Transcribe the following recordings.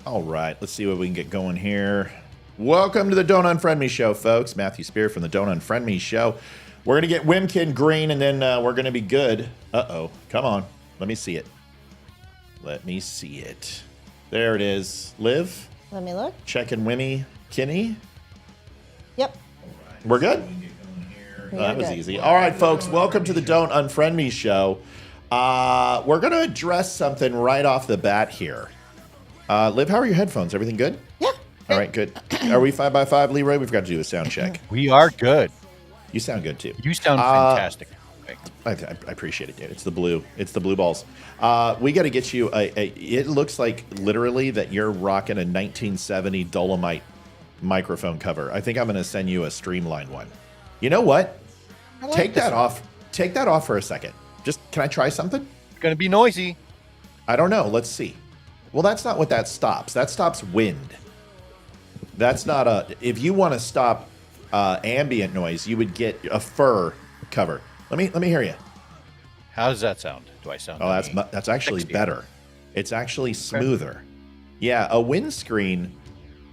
All right, let's see what we can get going here. Welcome to the Don't Unfriend Me Show, folks. Matthew Spear from the Don't Unfriend Me Show. We're going to get Wimkin green, and then we're going to be good. Uh-oh. Come on. Let me see it. Let me see it. There it is. Liv? Let me look. Checking Wimmy Kinney. Yep. Right, we're good? That was easy. All right, folks. Welcome to the Don't Unfriend Me Show. We're going to address something right off the bat here. Liv, how are your headphones? Everything good? Yeah. All right, good. Are we 5x5, Leroy? We've got to do a sound check. We are good. You sound good, too. You sound fantastic. I appreciate it, dude. It's the blue. It's the blue balls. We got to get you it looks like literally that you're rocking a 1970 Dolomite microphone cover. I think I'm going to send you a streamlined one. You know what? Take that off. Take that off for a second. Just, can I try something? It's going to be noisy. I don't know. Let's see. Well, that's not what that stops. That stops wind. That's not if you want to stop ambient noise, you would get a fur cover. Let me hear you. How does that sound? Do I sound? Oh, that's actually 60. better. It's actually smoother. Yeah, a windscreen.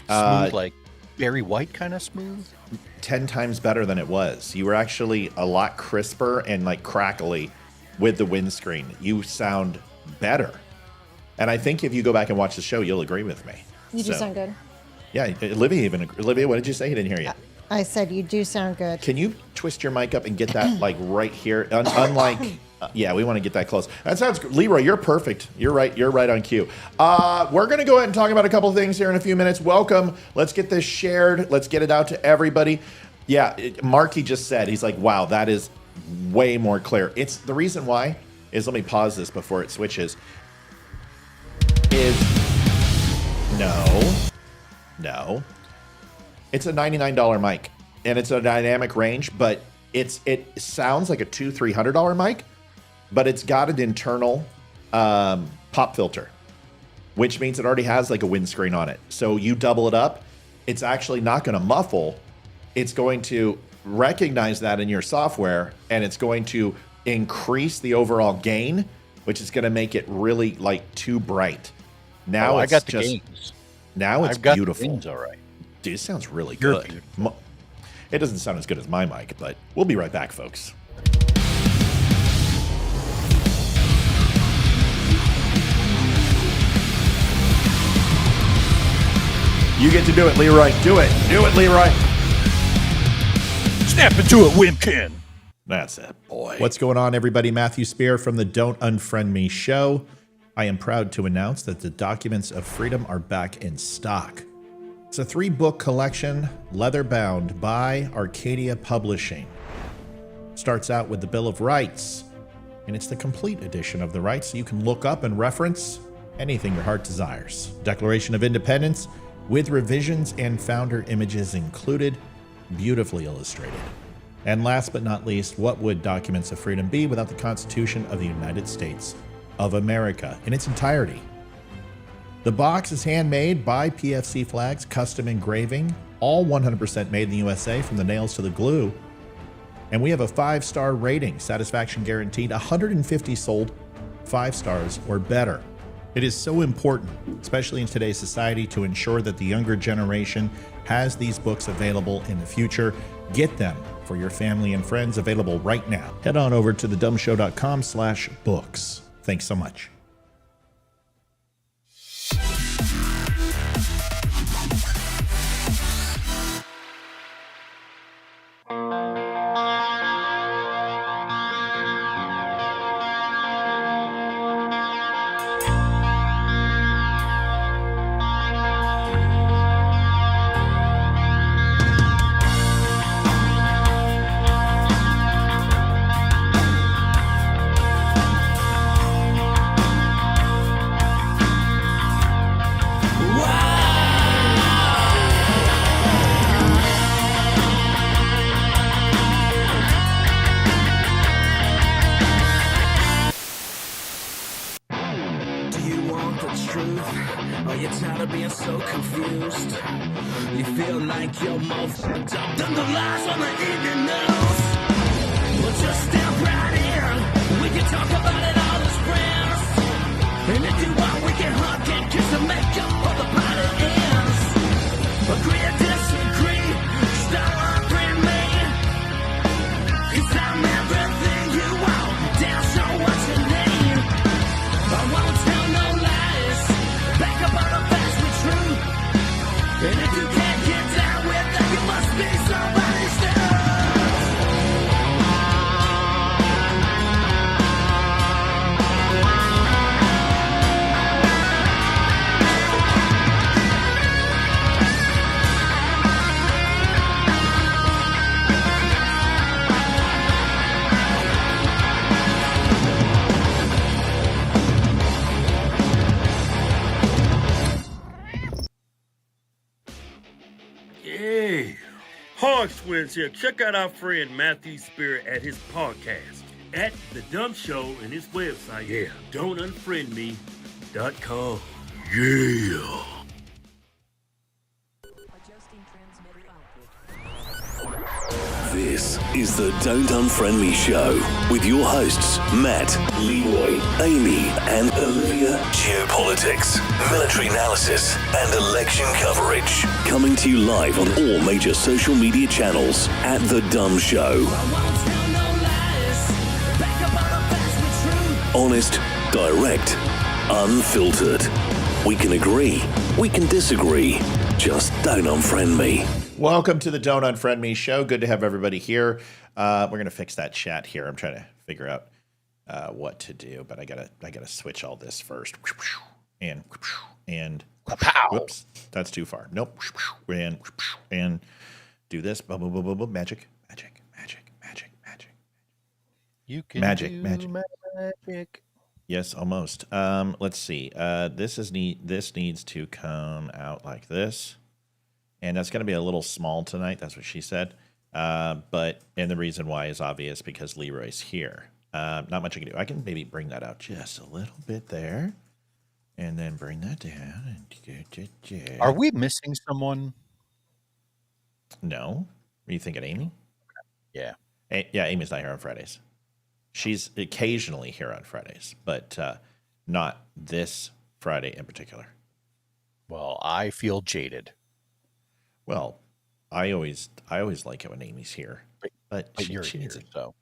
Smooth, like Barry White kind of smooth. 10 times better than it was. You were actually a lot crisper and like crackly with the windscreen. You sound better. And I think if you go back and watch the show, you'll agree with me. You do sound good. Yeah, Olivia, what did you say? He didn't hear you. I said you do sound good. Can you twist your mic up and get that like right here? Unlike, yeah, we want to get that close. That sounds good. Leroy, you're perfect. You're right. You're right on cue. We're going to go ahead and talk about a couple of things here in a few minutes. Welcome. Let's get this shared. Let's get it out to everybody. Yeah, Marky just said, he's like, wow, that is way more clear. It's the reason why is, let me pause this before it switches, is no. It's a $99 mic, and it's a dynamic range, but it sounds like a $200-300 mic, but it's got an internal pop filter, which means it already has like a windscreen on it. So you double it up, it's actually not going to muffle. It's going to recognize that in your software, and it's going to increase the overall gain, which is going to make it really like too bright. Now I got the gains. Now it's I've got beautiful. The gains, all right. Dude, it sounds really You're good. It doesn't sound as good as my mic, but we'll be right back, folks. You get to do it, Leroy. Do it. Do it, Leroy. Snap into it, Wimkin. That's it, boy. What's going on, everybody? Matthew Spear from the Don't Unfriend Me Show. I am proud to announce that the Documents of Freedom are back in stock. It's a 3-book collection, leather-bound, by Arcadia Publishing. Starts out with the Bill of Rights, and it's the complete edition of the rights, so you can look up and reference anything your heart desires. Declaration of Independence, with revisions and founder images included, beautifully illustrated. And last but not least, what would Documents of Freedom be without the Constitution of the United States of America in its entirety? The box is handmade by PFC Flags, custom engraving, all 100% made in the USA from the nails to the glue. And we have a 5-star rating, satisfaction guaranteed, 150 sold 5 stars or better. It is so important, especially in today's society, to ensure that the younger generation has these books available in the future. Get them for your family and friends, available right now. Head on over to thedumbshow.com/books. Thanks so much. so confused. You feel like you're more fucked up than the lies on the evening news. Well, just step right in. We can talk about it all as friends. And if you want, we can hug and kiss and make up for the past. Hogswins here. Check out our friend Matthew Spirit at his podcast at The DUM Show and his website. Yeah, don'tunfriendme.com. Yeah. This is the Don't Unfriend Me Show with your hosts, Matt, Leroy, Amy, and Olivia. Geopolitics, military analysis, and election coverage. Coming to you live on all major social media channels at The DUM Show. Honest, direct, unfiltered. We can agree, we can disagree. Just don't unfriend me. Welcome to the Don't Unfriend Me show. Good to have everybody here. We're gonna fix that chat here. I'm trying to figure out what to do, but I gotta switch all this first. And whoops, that's too far. Nope. And do this. Boom, boom, boom, boom, boom. Magic. You can Magic. magic. Yes, almost. Let's see. This needs to come out like this. And that's going to be a little small tonight. That's what she said. And the reason why is obvious because Leroy's here. Not much I can do. I can maybe bring that out just a little bit there. And then bring that down. Are we missing someone? No. Are you thinking Amy? Yeah. Yeah, Amy's not here on Fridays. She's occasionally here on Fridays, but not this Friday in particular. Well, I feel jaded. Well, I always like it when Amy's here, but she you're needs here, a, so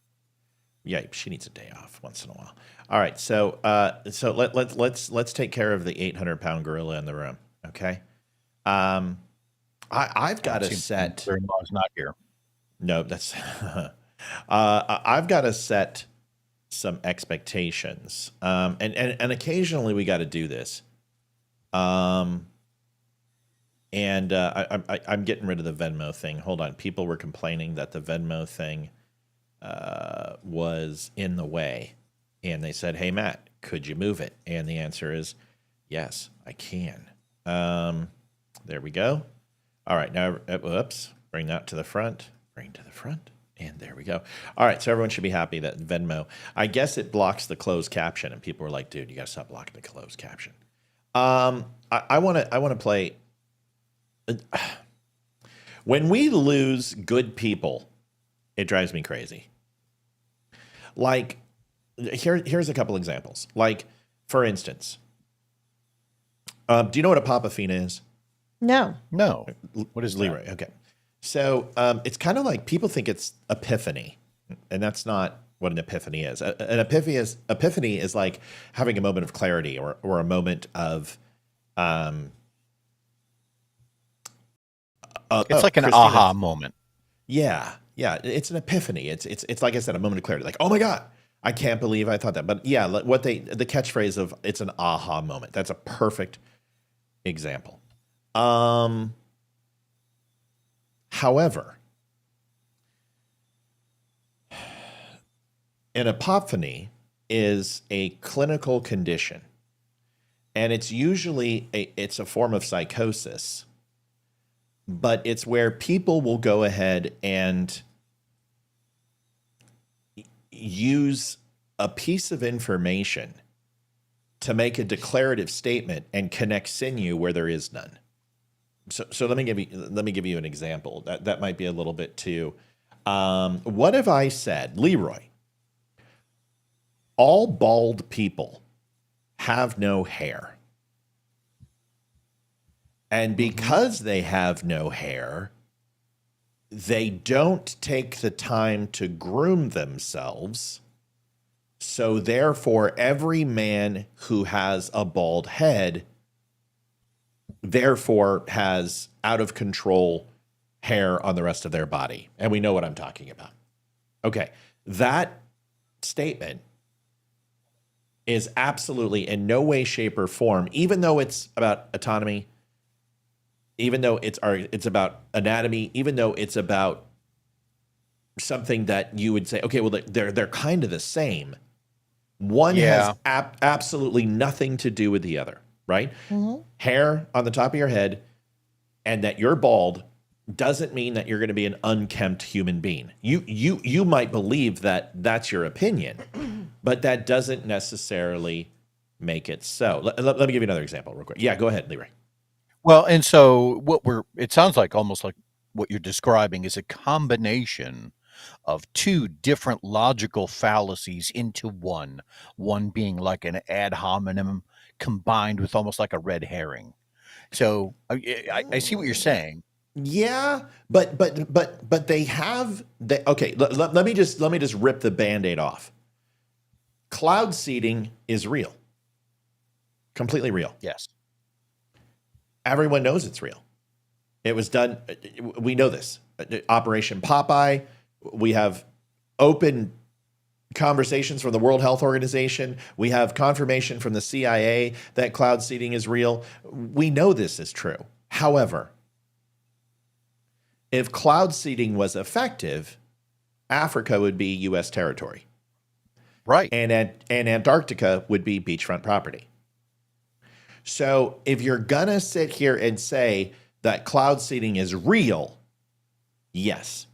yeah, she needs a day off once in a while. All right, so let's take care of the 800-pound gorilla in the room, okay? I've got to set. Grandma's not here. No, that's. I've got to set some expectations, and occasionally we got to do this. And I'm getting rid of the Venmo thing. Hold on. People were complaining that the Venmo thing was in the way. And they said, hey, Matt, could you move it? And the answer is, yes, I can. There we go. All right. Now, whoops. Bring that to the front. Bring to the front. And there we go. All right. So everyone should be happy that Venmo, I guess it blocks the closed caption. And people were like, dude, you got to stop blocking the closed caption. I want to play. When we lose good people, it drives me crazy. Like, here's a couple examples. Like, for instance, do you know what a Papafina is? No. No. What is Leroy? that? Okay. So it's kind of like people think it's epiphany, and that's not what an epiphany is. An epiphany is like having a moment of clarity or a moment of It's like an aha moment. Yeah. It's an epiphany. It's like I said, a moment of clarity. Like, oh my God, I can't believe I thought that. But yeah, the catchphrase of it's an aha moment. That's a perfect example. However, an epiphany is a clinical condition, and it's usually it's a form of psychosis. But it's where people will go ahead and use a piece of information to make a declarative statement and connect sinew where there is none. So let me give you an example. That might be a little bit too. What if I said, Leroy, all bald people have no hair? And because they have no hair, they don't take the time to groom themselves. So therefore, every man who has a bald head, therefore has out of control hair on the rest of their body. And we know what I'm talking about. Okay, that statement is absolutely in no way, shape, or form, even though it's about autonomy, even though it's about anatomy, even though it's about something that you would say, okay, well, they're kind of the same. One has absolutely nothing to do with the other, right? Mm-hmm. Hair on the top of your head and that you're bald doesn't mean that you're going to be an unkempt human being. You might believe that that's your opinion, but that doesn't necessarily make it so. Let me give you another example real quick. Yeah, go ahead, Leroy. Well, and so it sounds like almost like what you're describing is a combination of two different logical fallacies into one being like an ad hominem combined with almost like a red herring. So I see what you're saying. Yeah, but they have okay. Let me just rip the Band-Aid off. Cloud seeding is real, completely real. Yes. Everyone knows it's real. It was done. We know this. Operation Popeye. We have open conversations from the World Health Organization. We have confirmation from the CIA that cloud seeding is real. We know this is true. However, if cloud seeding was effective, Africa would be U.S. territory. Right. And Antarctica would be beachfront property. So if you're going to sit here and say that cloud seeding is real, yes.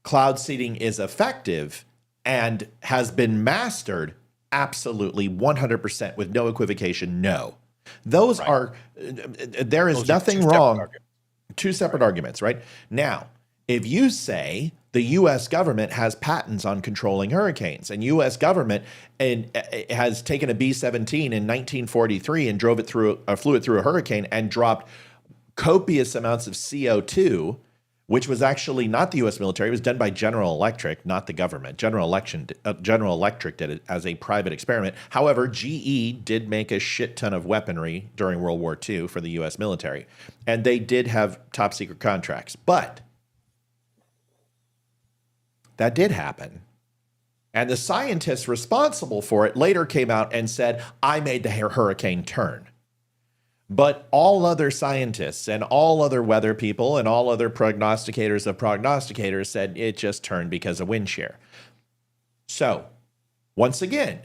Cloud seeding is effective and has been mastered, absolutely, 100% with no equivocation, no. Those right. are, there is nothing wrong. Two separate arguments, right? Now, if you say the U.S. government has patents on controlling hurricanes, and U.S. government has taken a B-17 in 1943 and flew it through a hurricane and dropped copious amounts of CO2, which was actually not the U.S. military. It was done by General Electric, not the government. General Electric did it as a private experiment. However, GE did make a shit ton of weaponry during World War II for the U.S. military, and they did have top secret contracts. But that did happen. And the scientists responsible for it later came out and said, I made the hurricane turn. But all other scientists and all other weather people and all other prognosticators of prognosticators said it just turned because of wind shear. So, once again,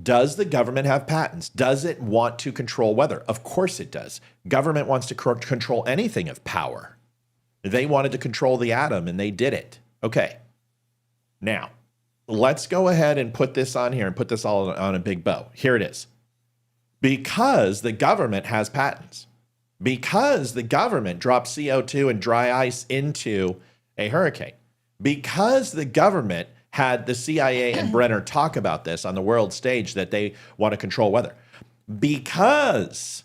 does the government have patents? Does it want to control weather? Of course it does. Government wants to control anything of power. They wanted to control the atom, and they did it. Okay. Now, let's go ahead and put this on here and put this all on a big bow. Here it is. Because the government has patents, because the government dropped CO2 and dry ice into a hurricane, because the government had the CIA and Brenner talk about this on the world stage that they want to control weather, because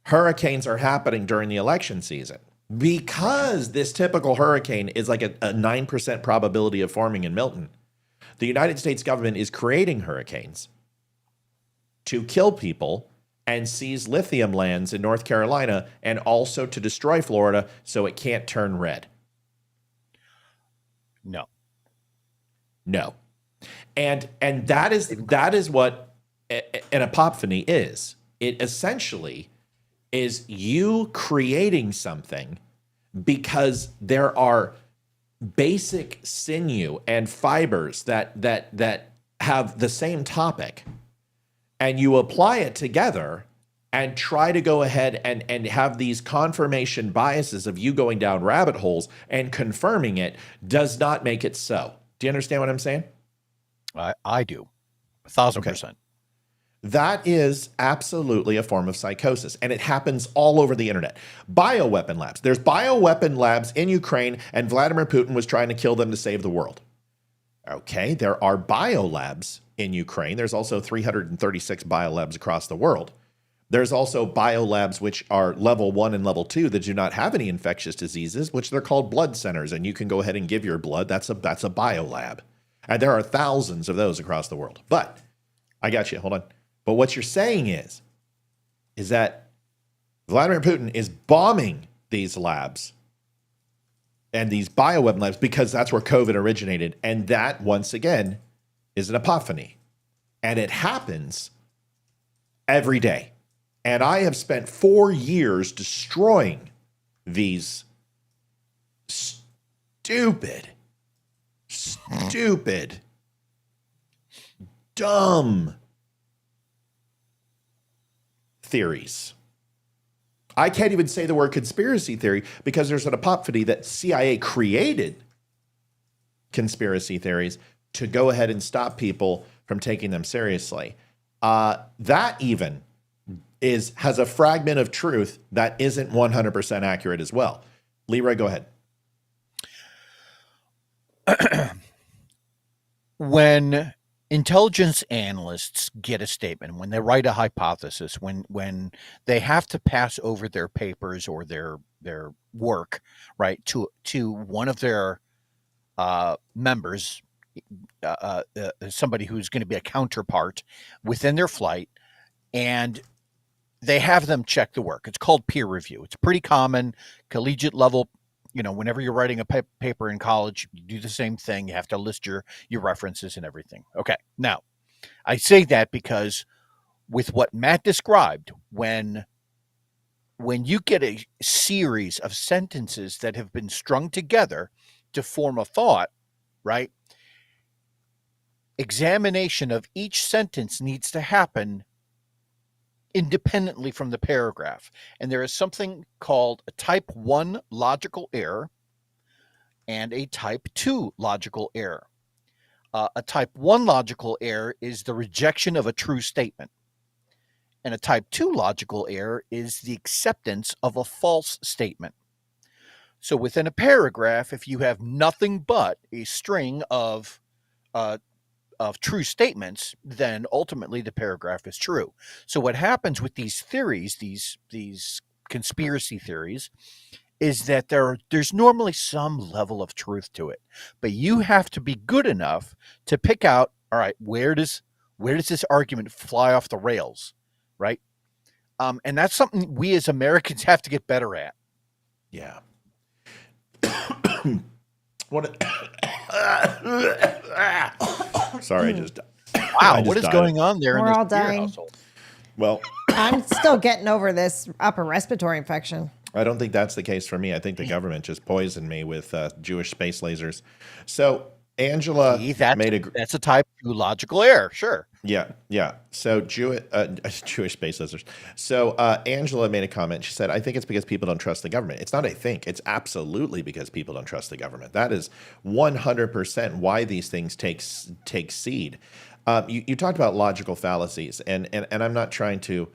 hurricanes are happening during the election season, because this typical hurricane is like a 9% probability of forming in Milton, the United States government is creating hurricanes to kill people and seize lithium lands in North Carolina, and also to destroy Florida so it can't turn red. No. And that is what an apophany is. It essentially is you creating something because there are basic sinew and fibers that have the same topic, and you apply it together and try to go ahead and have these confirmation biases of you going down rabbit holes and confirming it does not make it so. Do you understand what I'm saying? I do. 1,000%. Okay. That is absolutely a form of psychosis, and it happens all over the internet. Bioweapon labs. There's bioweapon labs in Ukraine, and Vladimir Putin was trying to kill them to save the world. Okay, there are biolabs in Ukraine. There's also 336 biolabs across the world. There's also biolabs which are level 1 and level 2 that do not have any infectious diseases, which they're called blood centers, and you can go ahead and give your blood. That's a biolab. And there are thousands of those across the world. But I got you. Hold on. But what you're saying is that Vladimir Putin is bombing these labs and these bioweapon labs because that's where COVID originated. And that, once again, is an apophany. And it happens every day. And I have spent 4 years destroying these stupid, dumb theories I can't even say the word conspiracy theory because there's an epiphany that CIA created conspiracy theories to go ahead and stop people from taking them seriously. That even has a fragment of truth that isn't 100% accurate as well. Leroy, go ahead. When intelligence analysts get a statement, when they write a hypothesis, when they have to pass over their papers or their work, right, to one of their members, somebody who's going to be a counterpart within their flight, and they have them check the work. It's called peer review. It's pretty common, collegiate level. Whenever you're writing a paper in college, you do the same thing. You have to list your references and everything. Okay. Now, I say that because with what Matt described, when you get a series of sentences that have been strung together to form a thought, right? Examination of each sentence needs to happen independently from the paragraph. And there is something called a type 1 logical error and a type 2 logical error. A type 1 logical error is the rejection of a true statement. And a type 2 logical error is the acceptance of a false statement. So within a paragraph, if you have nothing but a string of true statements, then ultimately the paragraph is true. So what happens with these theories, these conspiracy theories, is that there's normally some level of truth to it, but you have to be good enough to pick out, all right, where does this argument fly off the rails, right? And that's something we as Americans have to get better at. Yeah. Sorry, I just wow. What is going on there? We're in this all beer dying. household? Well, I'm still getting over this upper respiratory infection. I don't think that's the case for me. I think the government just poisoned me with Jewish space lasers. So Angela that's a type 2 logical error. Sure. Yeah. So Jewish space lasers. So Angela made a comment. She said, I think it's because people don't trust the government. It's not I think. It's absolutely because people don't trust the government. That is 100% why these things take seed. You talked about logical fallacies, and I'm not trying to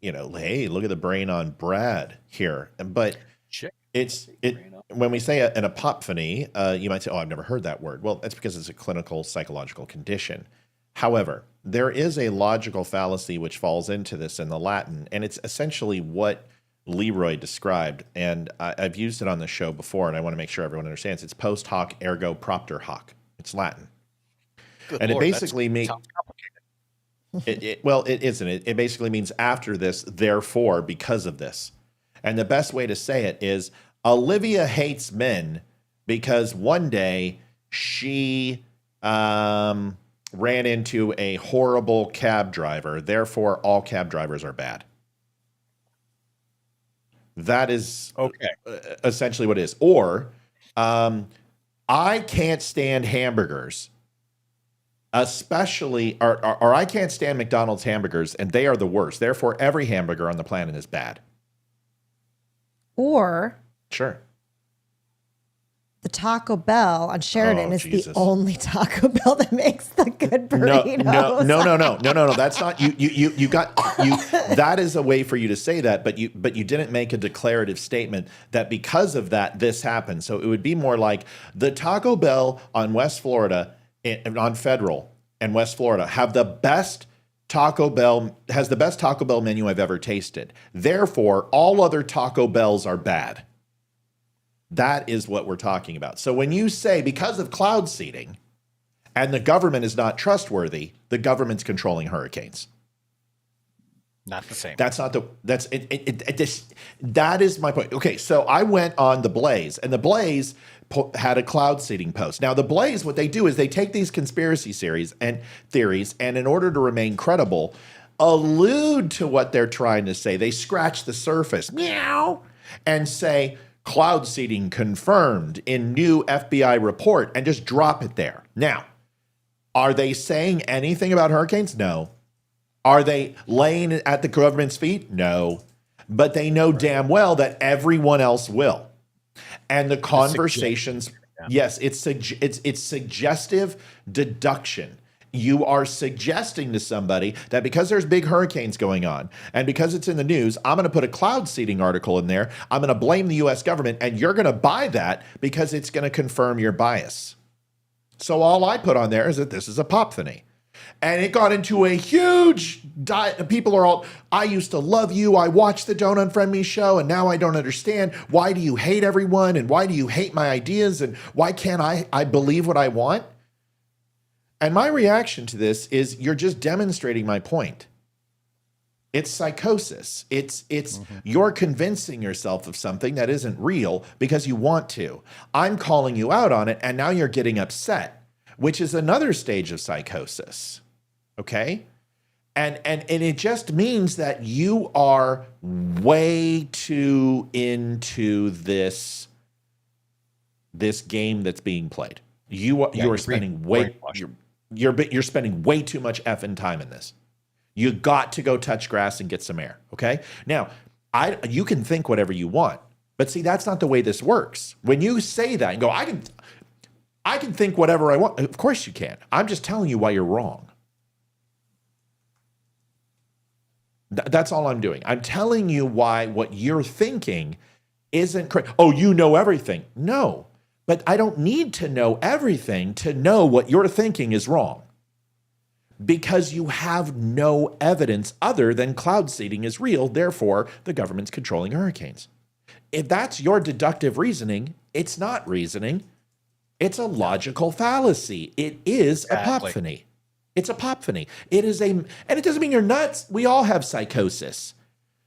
hey, look at the brain on Brad here. But when we say an epiphany, you might say, oh, I've never heard that word. Well, that's because it's a clinical psychological condition. However, there is a logical fallacy which falls into this in the Latin, and it's essentially what Leroy described. And I've used it on the show before, and I want to make sure everyone understands. It's post hoc ergo propter hoc. It's Latin. Good and Lord, it basically means... It isn't. It basically means after this, therefore, because of this. And the best way to say it is Olivia hates men because one day she ran into a horrible cab driver. Therefore, all cab drivers are bad. That is essentially what it is. Or I can't stand hamburgers. Especially, or I can't stand McDonald's hamburgers, and they are the worst. Therefore, every hamburger on the planet is bad. Or sure, the Taco Bell on Sheridan is Jesus. the only Taco Bell that makes the good burritos. No. That's not you got. That is a way for you to say that, but you didn't make a declarative statement that because of that this happened. So it would be more like the Taco Bell on West Florida. On Federal and West Florida has the best Taco Bell menu I've ever tasted. Therefore, all other Taco Bells are bad. That is what we're talking about. So when you say because of cloud seeding and the government is not trustworthy, the government's controlling hurricanes. Not the same. That's not the. That's it. That is my point. Okay, so I went on the Blaze, and the Blaze had a cloud seeding post. Now, the Blaze, what they do is they take these conspiracy theories, and in order to remain credible, allude to what they're trying to say. They scratch the surface, meow, and say cloud seeding confirmed in new FBI report, and just drop it there. Now, are they saying anything about hurricanes? No. Are they laying it at the government's feet? No. But they know damn well that everyone else will. And the conversations, yes, it's suggestive deduction. You are suggesting to somebody that because there's big hurricanes going on and because it's in the news, I'm going to put a cloud seeding article in there. I'm going to blame the U.S. government, and you're going to buy that because it's going to confirm your bias. So all I put on there is that this is apophthony. And it got into a huge people are all, I used to love you. I watched the Don't Unfriend Me show, and now I don't understand. Why do you hate everyone? And why do you hate my ideas? And why can't I believe what I want? And my reaction to this is you're just demonstrating my point. It's psychosis. It's you're convincing yourself of something that isn't real because you want to. I'm calling you out on it, and now you're getting upset, which is another stage of psychosis. Okay? And it just means that you are way too into this game that's being played. You are spending you're spending way too much effing time in this. You got to go touch grass and get some air. Okay? Now, you can think whatever you want, but see, that's not the way this works. When you say that and go, I can think whatever I want. Of course you can. I'm just telling you why you're wrong. That's all I'm doing. I'm telling you why what you're thinking isn't correct. Oh, you know everything. No, but I don't need to know everything to know what you're thinking is wrong. Because you have no evidence other than cloud seeding is real, therefore the government's controlling hurricanes. If that's your deductive reasoning, it's not reasoning. It's a logical fallacy. It is apophthony. It's apophthony. It is and it doesn't mean you're nuts. We all have psychosis.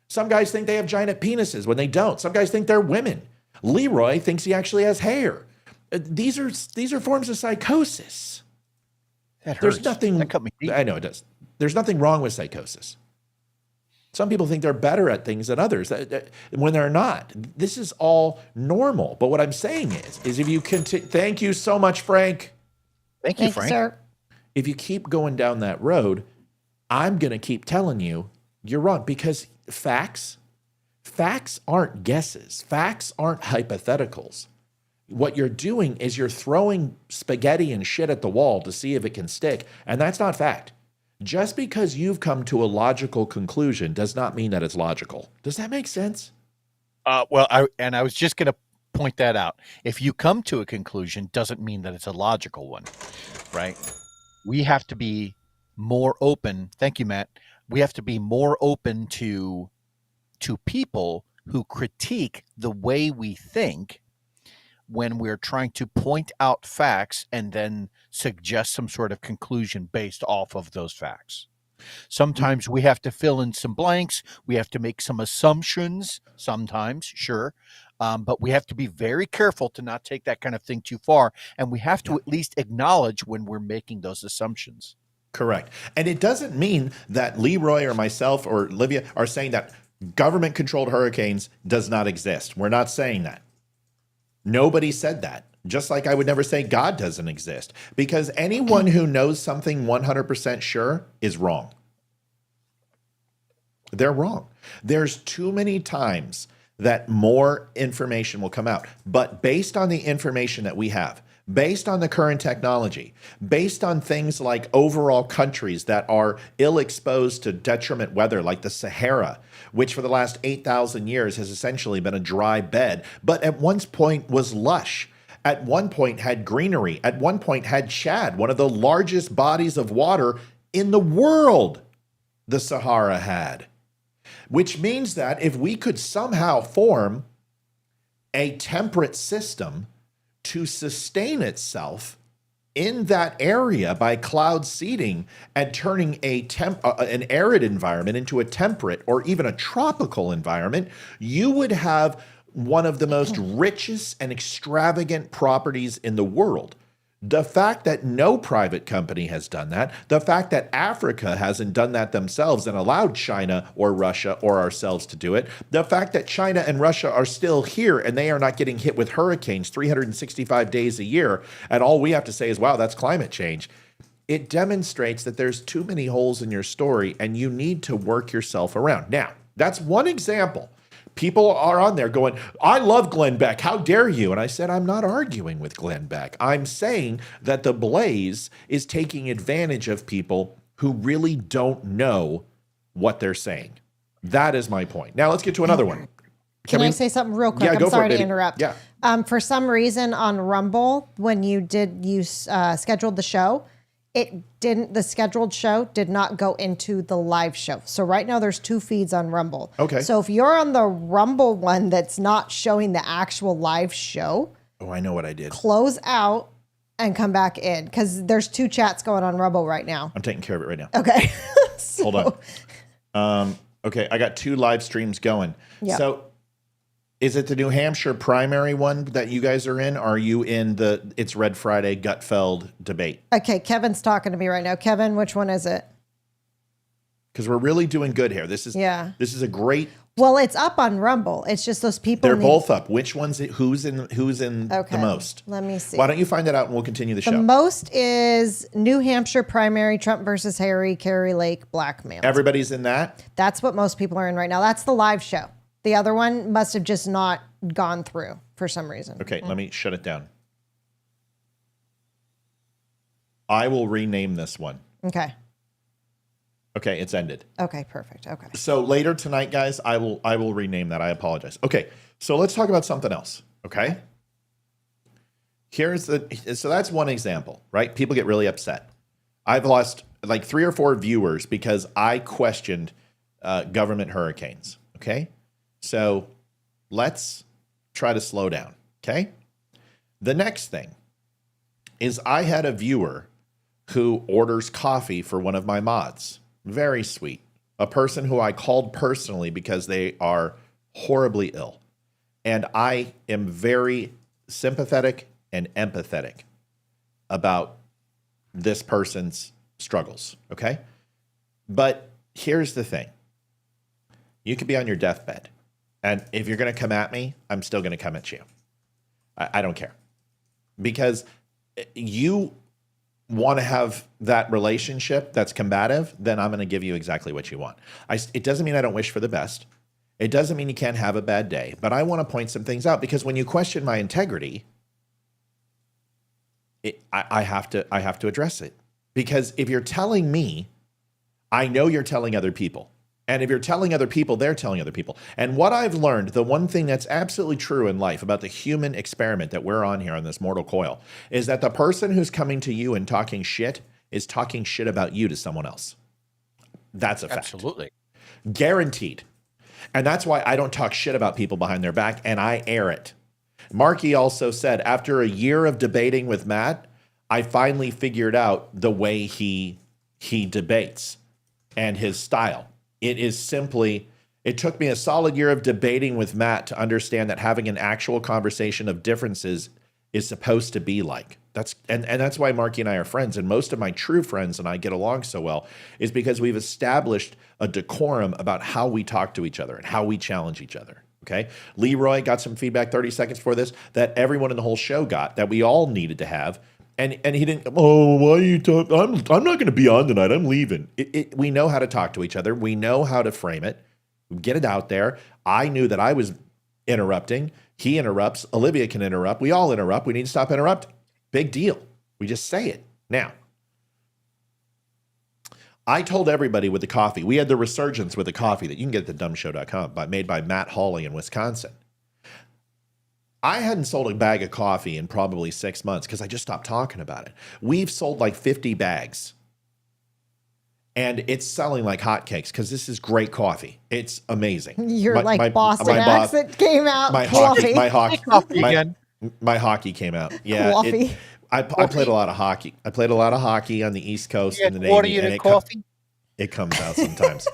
Some guys think they have giant penises when they don't. Some guys think they're women. Leroy thinks he actually has hair. These are forms of psychosis. That hurts. There's nothing. That cut me deep. I know it does. There's nothing wrong with psychosis. Some people think they're better at things than others when they're not. This is all normal. But what I'm saying is if you continue, thank you so much, Frank. Thank you, Frank. Sir. If you keep going down that road, I'm going to keep telling you you're wrong because facts aren't guesses. Facts aren't hypotheticals. What you're doing is you're throwing spaghetti and shit at the wall to see if it can stick. And that's not fact. Just because you've come to a logical conclusion does not mean that it's logical. Does that make sense? I was just going to point that out. If you come to a conclusion, doesn't mean that it's a logical one, right? We have to be more open. Thank you, Matt. We have to be more open to people who critique the way we think when we're trying to point out facts and then suggest some sort of conclusion based off of those facts. Sometimes we have to fill in some blanks. We have to make some assumptions sometimes, sure. But we have to be very careful to not take that kind of thing too far. And we have to at least acknowledge when we're making those assumptions. Correct. And it doesn't mean that Leroy or myself or Olivia are saying that government-controlled hurricanes does not exist. We're not saying that. Nobody said that. Just like I would never say God doesn't exist. Because anyone who knows something 100% sure is wrong. They're wrong. There's too many times that more information will come out. But based on the information that we have, based on the current technology, based on things like overall countries that are ill-exposed to detriment weather, like the Sahara, which for the last 8,000 years has essentially been a dry bed, but at one point was lush, at one point had greenery, at one point had Chad, one of the largest bodies of water in the world, the Sahara had. Which means that if we could somehow form a temperate system to sustain itself in that area by cloud seeding and turning an arid environment into a temperate or even a tropical environment, you would have one of the most richest and extravagant properties in the world. The fact that no private company has done that, the fact that Africa hasn't done that themselves and allowed China or Russia or ourselves to do it, the fact that China and Russia are still here and they are not getting hit with hurricanes 365 days a year, and all we have to say is, wow, that's climate change. it demonstrates that there's too many holes in your story and you need to work yourself around. Now, that's one example. People are on there going, I love Glenn Beck. How dare you? And I said, I'm not arguing with Glenn Beck. I'm saying that the Blaze is taking advantage of people who really don't know what they're saying. That is my point. Now let's get to another one. Can I say something real quick? Yeah, I'm sorry to baby. interrupt. Yeah. For some reason on Rumble, when you scheduled the show, the scheduled show did not go into the live show. So right now there's 2 feeds on Rumble. Okay. So if you're on the Rumble one that's not showing the actual live show. Oh, I know what I did. Close out and come back in because there's 2 chats going on Rumble right now. I'm taking care of it right now. Okay. Hold on. Okay, I got 2 live streams going. Yep. So is it the New Hampshire primary one that you guys are in? Or are you in it's Red Friday Gutfeld debate? Okay, Kevin's talking to me right now. Kevin, which one is it? Because we're really doing good here. This is a great. Well, it's up on Rumble. It's just those people. They're both up. Which one's who's in the most? Let me see. Why don't you find that out and we'll continue the show. The most is New Hampshire primary, Trump versus Harry, Kerry Lake, blackmail. Everybody's in that? That's what most people are in right now. That's the live show. The other one must have just not gone through for some reason. Okay, let me shut it down. I will rename this one. Okay. Okay, it's ended. Okay, perfect. Okay. So later tonight, guys, I will rename that. I apologize. Okay, so let's talk about something else. Okay. So that's one example, right? People get really upset. I've lost like 3 or 4 viewers because I questioned government hurricanes. Okay. So let's try to slow down. Okay. The next thing is I had a viewer who orders coffee for one of my mods. Very sweet. A person who I called personally because they are horribly ill. And I am very sympathetic and empathetic about this person's struggles. Okay. But here's the thing. You could be on your deathbed. And if you're going to come at me, I'm still going to come at you. I don't care. Because you want to have that relationship that's combative, then I'm going to give you exactly what you want. It doesn't mean I don't wish for the best. It doesn't mean you can't have a bad day. But I want to point some things out because when you question my integrity, I have to address it. Because if you're telling me, I know you're telling other people. And if you're telling other people, they're telling other people. And what I've learned, the one thing that's absolutely true in life about the human experiment that we're on here on this mortal coil, is that the person who's coming to you and talking shit is talking shit about you to someone else. That's a fact. Absolutely. Guaranteed. And that's why I don't talk shit about people behind their back, and I air it. Markey also said, after a year of debating with Matt, I finally figured out the way he debates and his style. It is simply, it took me a solid year of debating with Matt to understand that having an actual conversation of differences is supposed to be like. That's why Marky and I are friends. And most of my true friends and I get along so well is because we've established a decorum about how we talk to each other and how we challenge each other. Okay. Leroy got some feedback 30 seconds before this that everyone in the whole show got that we all needed to have. And he didn't, oh, why are you talking? I'm not going to be on tonight. I'm leaving. We know how to talk to each other. We know how to frame it. Get it out there. I knew that I was interrupting. He interrupts. Olivia can interrupt. We all interrupt. We need to stop interrupting. Big deal. We just say it. Now, I told everybody with the coffee, we had the resurgence with the coffee that you can get at thedumshow.com, made by Matt Hawley in Wisconsin. I hadn't sold a bag of coffee in probably 6 months because I just stopped talking about it. We've sold like 50 bags. And it's selling like hotcakes because this is great coffee. It's amazing. Your Boston accent came out. My coffee. hockey came out. Yeah. Coffee. I played a lot of hockey. I played a lot of hockey on the East Coast in the Navy. Water unit coffee? It comes out sometimes.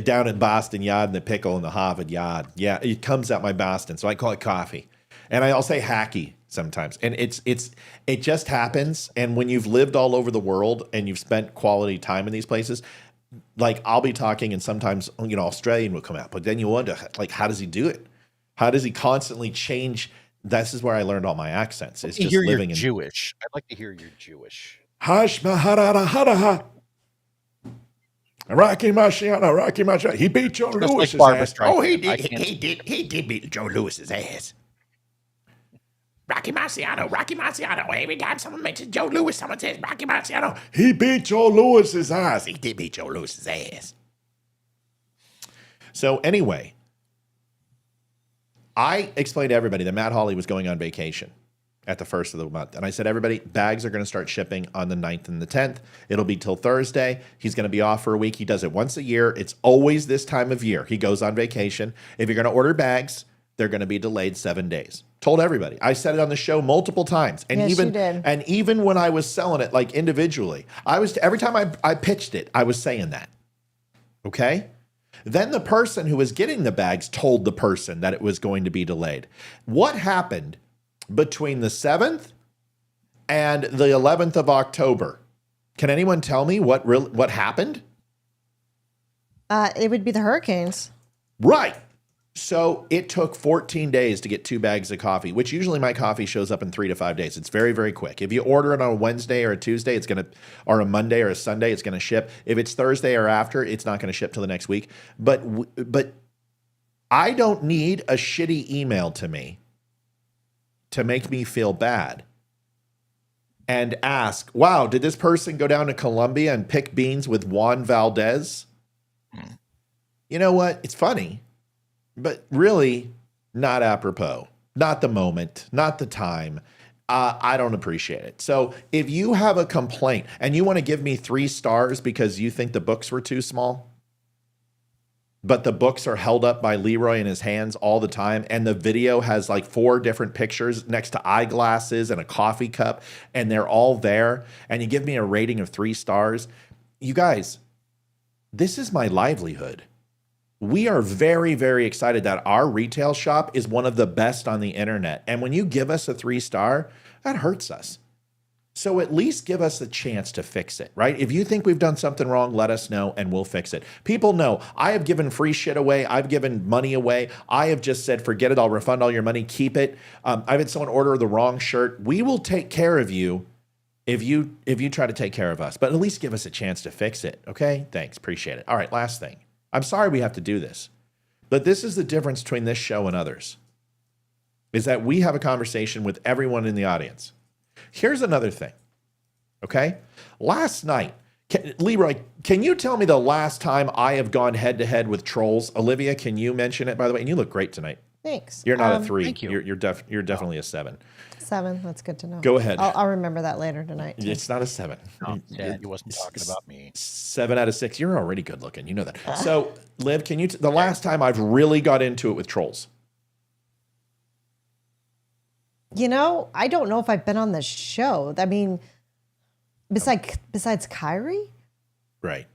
Down in Boston Yard and the Pickle in the Harvard Yard. Yeah, it comes out my Boston. So I call it coffee. And I'll say hacky sometimes. And it just happens. And when you've lived all over the world and you've spent quality time in these places, like I'll be talking and sometimes, Australian will come out. But then you wonder, like, how does he do it? How does he constantly change? This is where I learned all my accents. It's just living in Jewish. I'd like to hear you're Jewish. Hush, Maharaharaha. Rocky Marciano. He beat Joe Just like Lewis's Barbra ass. Streisand. Oh, he I did. can't- He did beat Joe Lewis's ass. Rocky Marciano. Every time someone mentions Joe Lewis, someone says Rocky Marciano. He beat Joe Lewis's ass. He did beat Joe Lewis's ass. So anyway, I explained to everybody that Matt Hawley was going on vacation at the first of the month. And I said, everybody, bags are going to start shipping on the 9th and the 10th. It'll be till Thursday. He's going to be off for a week. He does it once a year. It's always this time of year. He goes on vacation. If you're going to order bags, they're going to be delayed 7 days. Told everybody. I said it on the show multiple times. And Yes, even you did. and even when I was selling it like individually, every time I pitched it, I was saying that. Okay? Then the person who was getting the bags told the person that it was going to be delayed. What happened between the 7th and the 11th of October? Can anyone tell me what happened? It would be the hurricanes. Right. So it took 14 days to get 2 bags of coffee, which usually my coffee shows up in 3 to 5 days. It's very, very quick. If you order it on a Wednesday or a Tuesday, or a Monday or a Sunday, it's going to ship. If it's Thursday or after, it's not going to ship till the next week. But I don't need a shitty email to me to make me feel bad and ask, wow, did this person go down to Colombia and pick beans with Juan Valdez? You know what? It's funny. But really, not apropos, not the moment, not the time. I don't appreciate it. So if you have a complaint and you want to give me 3 stars because you think the books were too small, but the books are held up by Leroy in his hands all the time, and the video has like 4 different pictures next to eyeglasses and a coffee cup, and they're all there, and you give me a rating of 3 stars, you guys, this is my livelihood. We are very, very excited that our retail shop is one of the best on the internet. And when you give us a 3-star, that hurts us. So at least give us a chance to fix it, right? If you think we've done something wrong, let us know and we'll fix it. People know I have given free shit away. I've given money away. I have just said, forget it. I'll refund all your money. Keep it. I've had someone order the wrong shirt. We will take care of you if you try to take care of us, but at least give us a chance to fix it. Okay? Thanks. Appreciate it. All right. Last thing. I'm sorry we have to do this, but this is the difference between this show and others, is that we have a conversation with everyone in the audience. Here's another thing, okay? Last night, Leroy, can you tell me the last time I have gone head-to-head with trolls? Olivia, can you mention it, by the way? And you look great tonight. Thanks. You're not a 3. Thank you. You're definitely a 7. 7. That's good to know. Go ahead. I'll remember that later tonight. It's not a 7. Yeah, he wasn't talking about me. 7 out of 6. You're already good looking. You know that. So, Liv, can you? The last time I've really got into it with trolls. You know, I don't know if I've been on the show. I mean, besides Kyrie, Right.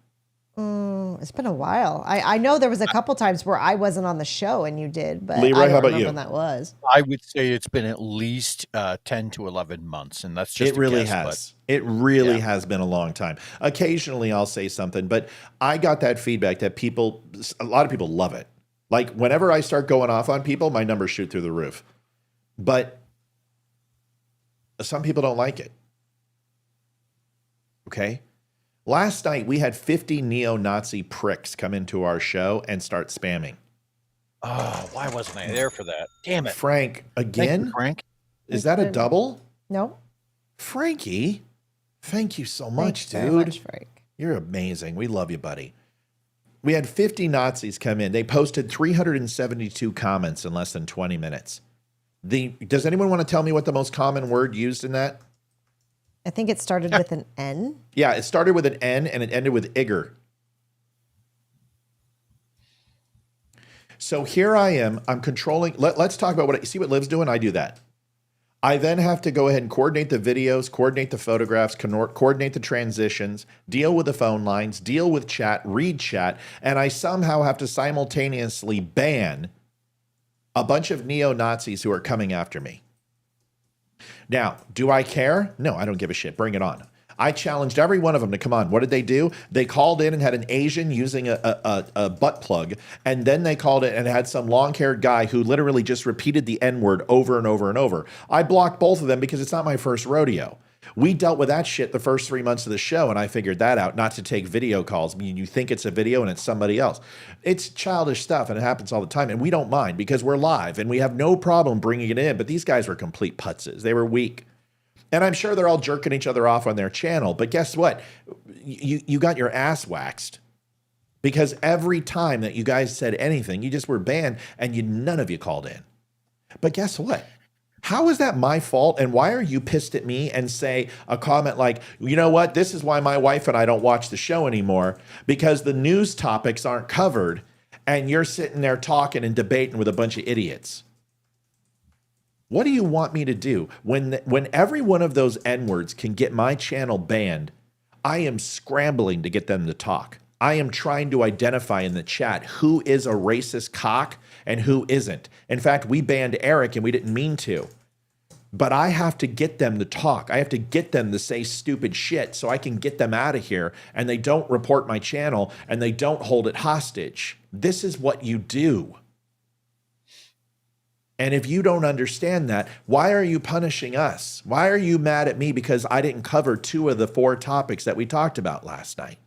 it's been a while. I know there was a couple times where I wasn't on the show and you did, but Leroy, I don't how about remember you? when that was. I would say it's been at least 10 to 11 months, and that's just It really a guess, has. It really Yeah. has been a long time. Occasionally I'll say something, but I got that feedback that a lot of people love it. Like whenever I start going off on people, my numbers shoot through the roof. But some people don't like it. Okay? Last night, we had 50 neo-Nazi pricks come into our show and start spamming. Oh, why wasn't I there for that? Damn it. Frank, Thank again? you, Frank. Is that a double? No. Frankie, thank you so much, Thanks very dude. much, Frank. You're amazing. We love you, buddy. We had 50 Nazis come in. They posted 372 comments in less than 20 minutes. Does anyone want to tell me what the most common word used in that? I think it started with an N. Yeah, it started with an N and it ended with Igor. So here I am. I'm controlling. Let's talk about see what Liv's doing. I do that. I then have to go ahead and coordinate the videos, coordinate the photographs, coordinate the transitions, deal with the phone lines, deal with chat, read chat, and I somehow have to simultaneously ban a bunch of neo-Nazis who are coming after me. Now, do I care? No, I don't give a shit. Bring it on. I challenged every one of them to come on. What did they do? They called in and had an Asian using a butt plug, and then they called it and had some long-haired guy who literally just repeated the N-word over and over and over. I blocked both of them because it's not my first rodeo. We dealt with that shit the first 3 months of the show, and I figured that out, not to take video calls. I mean, you think it's a video and it's somebody else. It's childish stuff, and it happens all the time, and we don't mind because we're live, and we have no problem bringing it in, but these guys were complete putzes. They were weak. And I'm sure they're all jerking each other off on their channel, but guess what? You got your ass waxed. Because every time that you guys said anything, you just were banned, and none of you called in. But guess what? How is that my fault? And why are you pissed at me and say a comment like, you know what? This is why my wife and I don't watch the show anymore, because the news topics aren't covered and you're sitting there talking and debating with a bunch of idiots. What do you want me to do? When every one of those N-words can get my channel banned, I am scrambling to get them to talk. I am trying to identify in the chat who is a racist cock and who isn't. In fact, we banned Eric and we didn't mean to. But I have to get them to talk. I have to get them to say stupid shit so I can get them out of here and they don't report my channel and they don't hold it hostage. This is what you do. And if you don't understand that, why are you punishing us? Why are you mad at me because I didn't cover 2 of the 4 topics that we talked about last night?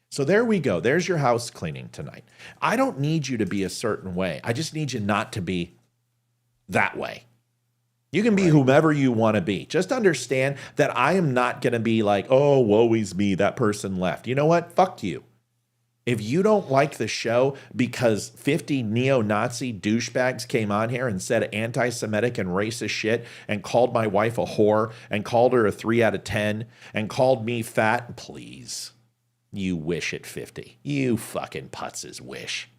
So there we go. There's your house cleaning tonight. I don't need you to be a certain way. I just need you not to be that way. You can be whomever you want to be. Just understand that I am not going to be like, oh, woe is me, that person left. You know what? Fuck you. If you don't like the show because 50 neo-Nazi douchebags came on here and said anti-Semitic and racist shit and called my wife a whore and called her a 3 out of 10 and called me fat, please. You wish at 50. You fucking putzes wish.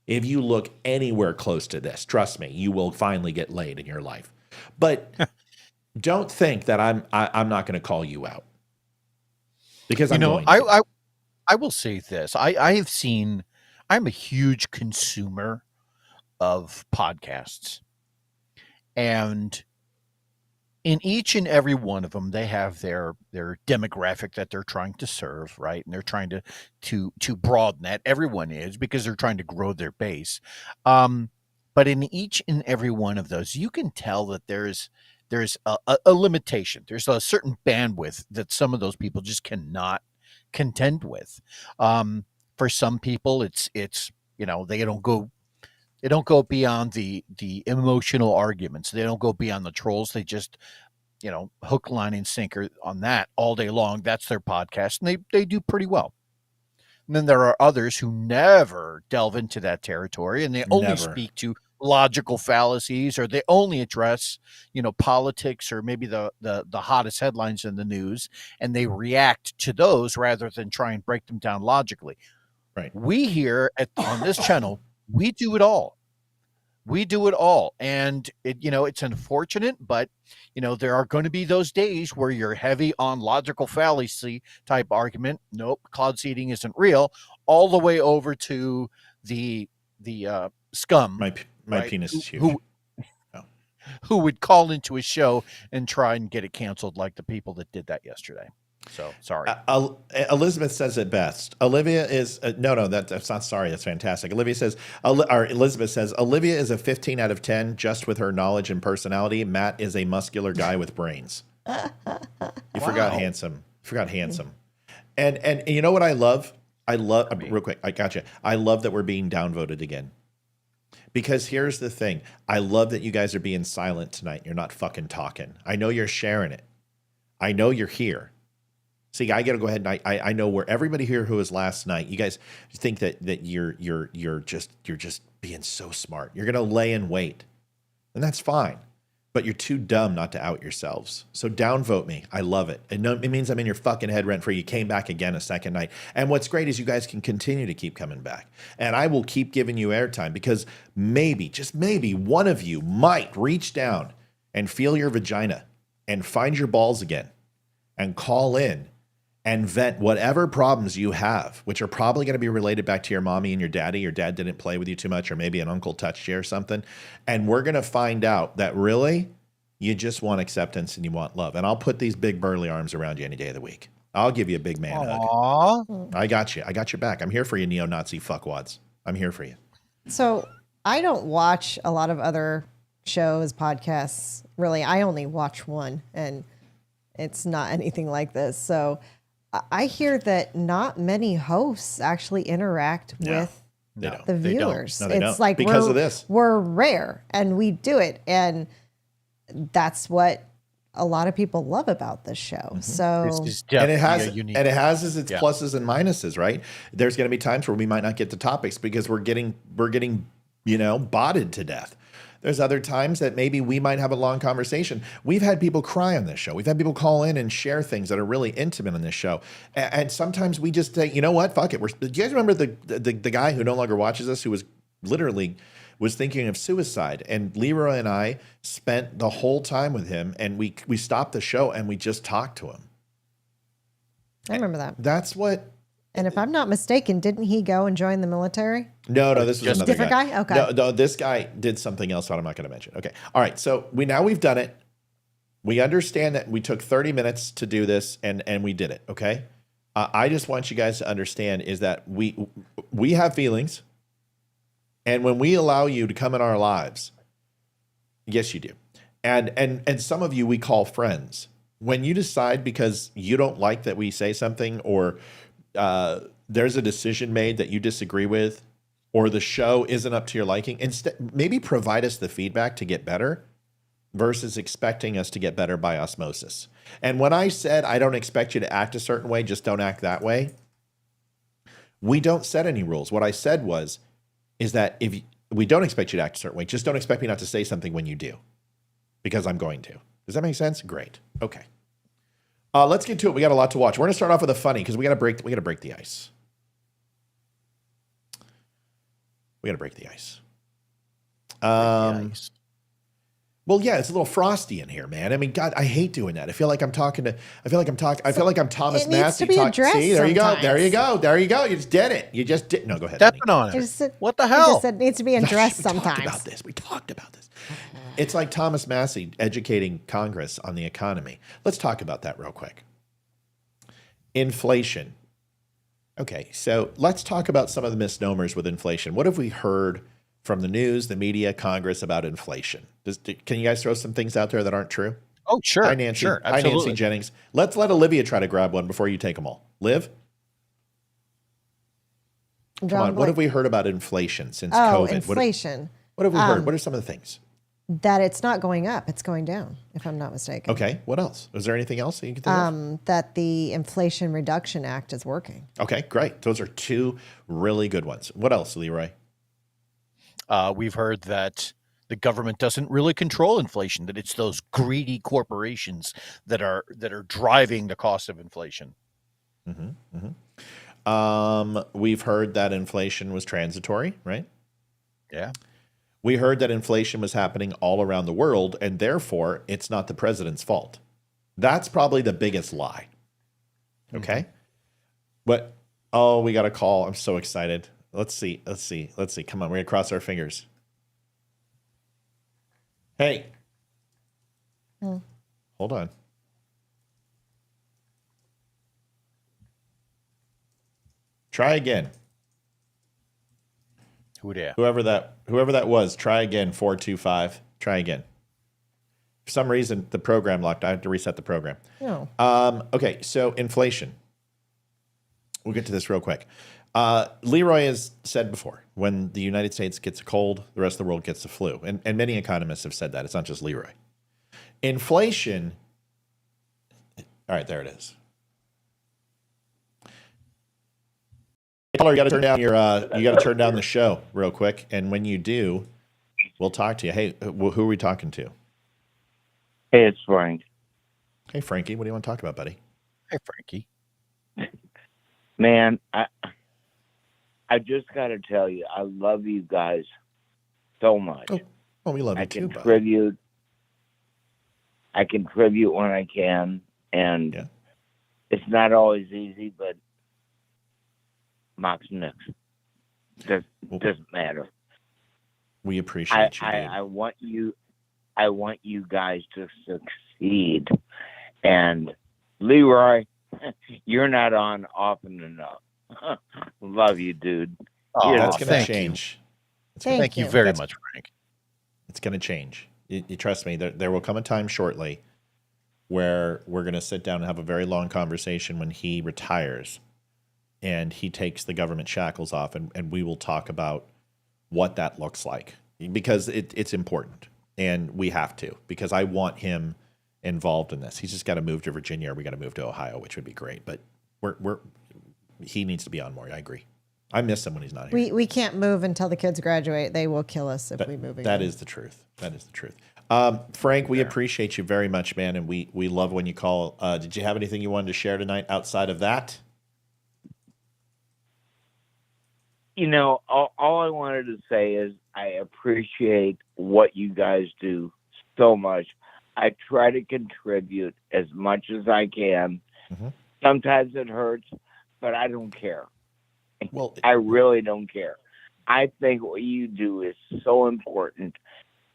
If you look anywhere close to this, trust me, you will finally get laid in your life. But don't think that I'm not going to call you out. Because I'm going to. I will say this. I'm a huge consumer of podcasts. And in each and every one of them, they have their demographic that they're trying to serve, right? And they're trying to broaden that. Everyone is, because they're trying to grow their base. But in each and every one of those, you can tell that there's a limitation. There's a certain bandwidth that some of those people just cannot contend with. For some people, it's they don't go beyond the emotional arguments. They don't go beyond the trolls. They just, hook, line, and sinker on that all day long. That's their podcast, and they do pretty well. And then there are others who never delve into that territory, and they only speak to logical fallacies, or they only address, politics, or maybe the hottest headlines in the news, and they react to those rather than try and break them down logically. Right. We here on this channel, we do it all. We do it all. And it's unfortunate, but there are going to be those days where you're heavy on logical fallacy type argument. Nope, cloud seeding isn't real, all the way over to the scum. My right? penis is huge. Who would call into a show and try and get it canceled, like the people that did that yesterday. So sorry. Elizabeth says it best. Olivia is no, that's not sorry. That's fantastic. Elizabeth says Olivia is a 15 out of 10 just with her knowledge and personality. Matt is a muscular guy with brains. You forgot handsome. And you know what I love? Real quick. I got you. I love that we're being downvoted again. Because here's the thing. I love that you guys are being silent tonight. You're not fucking talking. I know you're sharing it. I know you're here. See, I got to go ahead and I know where everybody here who was last night, you guys think that you're just being so smart. You're going to lay in wait. And that's fine. But you're too dumb not to out yourselves. So downvote me. I love it. It means I'm in your fucking head rent free. You came back again a second night. And what's great is you guys can continue to keep coming back. And I will keep giving you airtime because maybe, just maybe, one of you might reach down and feel your vagina and find your balls again and call in and vent whatever problems you have, which are probably going to be related back to your mommy and your daddy. Your dad didn't play with you too much, or maybe an uncle touched you or something. And we're going to find out that really you just want acceptance and you want love. And I'll put these big burly arms around you any day of the week. I'll give you a big man hug. I got you. I got your back. I'm here for you, neo-Nazi fuckwads. I'm here for you. So I don't watch a lot of other shows, podcasts. Really, I only watch one, and it's not anything like this. So I hear that not many hosts actually interact with They don't. the They don't. viewers. No, they It's don't. like Because of this. we're rare, and we do it, and that's what a lot of people love about this show. So This is And it definitely has a unique. its pluses and minuses, right? There's going to be times where we might not get to topics because we're getting botted to death. There's other times that maybe we might have a long conversation. We've had people cry on this show. We've had people call in and share things that are really intimate on this show. And sometimes we just say, you know what, fuck it. Do you guys remember the guy who no longer watches us, who was literally thinking of suicide? And Leroy and I spent the whole time with him, and we stopped the show and we just talked to him. I remember that. That's what. And if I'm not mistaken, didn't he go and join the military? No, this was Just another different guy? Okay. No, this guy did something else that I'm not going to mention. Okay. All right. So we've done it. We understand that we took 30 minutes to do this, and we did it. Okay. I just want you guys to understand is that we have feelings, and when we allow you to come in our lives, yes, you do. And some of you we call friends. When you decide because you don't like that we say something, or there's a decision made that you disagree with, or the show isn't up to your liking, instead maybe provide us the feedback to get better versus expecting us to get better by osmosis. And when I said I don't expect you to act a certain way, just don't act that way, we don't set any rules. What I said is that if we don't expect you to act a certain way, just don't expect me not to say something when you do, because I'm going to. Does that make sense? Great. Okay. Let's get to it. We got a lot to watch. We're going to start off with a funny because we got to break the ice. We got to break the ice. Well, yeah, it's a little frosty in here, man. I mean, God, I hate doing that. I feel like I'm Thomas it needs Massey. to be addressed See, there you go. sometimes. There you go. There you go. You just did it. You just did. No, go ahead. Stepping honey. on It it. just said- What the It hell? just said it needs to be addressed We sometimes. talked about this. It's like Thomas Massey educating Congress on the economy. Let's talk about that real quick. Inflation. Okay, so let's talk about some of the misnomers with inflation. What have we heard from the news, the media, Congress about inflation? Can you guys throw some things out there that aren't true? Oh, sure. Hi, Nancy. Sure. Hi, Absolutely. Nancy Jennings. Let's let Olivia try to grab one before you take them all. Liv? Come on. What have we heard about inflation since COVID? Inflation. What have we heard? What are some of the things? That it's not going up, it's going down, if I'm not mistaken. Okay. What else? Is there anything else that you can think of? That the Inflation Reduction Act is working. Okay, great. Those are two really good ones. What else, Leroy? We've heard that the government doesn't really control inflation, that it's those greedy corporations that are driving the cost of inflation. We've heard that inflation was transitory, right? Yeah. We heard that inflation was happening all around the world, and therefore it's not the president's fault. That's probably the biggest lie. Okay? But, we got a call. I'm so excited. Let's see. Come on, we're going to cross our fingers. Hey. Hold on. Try again. Whoever that was, try again. 425. Try again. For some reason, the program locked. I have to reset the program. No. Okay, so inflation. We'll get to this real quick. Leroy has said before, when the United States gets a cold, the rest of the world gets the flu. And many economists have said that. It's not just Leroy. Inflation. All right, there it is. Caller, you got to turn down turn down the show real quick, and when you do, we'll talk to you. Hey, who are we talking to? Hey, it's Frank. Hey, Frankie, what do you want to talk about, buddy? Hey, Frankie. Man, I just got to tell you, I love you guys so much. Oh, we love you I too, buddy. I contribute when I can, and it's not always easy, but Mox Nix. Doesn't matter. We appreciate you. I want you guys to succeed. And Leroy, you're not on often enough. Love you, dude. Oh, that's going to change. Thank Thank you you. very much, Frank. It's going to change. trust me, there will come a time shortly where we're going to sit down and have a very long conversation when he retires and he takes the government shackles off, and we will talk about what that looks like, because it's important, and we have to, because I want him involved in this. He's just got to move to Virginia, or we got to move to Ohio, which would be great. But he needs to be on more. I agree. I miss him when he's not here. We can't move until the kids graduate. They will kill us if we move again. That is the truth. That is the truth. Frank, we appreciate you very much, man, and we love when you call. Did you have anything you wanted to share tonight outside of that? You know, all I wanted to say is I appreciate what you guys do so much. I try to contribute as much as I can. Mm-hmm. Sometimes it hurts, but I don't care. Well, I really don't care. I think what you do is so important,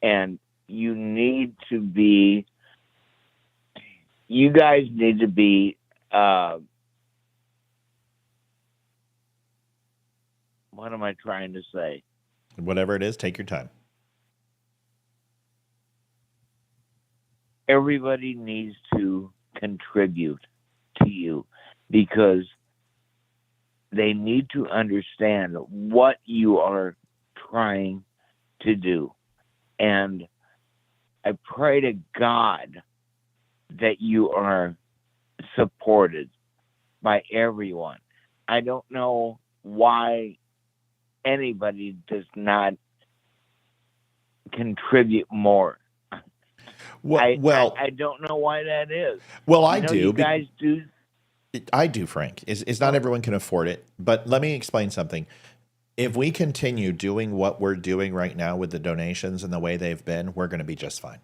and you guys need to be, what am I trying to say? Whatever it is, take your time. Everybody needs to contribute to you, because they need to understand what you are trying to do. And I pray to God that you are supported by everyone. I don't know why anybody does not contribute more. Well, I don't know why that is. Well, I do. You guys do. I do, Frank. It's not everyone can afford it, but let me explain something. If we continue doing what we're doing right now with the donations and the way they've been, we're going to be just fine.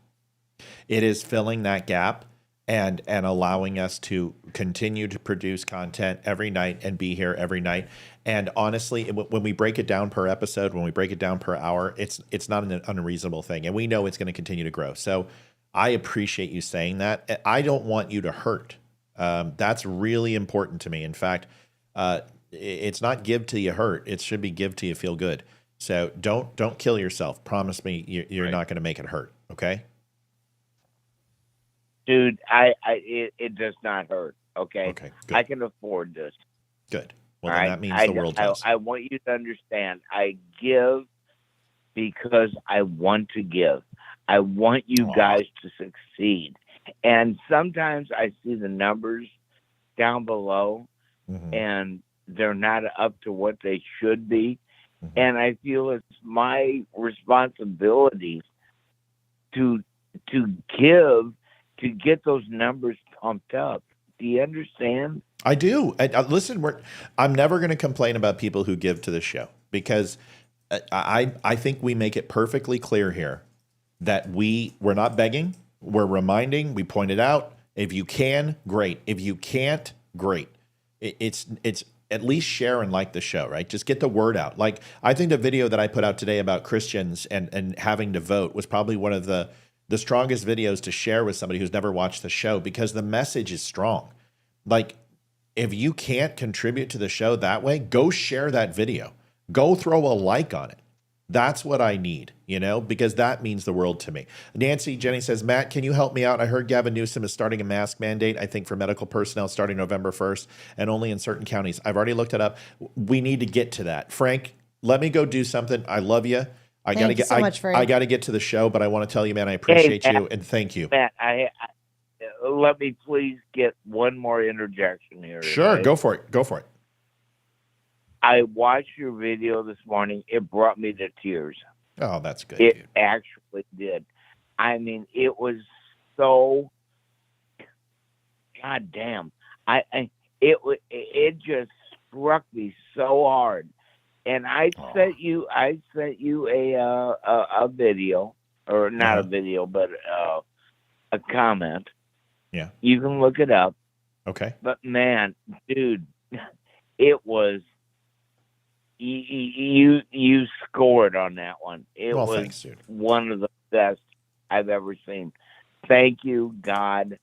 It is filling that gap and allowing us to continue to produce content every night and be here every night. And honestly, when we break it down per episode, when we break it down per hour, it's not an unreasonable thing. And we know it's going to continue to grow. So I appreciate you saying that. I don't want you to hurt. That's really important to me. In fact, it's not give till you hurt. It should be give till you feel good. So don't kill yourself. Promise me you're not going to make it hurt. Okay. Dude, it does not hurt. Okay. Okay. Good. I can afford this. Good. Well, then that means the world does. I want you to understand. I give because I want to give. I want you guys to succeed. And sometimes I see the numbers down below, and they're not up to what they should be. Mm-hmm. And I feel it's my responsibility to give, to get those numbers pumped up. Do you understand? I do. Listen, I'm never going to complain about people who give to the show, because I think we make it perfectly clear here that we're not begging. We're reminding. We point it out. If you can, great. If you can't, great. It's at least share and like the show, right? Just get the word out. Like, I think the video that I put out today about Christians and having to vote was probably one of the strongest videos to share with somebody who's never watched the show, because the message is strong. Like, if you can't contribute to the show that way, go share that video. Go throw a like on it. That's what I need, because that means the world to me. Nancy Jenny says, Matt, can you help me out? I heard Gavin Newsom is starting a mask mandate, I think, for medical personnel starting November 1st, and only in certain counties. I've already looked it up. We need to get to that. Frank, let me go do something. I love you. I got to get to the show, but I want to tell you, man, I appreciate you, and thank you. Matt, let me please get one more interjection here. Sure, right? Go for it. I watched your video this morning. It brought me to tears. Oh, that's good. It actually did. I mean, it was so goddamn. It just struck me so hard. And I sent you a video, or not a video, but a comment. Yeah. You can look it up. Okay. But man, dude, it was. You scored on that one. It was thanks, dude. One of the best I've ever seen. Thank you, God,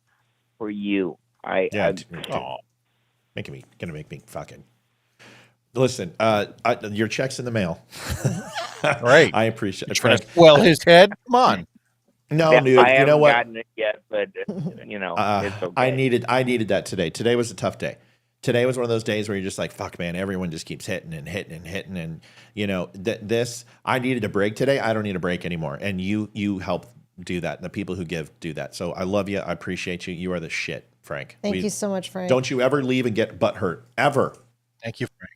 for you. Gonna make me fucking. Listen, your check's in the mail. Right. I appreciate it. Well, his head. Come on. No, dude. I You know haven't what? gotten it yet, but it's okay. I needed that today. Today was a tough day. Today was one of those days where you're just like, fuck, man, everyone just keeps hitting and hitting and hitting. And, this, I needed a break today. I don't need a break anymore. And you help do that. The people who give do that. So I love you. I appreciate you. You are the shit, Frank. Thank you so much, Frank. Don't you ever leave and get butt hurt. Ever. Thank you, Frank.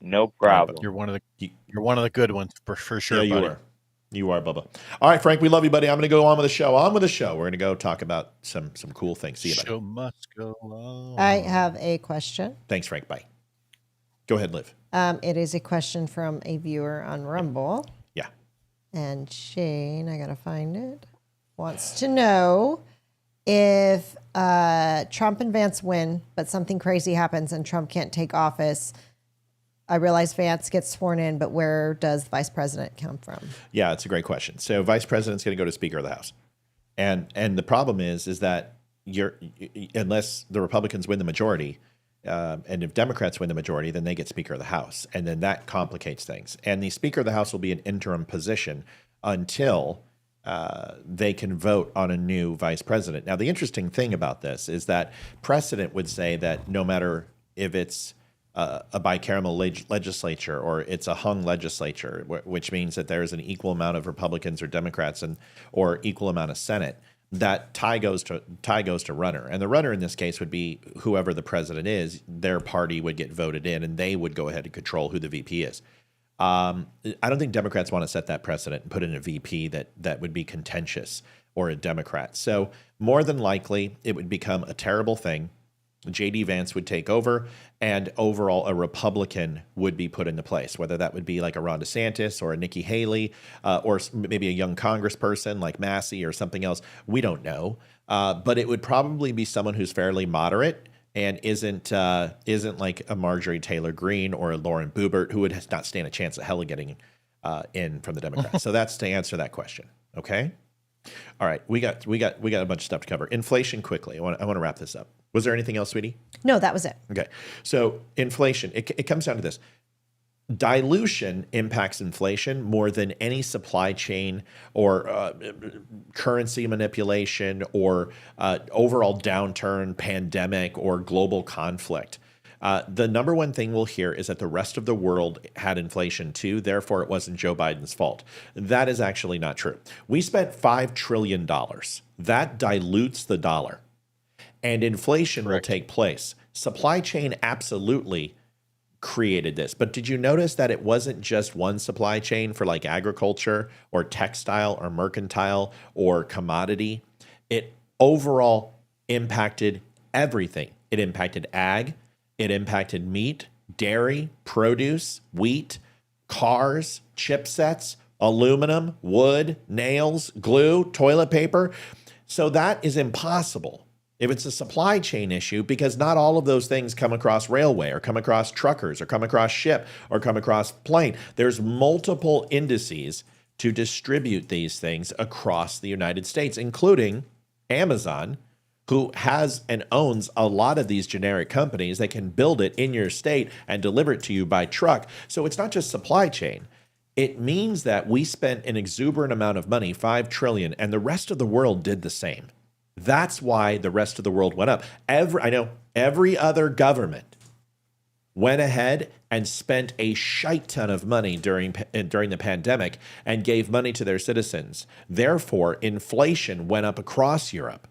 No problem. You're one of the good ones for sure. Yeah, buddy. you are. You are, Bubba. All right, Frank, we love you, buddy. I'm going to go on with the show. On with the show. We're going to go talk about some cool things. See you, buddy. Show must go on. I have a question. Thanks, Frank. Bye. Go ahead, Liv. It is a question from a viewer on Rumble. Yeah. And Shane, I got to find it, wants to know if Trump and Vance win, but something crazy happens and Trump can't take office. I realize Vance gets sworn in, but where does the vice president come from? Yeah, it's a great question. So vice president's going to go to Speaker of the House. And the problem is that unless the Republicans win the majority, and if Democrats win the majority, then they get Speaker of the House. And then that complicates things. And the Speaker of the House will be an interim position until they can vote on a new vice president. Now, the interesting thing about this is that precedent would say that no matter if it's a bicameral legislature or it's a hung legislature, which means that there is an equal amount of Republicans or Democrats or equal amount of Senate, that tie goes to runner. And the runner in this case would be whoever the president is. Their party would get voted in and they would go ahead and control who the VP is. I don't think Democrats want to set that precedent and put in a VP that would be contentious or a Democrat. So more than likely it would become a terrible thing. J.D. Vance would take over, and overall a Republican would be put into place, whether that would be like a Ron DeSantis or a Nikki Haley or maybe a young congressperson like Massey or something else. We don't know. But it would probably be someone who's fairly moderate and isn't like a Marjorie Taylor Greene or a Lauren Boebert, who would not stand a chance of hell of getting in from the Democrats. So that's to answer that question. Okay. All right. We got a bunch of stuff to cover. Inflation quickly. I want to wrap this up. Was there anything else, sweetie? No, that was it. Okay. So inflation, it comes down to this. Dilution impacts inflation more than any supply chain or currency manipulation or overall downturn, pandemic, or global conflict. The number one thing we'll hear is that the rest of the world had inflation too, therefore it wasn't Joe Biden's fault. That is actually not true. We spent $5 trillion. That dilutes the dollar. And inflation will take place. Supply chain absolutely created this. But did you notice that it wasn't just one supply chain for like agriculture or textile or mercantile or commodity? It overall impacted everything. It impacted ag. It impacted meat, dairy, produce, wheat, cars, chipsets, aluminum, wood, nails, glue, toilet paper. So that is impossible if it's a supply chain issue, because not all of those things come across railway or come across truckers or come across ship or come across plane. There's multiple indices to distribute these things across the United States, including Amazon, who has and owns a lot of these generic companies that can build it in your state and deliver it to you by truck. So it's not just supply chain. It means that we spent an exuberant amount of money, $5 trillion, and the rest of the world did the same. That's why the rest of the world went up. Every other government went ahead and spent a shite ton of money during the pandemic and gave money to their citizens. Therefore, inflation went up across Europe.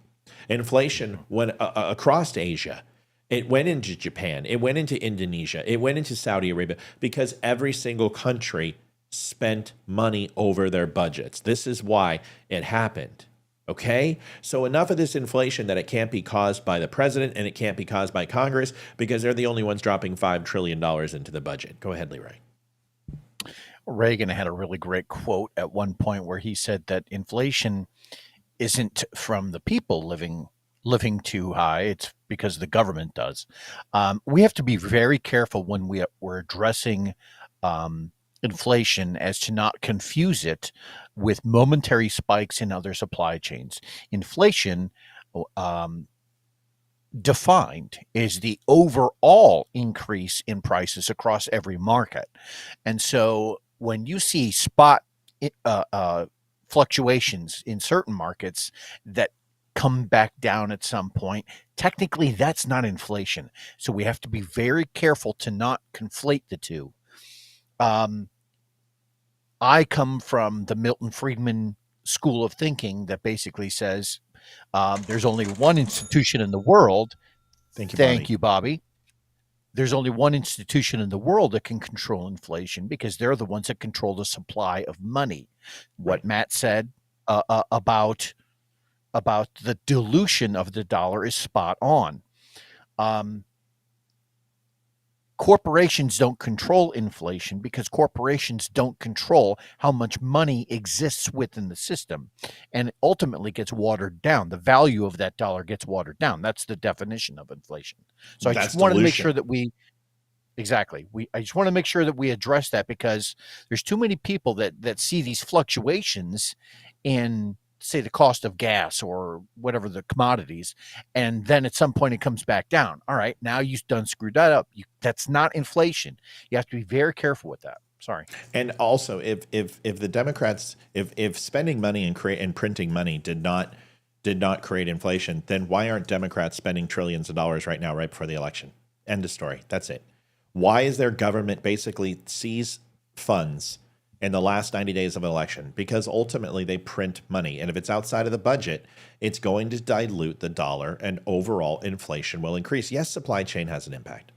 Inflation went across Asia. It went into Japan. It went into Indonesia. It went into Saudi Arabia because every single country spent money over their budgets. This is why it happened. Okay? So enough of this inflation that it can't be caused by the president and it can't be caused by Congress because they're the only ones dropping $5 trillion into the budget. Go ahead, Leroy. Reagan had a really great quote at one point where he said that inflation isn't from the people living too high. It's because the government does. We have to be very careful when we're addressing inflation as to not confuse it with momentary spikes in other supply chains. Inflation, defined, is the overall increase in prices across every market. And so when you see spot fluctuations in certain markets that come back down at some point. Technically, that's not inflation. So we have to be very careful to not conflate the two. I come from the Milton Friedman school of thinking that basically says there's only one institution in the world. Thank you, Bobby. There's only one institution in the world that can control inflation because they're the ones that control the supply of money. What Matt said about the dilution of the dollar is spot on. Corporations don't control inflation because corporations don't control how much money exists within the system, and it ultimately gets watered down. The value of that dollar gets watered down. That's the definition of inflation. So I just wanted to make sure that we I just want to make sure that we address that, because there's too many people that see these fluctuations in, say, the cost of gas or whatever the commodities, and then at some point it comes back down. All right, now you've done screwed that up. That's not inflation. You have to be very careful with that. Sorry. And also, if the Democrats, if spending money and printing money did not create inflation, then why aren't Democrats spending trillions of dollars right now, right before the election? End of story. That's it. Why is their government basically seize funds in the last 90 days of an election? Because ultimately they print money. And if it's outside of the budget, it's going to dilute the dollar and overall inflation will increase. Yes, supply chain has an impact.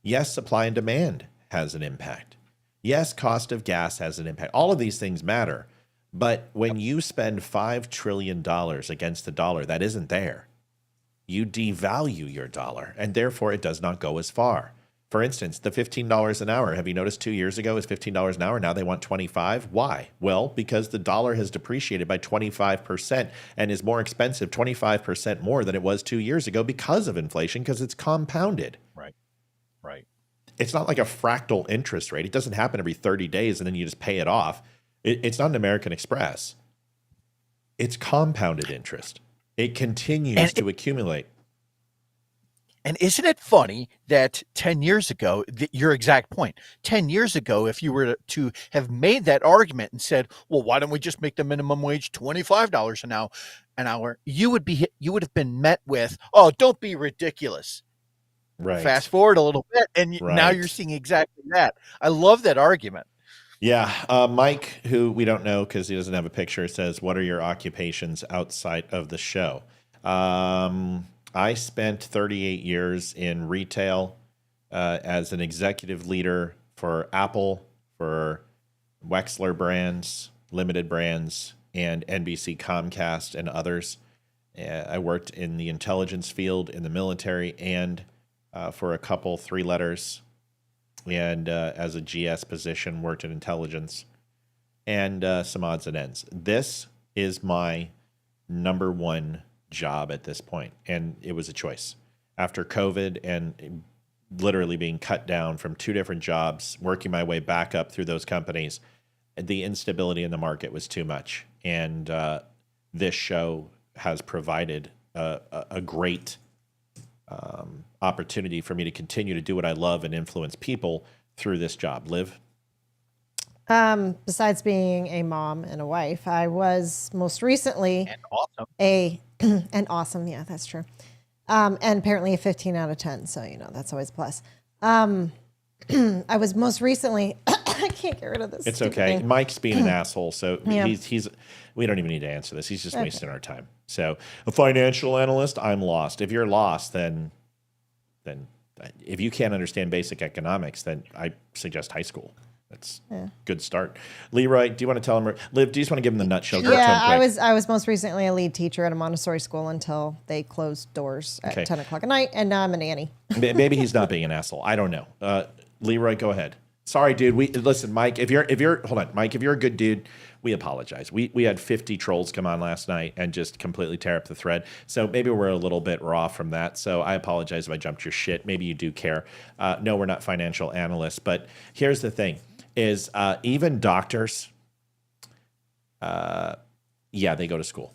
Yes, supply and demand has an impact. Yes, cost of gas has an impact. All of these things matter. But when you spend $5 trillion against the dollar that isn't there, you devalue your dollar, and therefore it does not go as far. For instance, the $15 an hour, have you noticed 2 years ago is $15 an hour? Now they want 25. Why? Well, because the dollar has depreciated by 25% and is more expensive, 25% more than it was 2 years ago because of inflation, because it's compounded. Right. It's not like a fractal interest rate. It doesn't happen every 30 days and then you just pay it off. It's not an American Express. It's compounded interest. It continues to accumulate. And isn't it funny that 10 years ago, your exact point, 10 years ago, if you were to have made that argument and said, well, why don't we just make the minimum wage $25 an hour, you would have been met with, oh, don't be ridiculous. Right. Fast forward a little bit, and now you're seeing exactly that. I love that argument. Yeah. Mike, who we don't know because he doesn't have a picture, says, what are your occupations outside of the show? I spent 38 years in retail as an executive leader for Apple, for Wexler Brands, Limited Brands, and NBC Comcast and others. I worked in the intelligence field, in the military, and for a couple 3 letters, and as a GS position, worked in intelligence, and some odds and ends. This is my number one job at this point, and it was a choice after COVID and literally being cut down from 2 different jobs, working my way back up through those companies. The instability in the market was too much, and this show has provided a great opportunity for me to continue to do what I love and influence people through this job. Liv? Besides being a mom and a wife, I was most recently and awesome. Yeah, that's true. And apparently a 15 out of 10. So, that's always a plus. I was most recently, I can't get rid of this. It's okay. thing. Mike's being an asshole. So Yeah. he's, we don't even need to answer this. He's just wasting our time. So a financial analyst, I'm lost. If you're lost, then if you can't understand basic economics, then I suggest high school. That's a good start. Leroy, do you want to tell him? Liv, do you just want to give him the nutshell? Yeah, I was most recently a lead teacher at a Montessori school until they closed doors at 10 o'clock at night, and now I'm a nanny. Maybe he's not being an asshole. I don't know. Leroy, go ahead. Sorry, dude. Listen, Mike. If you're hold on, Mike. If you're a good dude, we apologize. We had 50 trolls come on last night and just completely tear up the thread. So maybe we're a little bit raw from that. So I apologize if I jumped your shit. Maybe you do care. No, we're not financial analysts. But here's the thing: is even doctors, they go to school,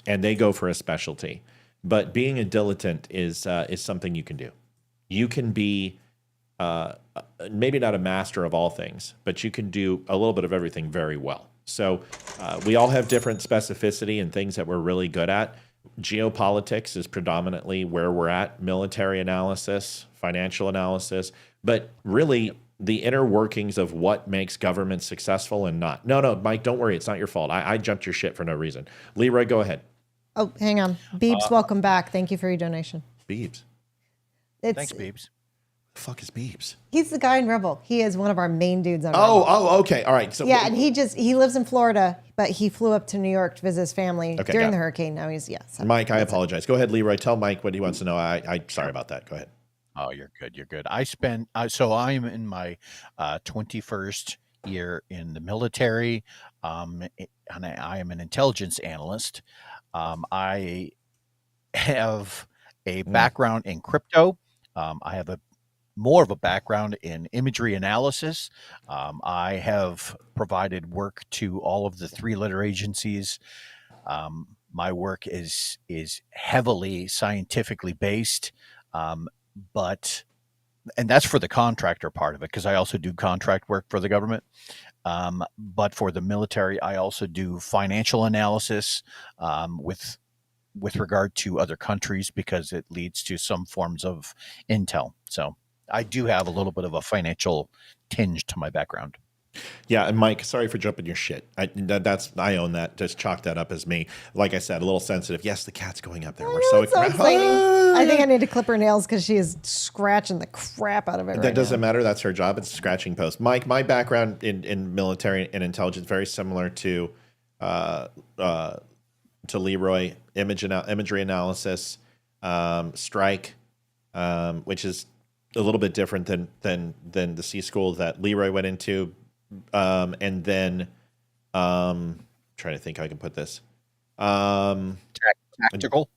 and they go for a specialty. But being a dilettante is something you can do. You can be maybe not a master of all things, but you can do a little bit of everything very well. So we all have different specificity and things that we're really good at. Geopolitics is predominantly where we're at, military analysis, financial analysis, but really the inner workings of what makes government successful and not. No, Mike, don't worry. It's not your fault. I jumped your shit for no reason. Leroy, go ahead. Oh, hang on. Beebs, welcome back. Thank you for your donation. Beebs. Thanks, Beebs. The fuck is Beebs? He's the guy in Rebel. He is one of our main dudes on Rebel. Oh, okay. All right. So yeah, and he lives in Florida, but he flew up to New York to visit his family during the hurricane. Now he's, So Mike, I apologize. Go ahead, Leroy. Tell Mike what he wants to know. I sorry about that. Go ahead. Oh, you're good. You're good. So I'm in my 21st year in the military, and I am an intelligence analyst. I have a background in crypto. I have more of a background in imagery analysis. I have provided work to all of the 3-letter agencies. My work is heavily scientifically based, and that's for the contractor part of it, because I also do contract work for the government. But for the military, I also do financial analysis with regard to other countries, because it leads to some forms of intel. So I do have a little bit of a financial tinge to my background. Yeah, and Mike, sorry for jumping your shit. I own that. Just chalk that up as me. Like I said, a little sensitive. Yes, the cat's going up there. We're so exciting. I think I need to clip her nails because she is scratching the crap out of it. That doesn't matter. That's her job. It's a scratching post. Mike, my background in military and intelligence very similar to Leroy. Imagery analysis, strike, which is a little bit different than the C school that Leroy went into. And then trying to think how I can put this. Tactical.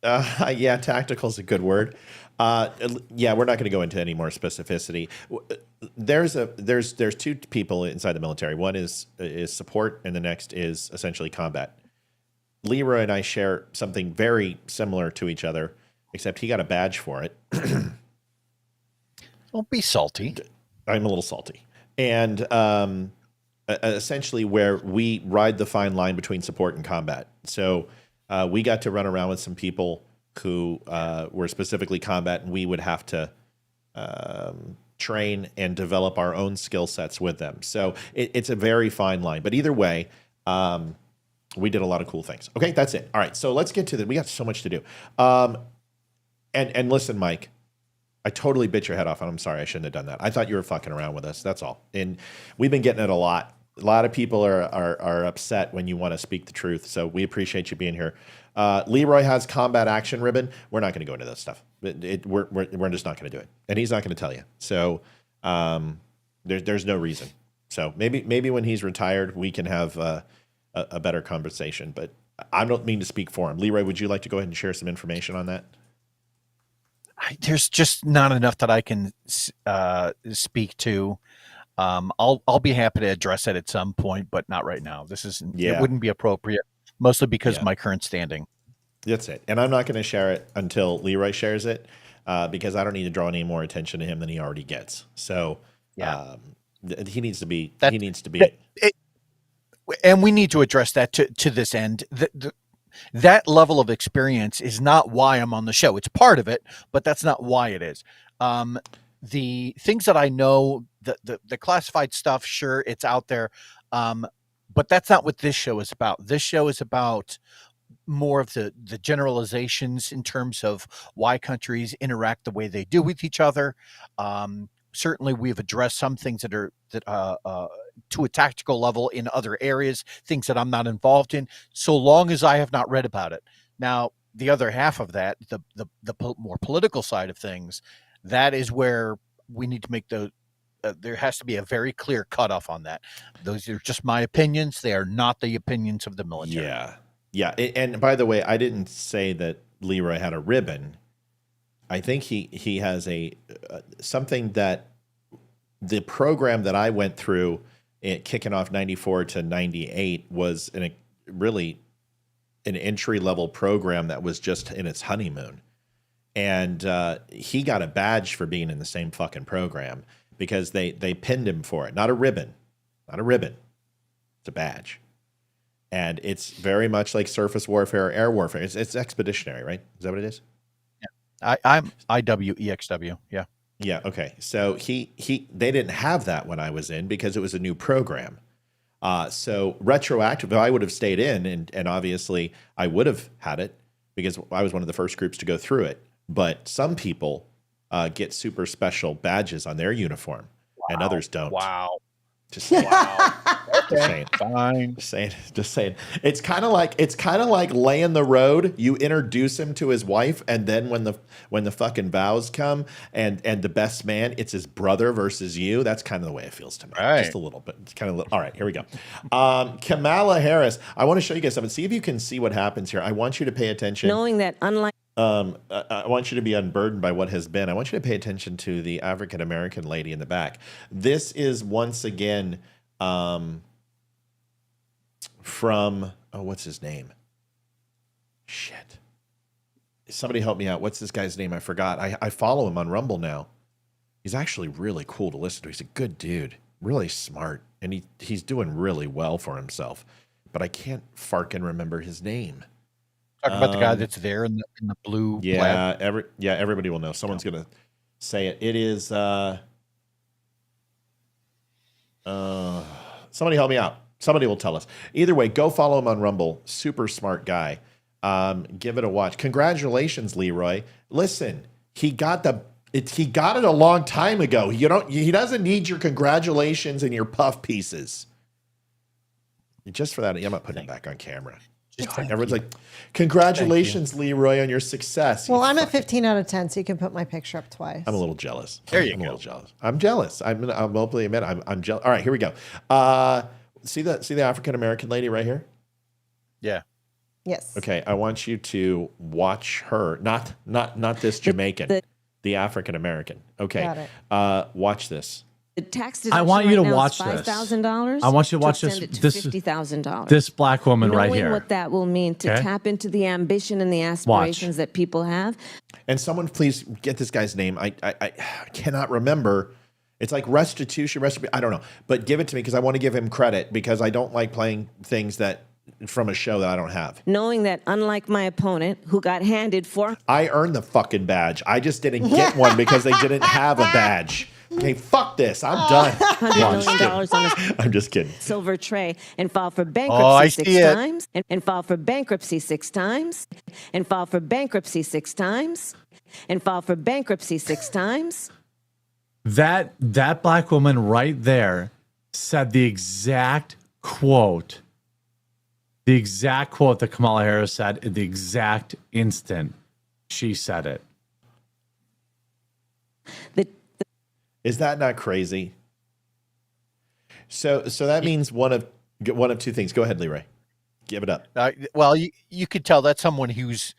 Yeah, tactical is a good word. Yeah, we're not going to go into any more specificity. There's 2 people inside the military. One is support, and the next is essentially combat. Leroy and I share something very similar to each other, except he got a badge for it. Don't be salty. I'm a little salty. And essentially where we ride the fine line between support and combat. So we got to run around with some people who were specifically combat, and we would have to train and develop our own skill sets with them. So it's a very fine line. But either way, we did a lot of cool things. Okay, that's it. All right, so let's get to we got so much to do. And listen, Mike, I totally bit your head off, and I'm sorry I shouldn't have done that. I thought you were fucking around with us. That's all. And we've been getting it a lot. A lot of people are upset when you want to speak the truth. So we appreciate you being here. Leroy has combat action ribbon. We're not going to go into that stuff. We're just not going to do it, and he's not going to tell you. So there's no reason. So maybe when he's retired, we can have a better conversation. But I don't mean to speak for him. Leroy, would you like to go ahead and share some information on that? There's just not enough that I can speak to. I'll be happy to address it at some point, but not right now. It wouldn't be appropriate, mostly because of my current standing. That's it. And I'm not going to share it until Leroy shares it, because I don't need to draw any more attention to him than he already gets. So he needs to be. And we need to address that to this end. That level of experience is not why I'm on the show. It's part of it, but that's not why it is. The things that I know, the classified stuff, sure, it's out there. But that's not what this show is about. This show is about more of the generalizations in terms of why countries interact the way they do with each other. Certainly we've addressed some things that to a tactical level in other areas, things that I'm not involved in, so long as I have not read about it. Now, the other half of that, the more political side of things, that is where we need to make there has to be a very clear cutoff on that. Those are just my opinions. They are not the opinions of the military. Yeah. And by the way, I didn't say that Leroy had a ribbon. I think he has something that the program that I went through, kicking off 94 to 98, was really an entry-level program that was just in its honeymoon. And he got a badge for being in the same fucking program because they pinned him for it. Not a ribbon. It's a badge. And it's very much like surface warfare, air warfare. It's expeditionary, right? Is that what it is? Yeah. I'm IWEXW. Yeah. Yeah. Okay. So they didn't have that when I was in because it was a new program. So retroactive, I would have stayed in, and obviously I would have had it because I was one of the first groups to go through it. But some people get super special badges on their uniform, and others don't. Wow. Just saying. Just saying. Fine. Just saying. It's kind of like laying the road. You introduce him to his wife, and then when the fucking vows come and the best man, it's his brother versus you. That's kind of the way it feels to me. Right. Just a little bit. It's kind of all right. Here we go. Kamala Harris. I want to show you guys something. See if you can see what happens here. I want you to pay attention. Knowing that unlike I want you to be unburdened by what has been. I want you to pay attention to the African American lady in the back. This is once again from what's his name? Shit. Somebody help me out. What's this guy's name? I forgot. I follow him on Rumble now. He's actually really cool to listen to. He's a good dude, really smart, and he's doing really well for himself. But I can't farkin' remember his name. Talk about the guy that's there in the blue. Yeah, everybody will know. Someone's gonna say it. It is. Somebody help me out. Somebody will tell us. Either way, go follow him on Rumble. Super smart guy. Give it a watch. Congratulations, Leroy. Listen, he got it a long time ago. He doesn't need your congratulations and your puff pieces. Just for that, I'm not putting it back on camera. Everyone's like, congratulations, Leroy, on your success. Well, I'm at 15 out of 10, so you can put my picture up twice. I'm a little jealous. There you I'm go. a little jealous. I'm jealous. I'm openly admit I'm jealous. All right, here we go. See the African American lady right here? Yeah. Yes. Okay, I want you to watch her. Not this Jamaican. The African American. Okay. Got it. Watch this. The tax I want you to watch this. $5,000. I want you to watch this. This $50,000. This black woman right here. Knowing what that will mean to tap into the ambition and the aspirations that people have. And someone please get this guy's name. I cannot remember. It's like restitution. I don't know. But give it to me because I want to give him credit because I don't like playing things that from a show that I don't have. Knowing that unlike my opponent who got handed I earned the fucking badge. I just didn't get one because they didn't have a badge. Okay, fuck this. I'm done. $100 million on I'm just kidding. silver tray and filed for bankruptcy 6 it. times and filed for bankruptcy 6 times and filed for bankruptcy 6 times and filed for bankruptcy 6 times. That black woman right there said the exact quote that Kamala Harris said at the exact instant she said it. Is that not crazy? So that means one of two things. Go ahead, Leroy. Give it up. Well, you could tell that's someone who's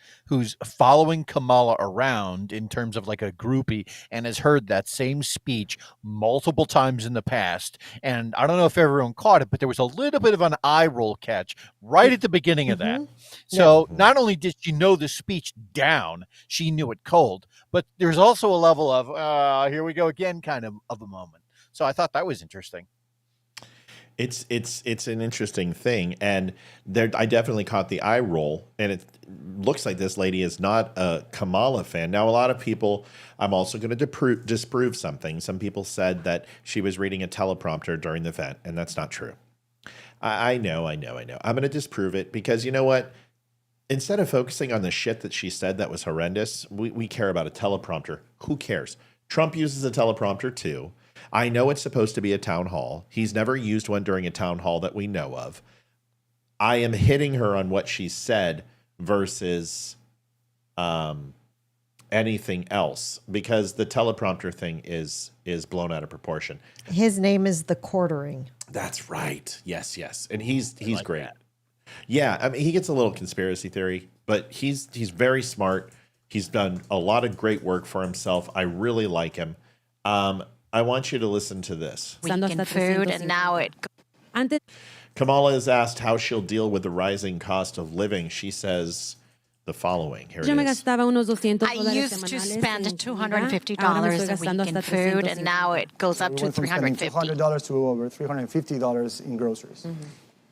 following Kamala around in terms of like a groupie and has heard that same speech multiple times in the past. And I don't know if everyone caught it, but there was a little bit of an eye roll catch right at the beginning of that. So not only did she know the speech down, she knew it cold, but there's also a level of here we go again kind of a moment. So I thought that was interesting. It's an interesting thing, and I definitely caught the eye roll, and it looks like this lady is not a Kamala fan. Now, a lot of people, I'm also going to disprove something. Some people said that she was reading a teleprompter during the event, and that's not true. I know. I'm going to disprove it because you know what? Instead of focusing on the shit that she said that was horrendous, we care about a teleprompter. Who cares? Trump uses a teleprompter too. I know it's supposed to be a town hall. He's never used one during a town hall that we know of. I am hitting her on what she said versus anything else because the teleprompter thing is blown out of proportion. His name is the Quartering. That's right. Yes. And he's great. That. Yeah, I mean he gets a little conspiracy theory, but he's very smart. He's done a lot of great work for himself. I really like him. I want you to listen to this. Weekend food, and now it. Kamala is asked how she'll deal with the rising cost of living. She says the following. Here it is. I used to spend $250 a week in food, and now it goes up to $350. $200 to over $350 in groceries.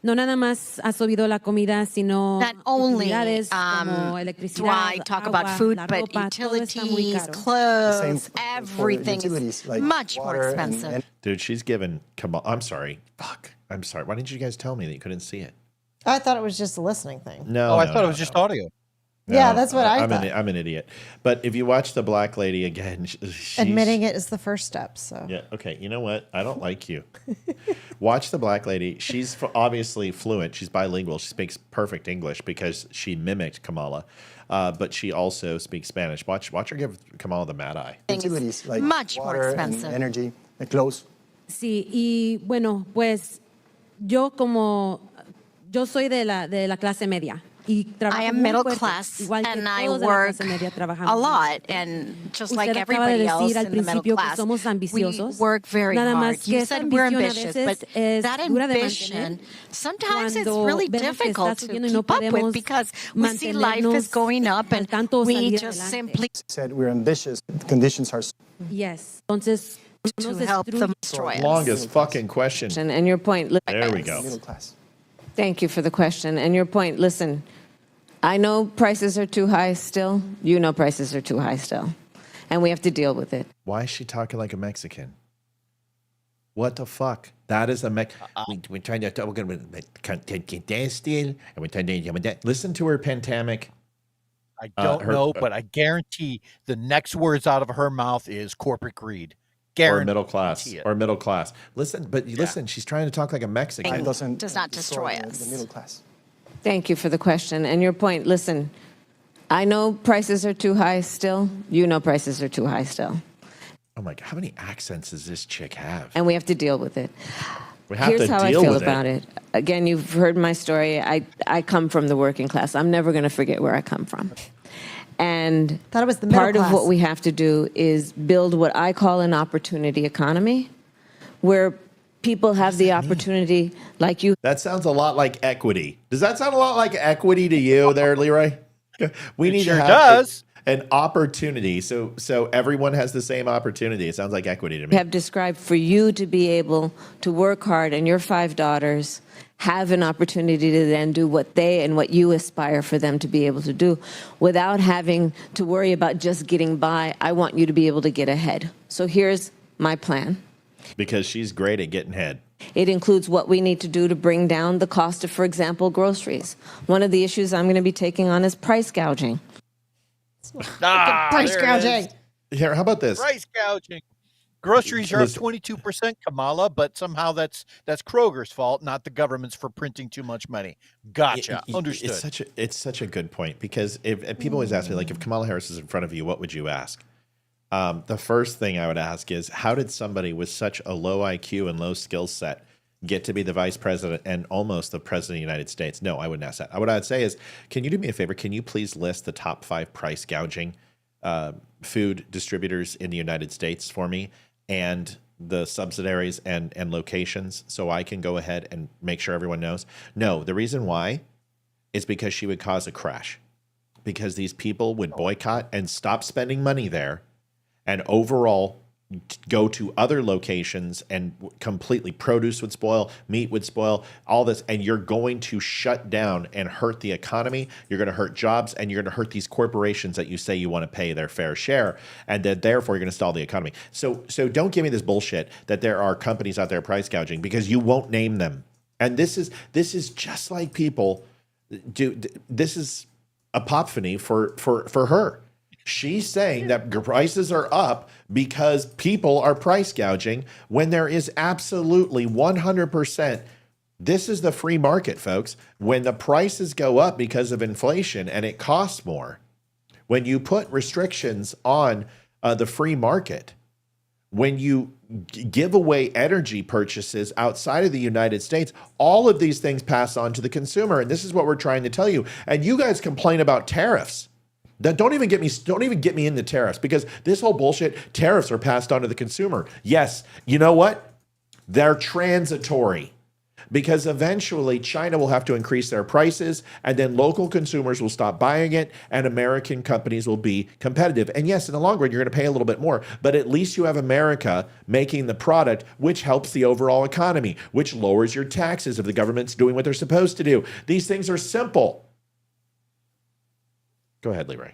no nada más ha subido la comida, sino Not only utilidades como do electricidad, I talk about agua, food, la but ropa, todo está muy utilities, caro. clothes, everything is much more expensive. Dude, she's given Kamala. I'm sorry. Fuck. I'm sorry. Why didn't you guys tell me that you couldn't see it? I thought it was just a listening thing. No. I thought it was just audio. Yeah, that's what I I'm thought. I'm an idiot. But if you watch the black lady again, admitting it is the first step. So yeah, okay. You know what? I don't like you. Watch the black lady. She's obviously fluent. She's bilingual. She speaks perfect English because she mimicked Kamala, but she also speaks Spanish. Watch her give Kamala the mad eye. Utilities, like much more expensive. Energy, clothes. Sí, y bueno, pues yo soy de la clase media. Y I am middle class, and I work a lot, and just like everybody else in the middle class, we work very hard. You said we're ambitious, but that ambition, sometimes it's really difficult to keep up with because we see life is going up, and we just simply said we're ambitious. The conditions are yes. Entonces, to help them destroy us. Longest fucking question. And your point. There we go. middle class. Thank you for the question. And your point, listen, I know prices are too high still. You know prices are too high still. And we have to deal with it. Why is she talking like a Mexican? What the fuck? That is a we're trying to we're going to still, and we're trying to listen to her pentamic. I don't know, but I guarantee the next words out of her mouth is corporate greed. Or middle class. Or middle class. Listen, listen, she's trying to talk like a Mexican. Does not destroy us. The middle class. Thank you for the question. And your point, listen, I know prices are too high still. You know prices are too high still. Oh my God, how many accents does this chick have? And we have to deal with it. Here's how I feel about it. Again, you've heard my story. I come from the working class. I'm never going to forget where I come from. And thought it was the part middle of what we have to do is build what I call an opportunity economy, where people have the opportunity like you. That sounds a lot like equity. Does that sound a lot like equity to you there, Leroy? We need to have an opportunity. So everyone has the same opportunity. It sounds like equity to me. Have described for you to be able to work hard and your 5 daughters have an opportunity to then do what they and what you aspire for them to be able to do without having to worry about just getting by. I want you to be able to get ahead. So here's my plan. Because she's great at getting ahead. It includes what we need to do to bring down the cost of, for example, groceries. One of the issues I'm going to be taking on is price gouging. Price gouging. Here, how about this? Price gouging. Groceries are up 22%, Kamala, but somehow that's Kroger's fault, not the government's for printing too much money. Gotcha. Understood. It's such a good point because if people always ask me, like, if Kamala Harris is in front of you, what would you ask? The first thing I would ask is, how did somebody with such a low IQ and low skill set get to be the vice president and almost the president of the United States? No, I wouldn't ask that. What I'd say is, can you do me a favor? Can you please list the top 5 price gouging food distributors in the United States for me, and the subsidiaries and locations, so I can go ahead and make sure everyone knows? No, the reason why is because she would cause a crash, because these people would boycott and stop spending money there, and overall go to other locations, and completely produce would spoil, meat would spoil, all this, and you're going to shut down and hurt the economy. You're going to hurt jobs, and you're going to hurt these corporations that you say you want to pay their fair share, and that therefore you're going to stall the economy. So don't give me this bullshit that there are companies out there price gouging, because you won't name them. And this is just like people do. This is apophony for her. She's saying that prices are up because people are price gouging, when there is absolutely 100%. This is the free market, folks. When the prices go up because of inflation and it costs more, when you put restrictions on the free market, when you give away energy purchases outside of the United States, all of these things pass on to the consumer. And this is what we're trying to tell you. And you guys complain about tariffs. Don't even get me into tariffs, because this whole bullshit, tariffs are passed on to the consumer. Yes, you know what? They're transitory. because eventually China will have to increase their prices, and then local consumers will stop buying it, and American companies will be competitive. And yes, in the long run, you're going to pay a little bit more, but at least you have America making the product, which helps the overall economy, which lowers your taxes if the government's doing what they're supposed to do. These things are simple. Go ahead, Leroy.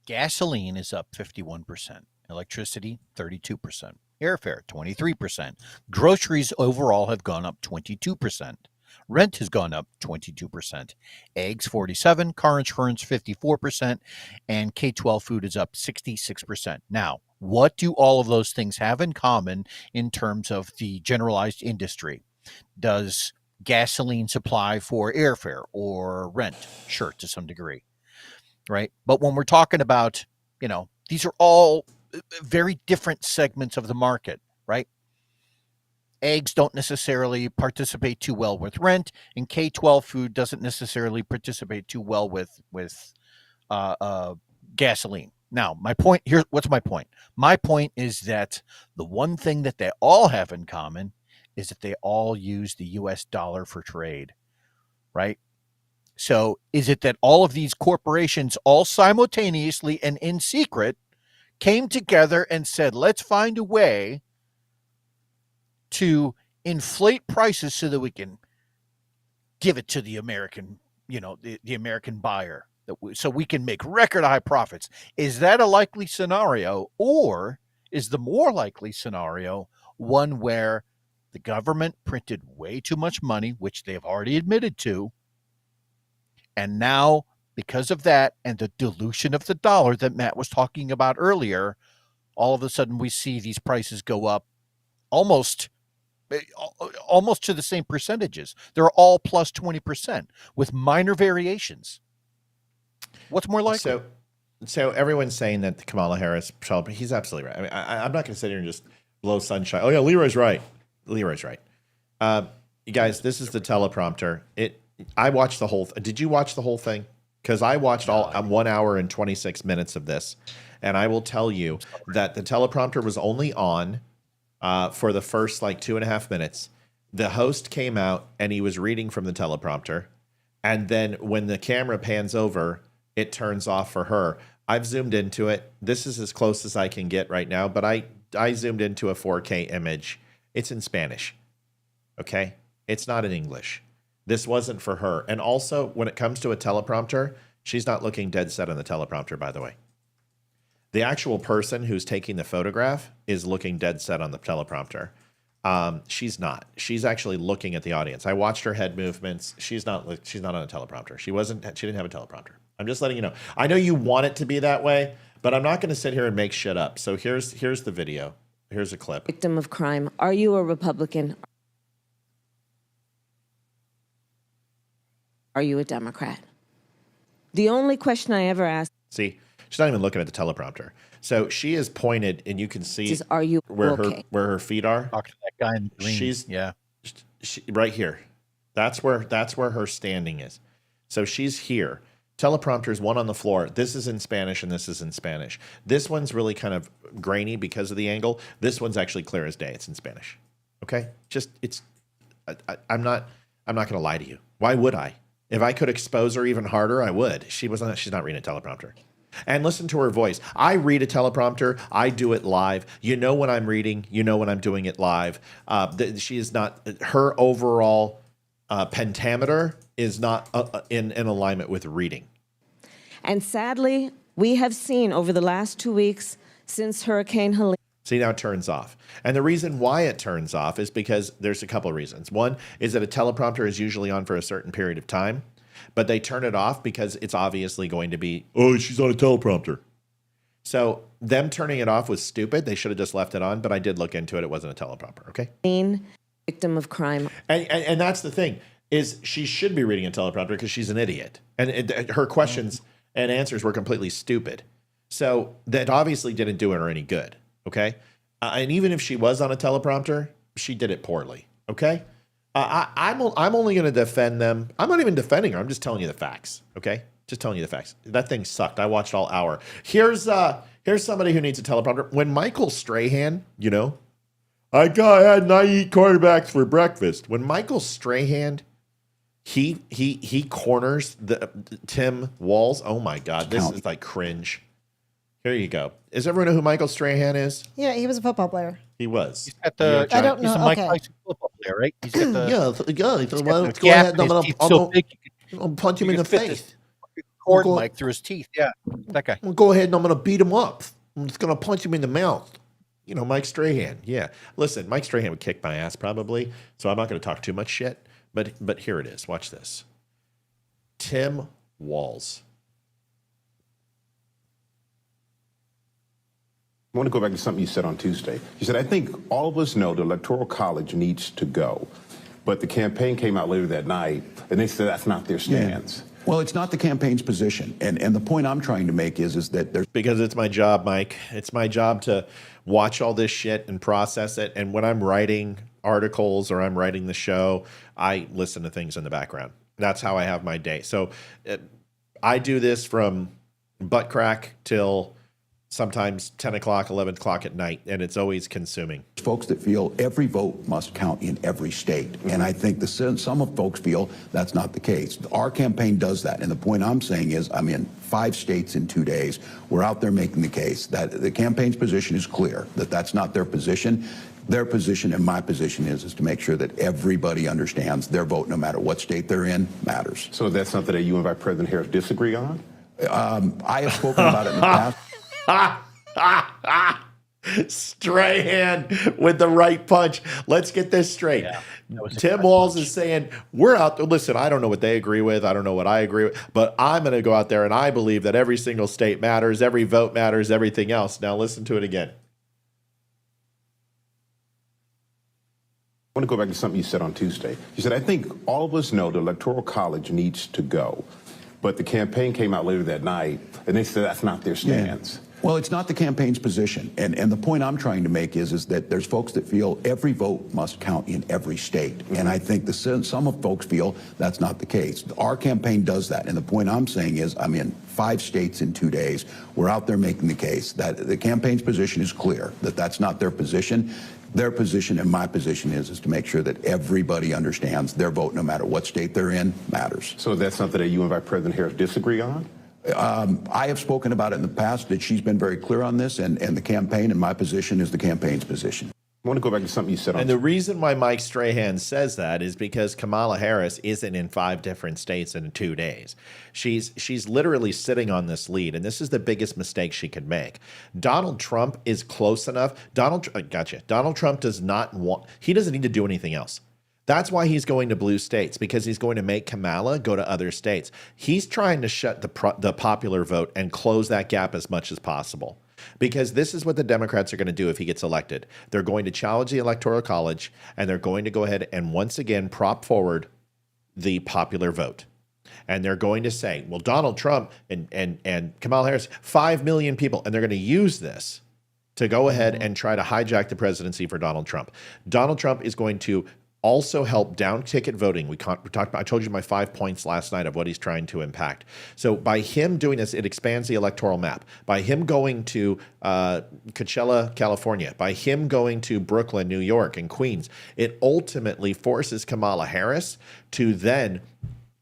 Gasoline is up 51%. Electricity, 32%. Airfare, 23%. Groceries overall have gone up 22%. Rent has gone up 22%. Eggs, 47%. Car insurance, 54%. And K-12 food is up 66%. Now, what do all of those things have in common in terms of the generalized industry? Does gasoline supply for airfare or rent? Sure, to some degree, right? But when we're talking about, these are all very different segments of the market, right? Eggs don't necessarily participate too well with rent, and K-12 food doesn't necessarily participate too well with gasoline. Now, what's my point? My point is that the one thing that they all have in common is that they all use the US dollar for trade, right? So is it that all of these corporations all simultaneously and in secret came together and said, let's find a way to inflate prices so that we can give it to the American, the American buyer, so we can make record high profits? Is that a likely scenario, or is the more likely scenario one where the government printed way too much money, which they've already admitted to, and now because of that and the dilution of the dollar that Matt was talking about earlier, all of a sudden we see these prices go up almost to the same percentages? They're all plus 20% with minor variations. What's more likely? So everyone's saying that Kamala Harris, he's absolutely right. I mean, I'm not going to sit here and just blow sunshine. Oh yeah, Leroy's right. Leroy's right. You guys, this is the teleprompter. I watched the whole. Did you watch the whole thing? Because I watched all 1 hour and 26 minutes of this, and I will tell you that the teleprompter was only on for the first 2.5 minutes. The host came out and he was reading from the teleprompter, and then when the camera pans over, it turns off for her. I've zoomed into it. This is as close as I can get right now, but I zoomed into a 4K image. It's in Spanish. Okay? It's not in English. This wasn't for her. And also, when it comes to a teleprompter, she's not looking dead set on the teleprompter, by the way. The actual person who's taking the photograph is looking dead set on the teleprompter. She's not. She's actually looking at the audience. I watched her head movements. She's not on a teleprompter. She didn't have a teleprompter. I'm just letting you know. I know you want it to be that way, but I'm not going to sit here and make shit up. So here's the video. Here's a clip. Victim of crime. Are you a Republican? Are you a Democrat? The only question I ever asked. See, she's not even looking at the teleprompter. So she is pointed, and you can see are you where okay? her feet are. Talk to that guy in the green. She's right here. That's where her standing is. So she's here. Teleprompter's one on the floor. This is in Spanish and this is in Spanish. This one's really kind of grainy because of the angle. This one's actually clear as day. It's in Spanish. Okay? I'm not going to lie to you. Why would I? If I could expose her even harder, I would. She's not reading a teleprompter. And listen to her voice. I read a teleprompter. I do it live. You know when I'm reading. You know when I'm doing it live. She is not. Her overall pentameter is not in alignment with reading. And sadly, we have seen over the last 2 weeks since Hurricane Helene. See, now it turns off. And the reason why it turns off is because there's a couple of reasons. One is that a teleprompter is usually on for a certain period of time, but they turn it off because it's obviously going to be, oh, she's on a teleprompter. So them turning it off was stupid. They should have just left it on, but I did look into it. It wasn't a teleprompter, okay? Victim of crime. And that's the thing, is she should be reading a teleprompter because she's an idiot. And her questions and answers were completely stupid. So that obviously didn't do her any good. Okay. And even if she was on a teleprompter, she did it poorly. Okay. I'm only going to defend them. I'm not even defending her. I'm just telling you the facts. Okay. Just telling you the facts. That thing sucked. I watched all hour. Here's somebody who needs a teleprompter. When Michael Strahan, I go ahead and I eat quarterbacks for breakfast. When Michael Strahan, he corners the Tim Walz. Oh my God, this is like cringe. Here you go. Does everyone know who Michael Strahan is? Yeah, he was a football player. He was. He's got the, I don't he's know. a Mike Okay. Tyson football player, right? He's got the, Let's the go gap ahead. in his teeth so big I'll punch him you in the could fit face. this cord mic through his teeth. Yeah, that guy. Well, go ahead and I'm going to beat him up. I'm just going to punch him in the mouth. You know, Mike Strahan. Yeah. Listen, Mike Strahan would kick my ass probably, so I'm not going to talk too much shit. But here it is. Watch this. Tim Walz. I want to go back to something you said on Tuesday. You said, I think all of us know the Electoral College needs to go. But the campaign came out later that night, and they said that's not their stance. Yeah. Well, it's not the campaign's position. And the point I'm trying to make is that there's... Because it's my job, Mike. It's my job to watch all this shit and process it. And when I'm writing articles or I'm writing the show, I listen to things in the background. That's how I have my day. So I do this from butt crack till sometimes 10 o'clock, 11 o'clock at night, and it's always consuming. Folks that feel every vote must count in every state. And I think some of folks feel that's not the case. Our campaign does that. And the point I'm saying is I'm in 5 states in 2 days. We're out there making the case that the campaign's position is clear, that that's not their position. Their position and my position is to make sure that everybody understands their vote, no matter what state they're in, matters. So that's something that you and Vice President Harris disagree on? I have spoken about it in the past. Strahan with the right punch. Let's get this straight. Yeah, Tim Walz is saying, we're out there. Listen, I don't know what they agree with. I don't know what I agree with. But I'm going to go out there and I believe that every single state matters. Every vote matters. Everything else. Now listen to it again. I want to go back to something you said on Tuesday. You said, I think all of us know the Electoral College needs to go. But the campaign came out later that night, and they said that's not their stance. Yeah. Well, it's not the campaign's position. And the point I'm trying to make is that there's folks that feel every vote must count in every state. Mm-hmm. And I think some of folks feel that's not the case. Our campaign does that. And the point I'm saying is I'm in 5 states in 2 days. We're out there making the case that the campaign's position is clear, that that's not their position. Their position and my position is to make sure that everybody understands their vote, no matter what state they're in, matters. So that's something that you and Vice President Harris disagree on? I have spoken about it in the past, that she's been very clear on this, and the campaign, and my position is the campaign's position. I want to go back to something you said on... And the reason why Mike Strahan says that is because Kamala Harris isn't in 5 different states in 2 days. She's literally sitting on this lead, and this is the biggest mistake she could make. Donald Trump is close enough. Donald Trump does not want... He doesn't need to do anything else. That's why he's going to blue states, because he's going to make Kamala go to other states. He's trying to shut the popular vote and close that gap as much as possible. Because this is what the Democrats are going to do if he gets elected. They're going to challenge the Electoral College, and they're going to go ahead and once again prop forward the popular vote. And they're going to say, well, Donald Trump and Kamala Harris, 5 million people, and they're going to use this to go ahead and try to hijack the presidency for Donald Trump. Donald Trump is going to also help down ticket voting. We talked about, I told you my 5 points last night of what he's trying to impact. So by him doing this, it expands the electoral map. By him going to Coachella, California, by him going to Brooklyn, New York, and Queens, it ultimately forces Kamala Harris to then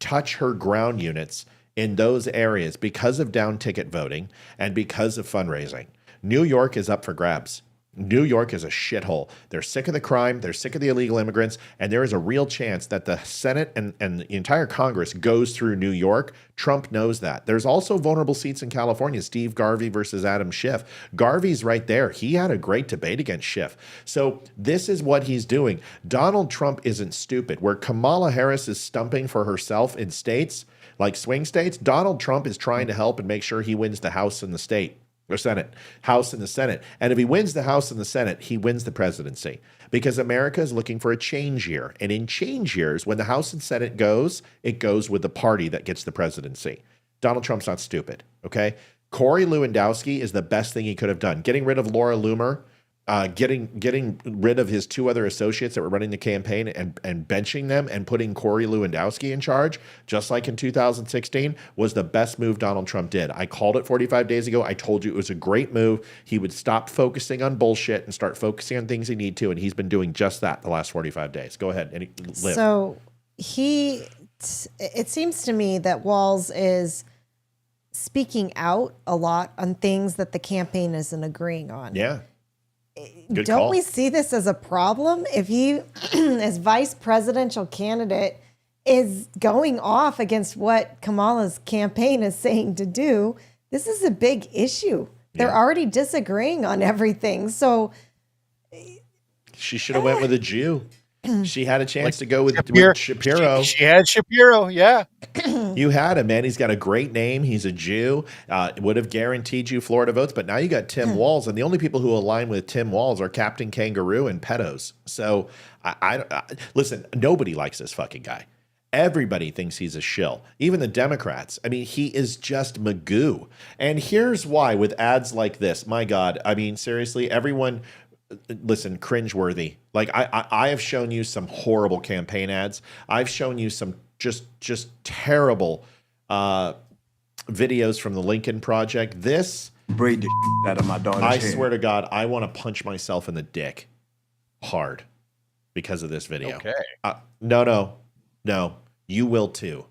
touch her ground units in those areas because of down ticket voting and because of fundraising. New York is up for grabs. New York is a shithole. They're sick of the crime. They're sick of the illegal immigrants. And there is a real chance that the Senate and the entire Congress goes through New York. Trump knows that. There's also vulnerable seats in California. Steve Garvey versus Adam Schiff. Garvey's right there. He had a great debate against Schiff. So this is what he's doing. Donald Trump isn't stupid. Where Kamala Harris is stumping for herself in states, like swing states, Donald Trump is trying to help and make sure he wins the House and the state. Or Senate, House and the Senate. And if he wins the House and the Senate, he wins the presidency. Because America is looking for a change year. And in change years, when the House and Senate goes, it goes with the party that gets the presidency. Donald Trump's not stupid, okay? Corey Lewandowski is the best thing he could have done. Getting rid of Laura Loomer, getting rid of his 2 other associates that were running the campaign and benching them and putting Corey Lewandowski in charge, just like in 2016, was the best move Donald Trump did. I called it 45 days ago. I told you it was a great move. He would stop focusing on bullshit and start focusing on things he need to, and he's been doing just that the last 45 days. Go ahead and live. So it seems to me that Walz is speaking out a lot on things that the campaign isn't agreeing on. Yeah. Good Don't call. we see this as a problem? If he, as vice presidential candidate, is going off against what Kamala's campaign is saying to do, this is a big issue. They're already disagreeing on everything. So she should have went with a Jew. She had a chance to go with Shapiro. She had Shapiro, yeah. You had him, man. He's got a great name. He's a Jew. Would have guaranteed you Florida votes, but now you got Tim Walz, and the only people who align with Tim Walz are Captain Kangaroo and pedos. So, I listen, nobody likes this fucking guy. Everybody thinks he's a shill. Even the Democrats. I mean, he is just Magoo. And here's why with ads like this. My God. I mean, seriously, everyone... Listen, cringeworthy. Like I have shown you some horrible campaign ads. I've shown you some just terrible videos from the Lincoln Project. This braid the out of my daughter's I hair. swear to God, I want to punch myself in the dick hard because of this video. Okay. No, you will too.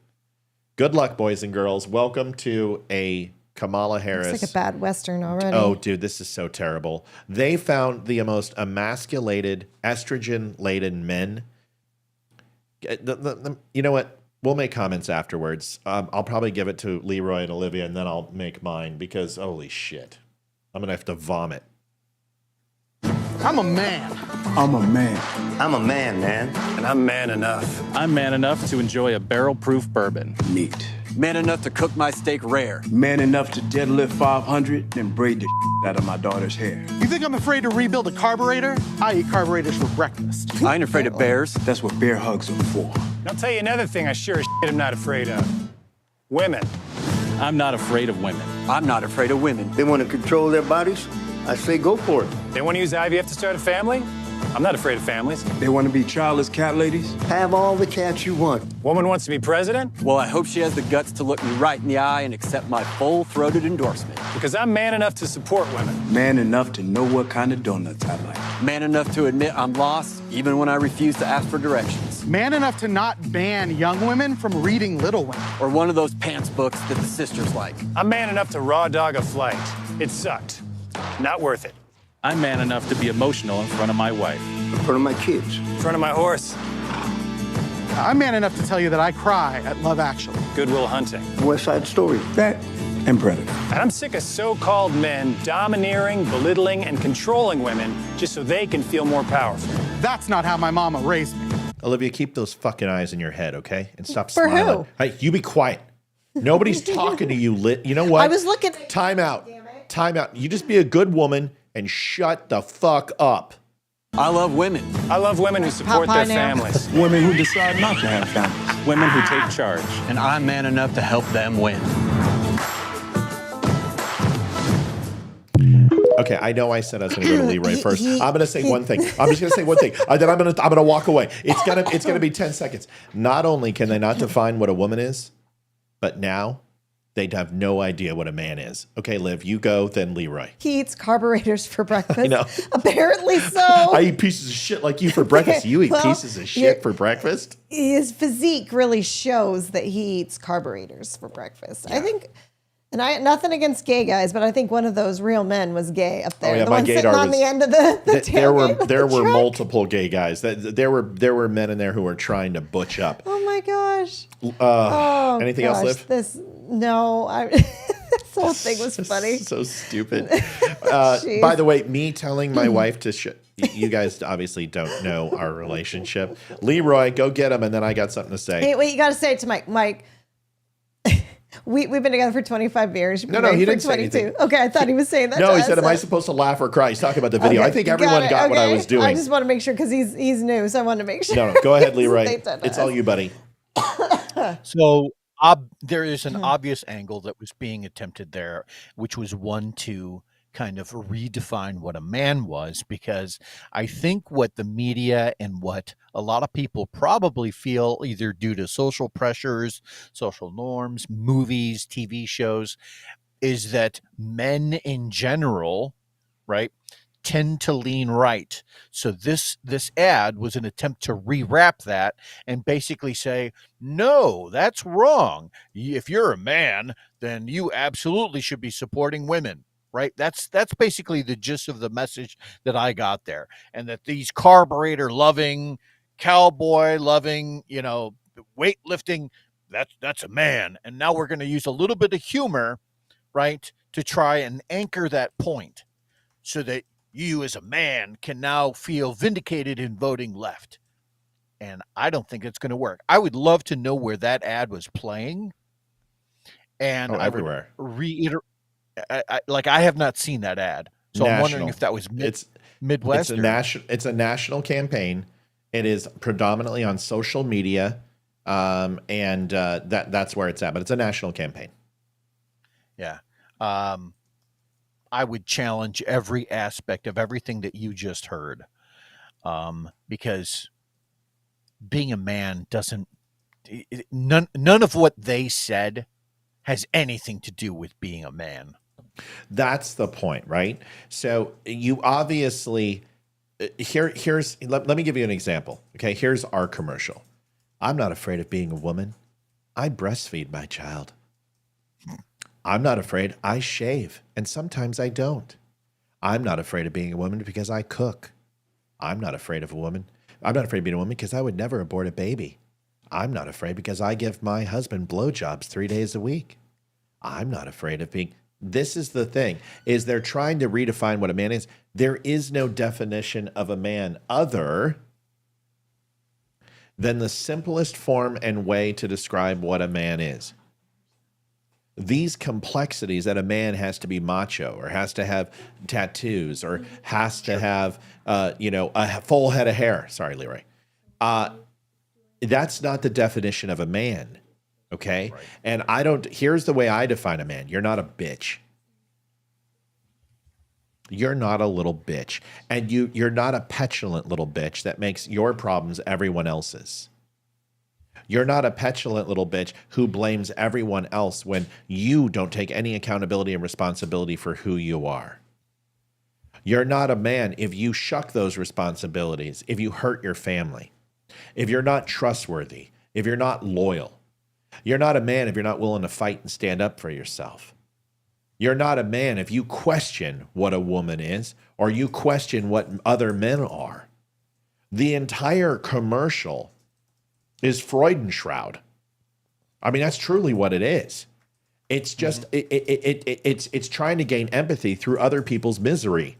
Good luck, boys and girls. Welcome to a Kamala Harris. it's like a bad Western already. Oh, dude, this is so terrible. They found the most emasculated, estrogen-laden men. You know what? We'll make comments afterwards. I'll probably give it to Leroy and Olivia, and then I'll make mine because, holy shit, I'm going to have to vomit. I'm a man. I'm a man. I'm a man, man. And I'm man enough. I'm man enough to enjoy a barrel-proof bourbon. Neat. Man enough to cook my steak rare. Man enough to deadlift 500 and braid the out of my daughter's hair. You think I'm afraid to rebuild a carburetor? I eat carburetors for breakfast. I ain't afraid of bears. That's what bear hugs are for. I'll tell you another thing I sure as shit am not afraid of. Women. I'm not afraid of women. I'm not afraid of women. They want to control their bodies? I say go for it. They want to use IVF to start a family? I'm not afraid of families. They want to be childless cat ladies? Have all the cats you want. Woman wants to be president? Well, I hope she has the guts to look me right in the eye and accept my full-throated endorsement. Because I'm man enough to support women. Man enough to know what kind of donuts I like. Man enough to admit I'm lost, even when I refuse to ask for directions. Man enough to not ban young women from reading Little Women. Or one of those pants books that the sisters like. I'm man enough to raw dog a flight. It sucked. Not worth it. I'm man enough to be emotional in front of my wife. In front of my kids. In front of my horse. I'm man enough to tell you that I cry at Love Actually. Good Will Hunting. West Side Story. That and Predator. And I'm sick of so-called men domineering, belittling, and controlling women just so they can feel more powerful. That's not how my mama raised me. Olivia, keep those fucking eyes in your head, okay? And stop For smiling. who? Hey, you be quiet. Nobody's talking to you. You know what? I was looking. Time out. Time out. You just be a good woman and shut the fuck up. I love women. I love women who support their families. Women who decide not to have families. Women who take charge. And I'm man enough to help them win. Okay, I know I said I was going to go to Leroy first. I'm going to say one thing. I'm just going to say one thing. Then I'm going to walk away. It's going to be 10 seconds. Not only can they not define what a woman is, but now they'd have no idea what a man is. Okay, Liv, you go, then Leroy. He eats carburetors for breakfast. I know. Apparently so. I eat pieces of shit like you for breakfast. You eat Well, pieces of shit for breakfast? His physique really shows that he eats carburetors for breakfast. I think, and I nothing against gay guys, but I think one of those real men was gay up there. Oh, yeah, the my one sitting gaydar on was- the end of the There were tailgate of the were truck. multiple gay guys. There were men in there who were trying to butch up. Oh my gosh. Anything else, Liv? This whole thing was funny. So stupid. By the way, me telling my wife to you guys obviously don't know our relationship. Leroy, go get him, and then I got something to say. Hey, wait, you got to say it to Mike. Mike, we've been together for 25 years. You've been No, he married didn't for say anything. Okay, I thought he was saying that. No, to he us. said, "Am I supposed to laugh or cry?" He's talking about the video. Okay, I think everyone got what I was doing. I just want to make sure because he's new, so I want to make sure. No, go ahead, Leroy. They said It's that. all you, buddy. So there is an obvious angle that was being attempted there, which was one to kind of redefine what a man was, because I think what the media and what a lot of people probably feel, either due to social pressures, social norms, movies, TV shows, is that men in general, right, tend to lean right. So this ad was an attempt to rewrap that and basically say, no, that's wrong. If you're a man, then you absolutely should be supporting women. Right? That's basically the gist of the message that I got there. And that these carburetor loving, cowboy loving, weightlifting, that's a man. And now we're going to use a little bit of humor, right, to try and anchor that point so that you as a man can now feel vindicated in voting left. And I don't think it's going to work. I would love to know where that ad was playing. And I everywhere. would reiterate, I have not seen that ad. So National. I'm wondering if that was Midwest. It's a national campaign. It is predominantly on social media. And that's where it's at, but it's a national campaign. Yeah. I would challenge every aspect of everything that you just heard, because being a man none of what they said has anything to do with being a man. That's the point, right? So you obviously let me give you an example. Okay, here's our commercial. I'm not afraid of being a woman. I breastfeed my child. I'm not afraid. I shave, and sometimes I don't. I'm not afraid of being a woman because I cook. I'm not afraid of a woman. I'm not afraid of being a woman because I would never abort a baby. I'm not afraid because I give my husband blowjobs 3 days a week. I'm not afraid of being... This is the thing, is they're trying to redefine what a man is. There is no definition of a man other than the simplest form and way to describe what a man is. These complexities that a man has to be macho or has to have tattoos or has to have, a full head of hair. Sorry, Leroy. That's not the definition of a man. Okay. Right. And here's the way I define a man. You're not a bitch. You're not a little bitch. And you're not a petulant little bitch that makes your problems everyone else's. You're not a petulant little bitch who blames everyone else when you don't take any accountability and responsibility for who you are. You're not a man if you shuck those responsibilities, if you hurt your family, if you're not trustworthy, if you're not loyal. You're not a man if you're not willing to fight and stand up for yourself. You're not a man if you question what a woman is or you question what other men are. The entire commercial is Freudenshroud. I mean, that's truly what it is. It's just it's trying to gain empathy through other people's misery.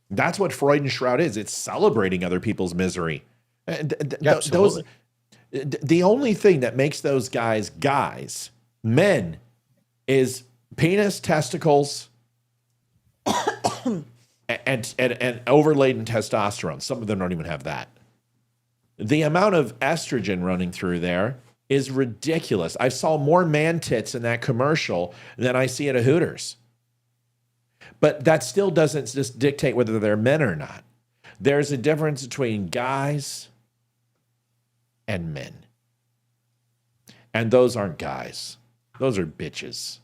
That's what Freudenshroud is. It's celebrating other people's misery. Absolutely. The only thing that makes those guys, men, is penis, testicles, and overladen testosterone. Some of them don't even have that. The amount of estrogen running through there is ridiculous. I saw more man tits in that commercial than I see at a Hooters. But that still doesn't just dictate whether they're men or not. There's a difference between guys and men. And those aren't guys. Those are bitches.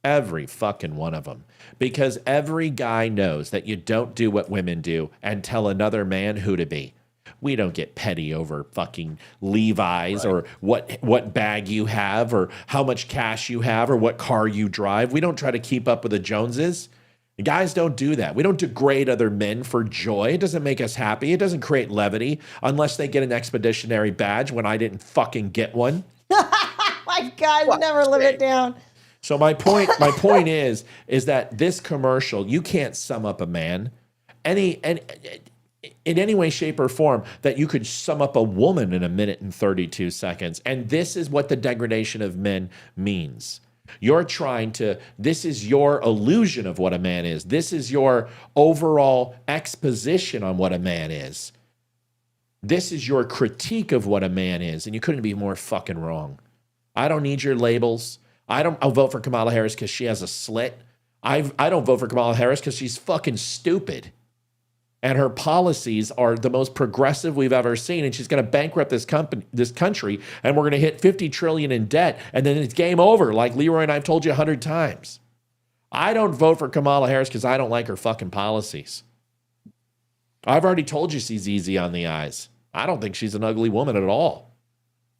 Every fucking one of them. Because every guy knows that you don't do what women do and tell another man who to be. We don't get petty over fucking Levi's or what bag you have or how much cash you have or what car you drive. We don't try to keep up with the Joneses. Guys don't do that. We don't degrade other men for joy. It doesn't make us happy. It doesn't create levity unless they get an expeditionary badge when I didn't fucking get one. My God, you never live it down. So my point is that this commercial, you can't sum up a man in any way, shape, or form that you could sum up a woman in 1 minute and 32 seconds. And this is what the degradation of men means. This is your illusion of what a man is. This is your overall exposition on what a man is. This is your critique of what a man is. And you couldn't be more fucking wrong. I don't need your labels. I'll vote for Kamala Harris because she has a slit. I don't vote for Kamala Harris because she's fucking stupid. And her policies are the most progressive we've ever seen. And she's going to bankrupt this country, and we're going to hit $50 trillion in debt. And then it's game over, like Leroy and I've told you 100 times. I don't vote for Kamala Harris because I don't like her fucking policies. I've already told you she's easy on the eyes. I don't think she's an ugly woman at all.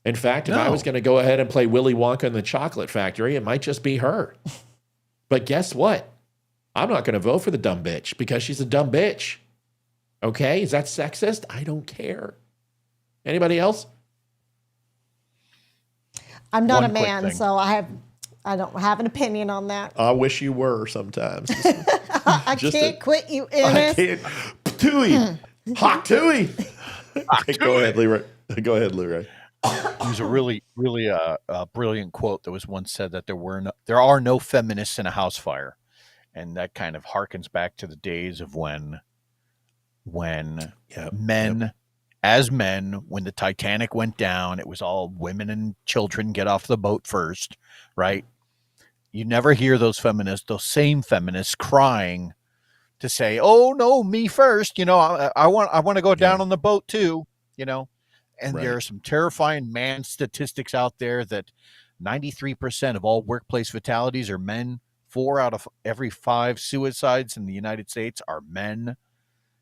In fact, if I was going to go ahead and play Willy Wonka in the Chocolate Factory, it might just be her. But guess what? I'm not going to vote for the dumb bitch because she's a dumb bitch. Okay, is that sexist? I don't care. Anybody else? I'm not a man, so I don't have an opinion on that. I wish you were sometimes. I can't quit you, Ennis. I can't. Tooey. Hot Tooey. Go ahead, Leroy. Go ahead, Leroy. There's a really brilliant quote that was once said that there are no feminists in a house fire. And that kind of harkens back to the days of when men, when the Titanic went down, it was all women and children get off the boat first, right? You never hear those same feminists crying to say, "Oh no, me first." You know, I want to go down on the boat too. You know, and there are some terrifying man statistics out there that 93% of all workplace fatalities are men. 4 out of every 5 suicides in the United States are men.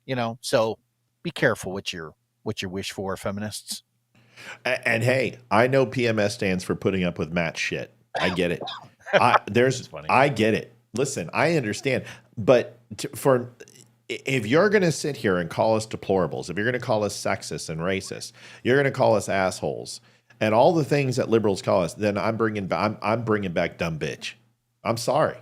You know, so be careful what you wish for, feminists. And hey, I know PMS stands for putting up with Matt's shit. I get it. I get it. Listen, I understand. But if you're going to sit here and call us deplorables, if you're going to call us sexist and racist, you're going to call us assholes, and all the things that liberals call us, then I'm bringing back dumb bitch. I'm sorry.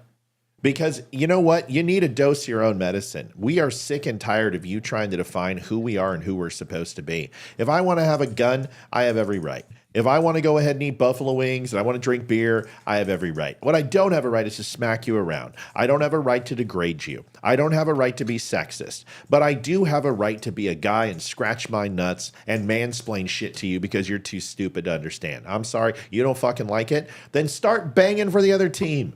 Because you know what? You need a dose of your own medicine. We are sick and tired of you trying to define who we are and who we're supposed to be. If I want to have a gun, I have every right. If I want to go ahead and eat buffalo wings and I want to drink beer, I have every right. What I don't have a right is to smack you around. I don't have a right to degrade you. I don't have a right to be sexist. But I do have a right to be a guy and scratch my nuts and mansplain shit to you because you're too stupid to understand. I'm sorry. You don't fucking like it? Then start banging for the other team.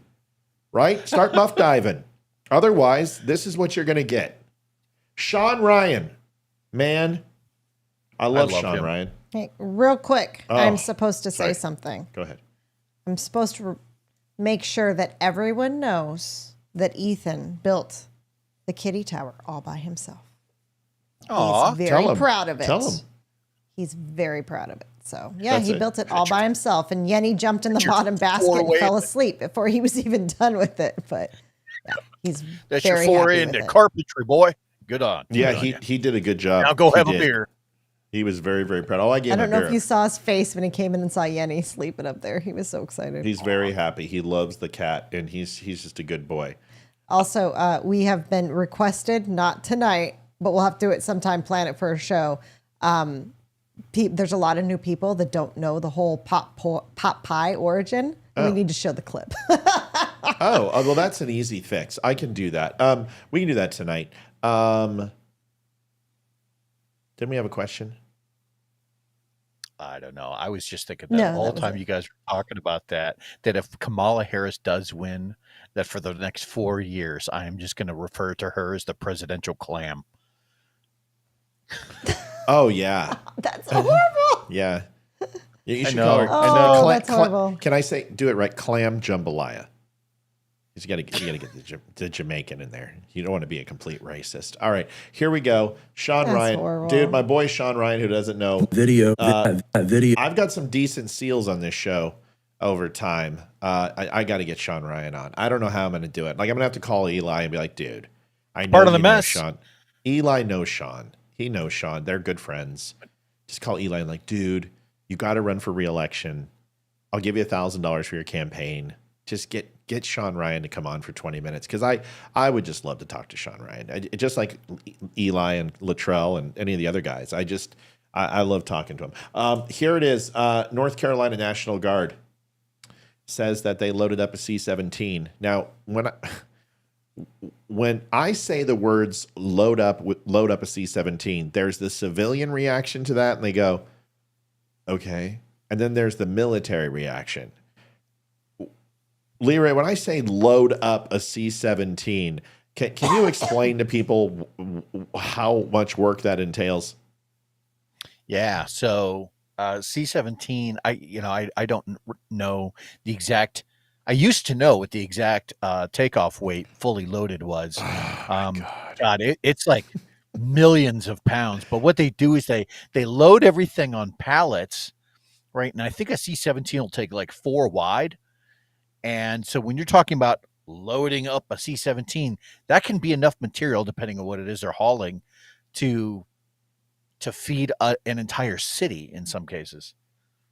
Right? Start muff diving. Otherwise, this is what you're going to get. Sean Ryan. Man, I love Sean him. Ryan. Hey, real quick, I'm supposed to say something. Go ahead. I'm supposed to make sure that everyone knows that Ethan built the kitty tower all by himself. Aw, He's very proud of it. Tell him. He's very proud of it. So, yeah, he built it all by himself. And Yenny jumped in the bottom basket and fell asleep before he was even done with it. But yeah, he's That's very your foray happy into with it. carpentry, boy. Good on. Yeah, Good on he did a good job. Now go He have a did. beer. He was very, very proud. Oh, I gave I him don't a know beer. if you saw his face when he came in and saw Yenny sleeping up there. He was so excited. He's very happy. He loves the cat, and he's just a good boy. Also, we have been requested, not tonight, but we'll have to do it sometime, plan it for a show. There's a lot of new people that don't know the whole pot pie origin. We need to show the clip. Well, that's an easy fix. I can do that. We can do that tonight. Didn't we have a question? I don't know. I was just thinking that the whole time you guys were talking about that if Kamala Harris does win, that for the next 4 years, I am just going to refer to her as the presidential clam. Oh, yeah. That's horrible. Yeah. You should know. call her. That's horrible. Can I do it right? Clam jambalaya. You got to get the Jamaican in there. You don't want to be a complete racist. All right, here we go. Sean Ryan, horrible. dude, my boy Sean Ryan, who doesn't know video. I've got some decent seals on this show over time. I got to get Sean Ryan on. I don't know how I'm going to do it. Like I'm going to have to call Eli and be like, dude, I know Part of the you know mess. Sean. Eli knows Sean. He knows Sean. They're good friends. Just call Eli and like, dude, you got to run for re-election. I'll give you $1,000 for your campaign. Just get Sean Ryan to come on for 20 minutes because I would just love to talk to Sean Ryan. Just like Eli and Luttrell and any of the other guys. I love talking to him. Here it is. North Carolina National Guard says that they loaded up a C-17. Now, when I say the words load up a C-17, there's the civilian reaction to that, and they go, okay. And then there's the military reaction. Leroy, when I say load up a C-17, can you explain to people how much work that entails? Yeah. So C-17, I don't know the exact. I used to know what the exact takeoff weight fully loaded was. God, it's like millions of pounds. But what they do is they load everything on pallets, right? And I think a C-17 will take like 4 wide. And so when you're talking about loading up a C-17, that can be enough material, depending on what it is they're hauling, to feed an entire city in some cases.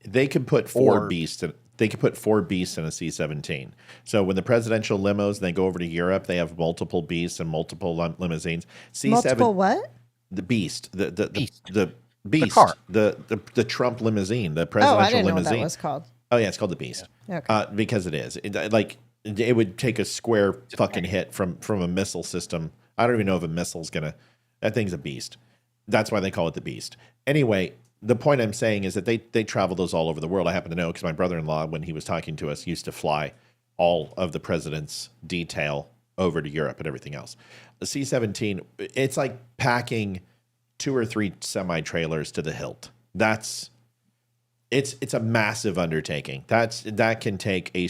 They could put four beasts in a C-17. So when the presidential limos, they go over to Europe, they have multiple beasts and multiple limousines. Multiple what? The beast, the beast, the car, the Trump limousine, the presidential I didn't know limousine. what that was called. Oh yeah, it's called the Beast. Okay. Because it is. It would take a square fucking hit from a missile system. I don't even know if a missile's gonna. That thing's a beast. That's why they call it the Beast. Anyway, the point I'm saying is that they travel those all over the world. I happen to know because my brother-in-law, when he was talking to us, used to fly all of the president's detail over to Europe and everything else. The C-17, it's like packing 2 or 3 semi-trailers to the hilt. It's a massive undertaking. That can take a.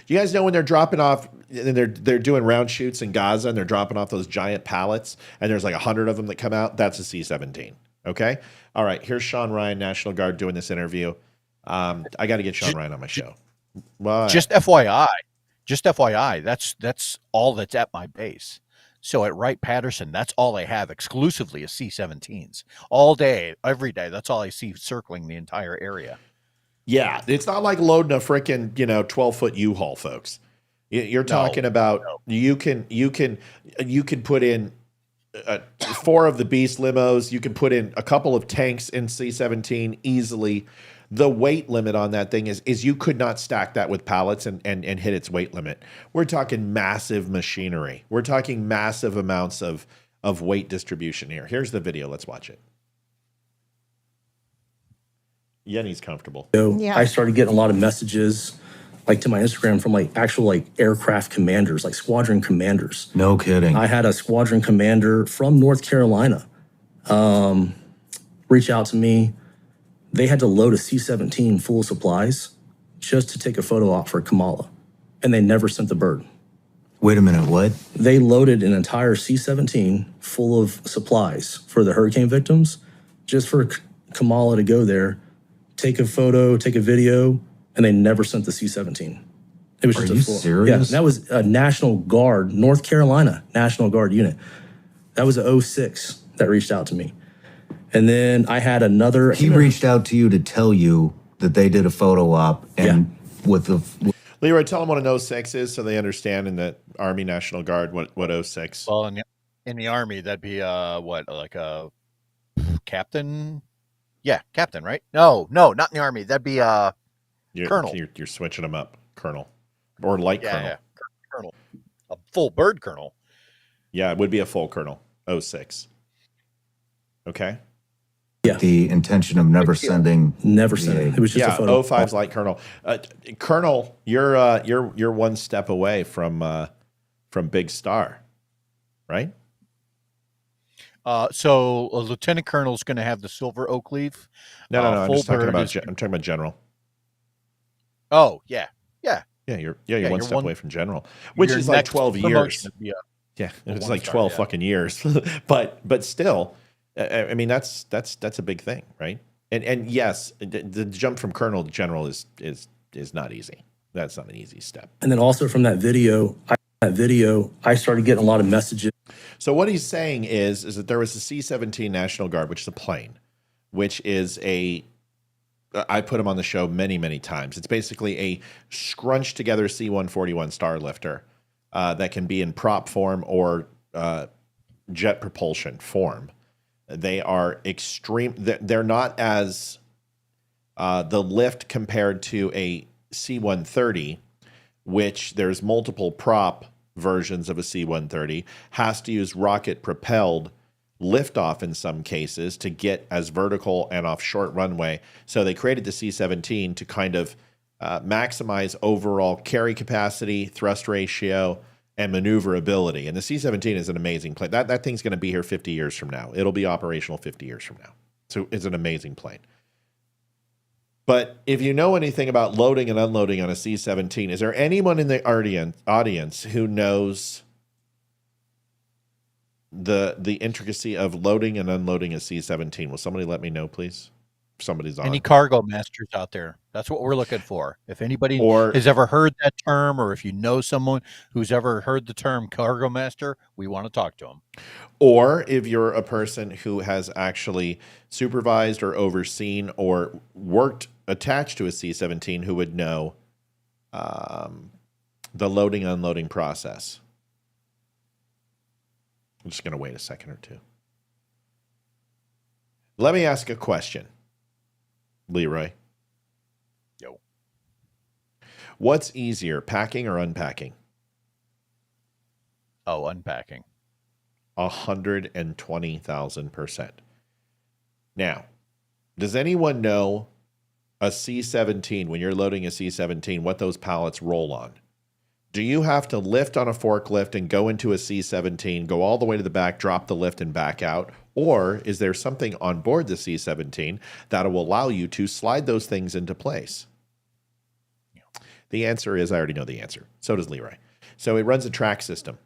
You guys know when they're dropping off, they're doing round shoots in Gaza, and they're dropping off those giant pallets, and there's like 100 of them that come out. That's a C-17. Okay. All right. Here's Sean Ryan, National Guard, doing this interview. I got to get Sean Ryan on my show. What? Just FYI, that's all that's at my base. So at Wright-Patterson, that's all I have exclusively is C-17s. All day, every day, that's all I see circling the entire area. Yeah, it's not like loading a freaking 12-foot U-Haul, folks. You're talking about you can put in 4 of the Beast limos. You can put in a couple of tanks in C-17 easily. The weight limit on that thing is you could not stack that with pallets and hit its weight limit. We're talking massive machinery. We're talking massive amounts of weight distribution here. Here's the video. Let's watch it. Yenny's comfortable. So I started getting a lot of messages to my Instagram from actual aircraft commanders, squadron commanders. No kidding. I had a squadron commander from North Carolina reach out to me. They had to load a C-17 full of supplies just to take a photo op for Kamala, and they never sent the bird. Wait a minute, what? They loaded an entire C-17 full of supplies for the hurricane victims just for Kamala to go there, take a photo, take a video, and they never sent the C-17. It was just a full. Serious? Yeah, that was a National Guard, North Carolina National Guard unit. That was a 06 that reached out to me. And then I had another. He reached out to you to tell you that they did a photo op and with the. Leroy, tell them what an 06 is so they understand in the Army National Guard what 06. Well, in the Army, that'd be like a captain? Yeah, captain, right? No, not in the Army. That'd be colonel. You're switching them up, colonel, or light colonel. Yeah, colonel, a full bird colonel. Yeah, it would be a full colonel. 06. Okay. Yeah. The intention of never sending. Never sending. It was just a photo. 05's light colonel. Colonel, you're one step away from Big Star, right? So a lieutenant colonel is going to have the silver oak leaf. No. I'm talking about general. Oh yeah. You're one step away from general, which is like 12 years. It's like 12 fucking years, but still. I mean, that's a big thing, right? And yes, the jump from colonel to general is not easy. That's not an easy step. And then also from that video, I started getting a lot of messages. So what he's saying is that there was a C-17 National Guard, which is a plane, which is I put him on the show many, many times. It's basically a scrunched together C-141 Starlifter that can be in prop form or jet propulsion form. They are extreme. They're not as the lift compared to a C-130, which there's multiple prop versions of a C-130, has to use rocket propelled liftoff in some cases to get as vertical and off short runway. So they created the C-17 to kind of maximize overall carry capacity, thrust ratio, and maneuverability. And the C-17 is an amazing plane. That thing's going to be here 50 years from now. It'll be operational 50 years from now. So it's an amazing plane. But if you know anything about loading and unloading on a C-17, is there anyone in the audience who knows the intricacy of loading and unloading a C-17? Will somebody let me know, please? If somebody's on. Any cargo masters out there? That's what we're looking for. If anybody has ever heard that term, or if you know someone who's ever heard the term cargo master, we want to talk to them. Or if you're a person who has actually supervised or overseen or worked attached to a C-17 who would know the loading unloading process. I'm just going to wait a second or two. Let me ask a question, Leroy. Yo. What's easier, packing or unpacking? Oh, unpacking. 120,000%. Now, does anyone know a C-17, when you're loading a C-17, what those pallets roll on? Do you have to lift on a forklift and go into a C-17, go all the way to the back, drop the lift and back out? Or is there something on board the C-17 that will allow you to slide those things into place? The answer is, I already know the answer. So does Leroy. So it runs a track system.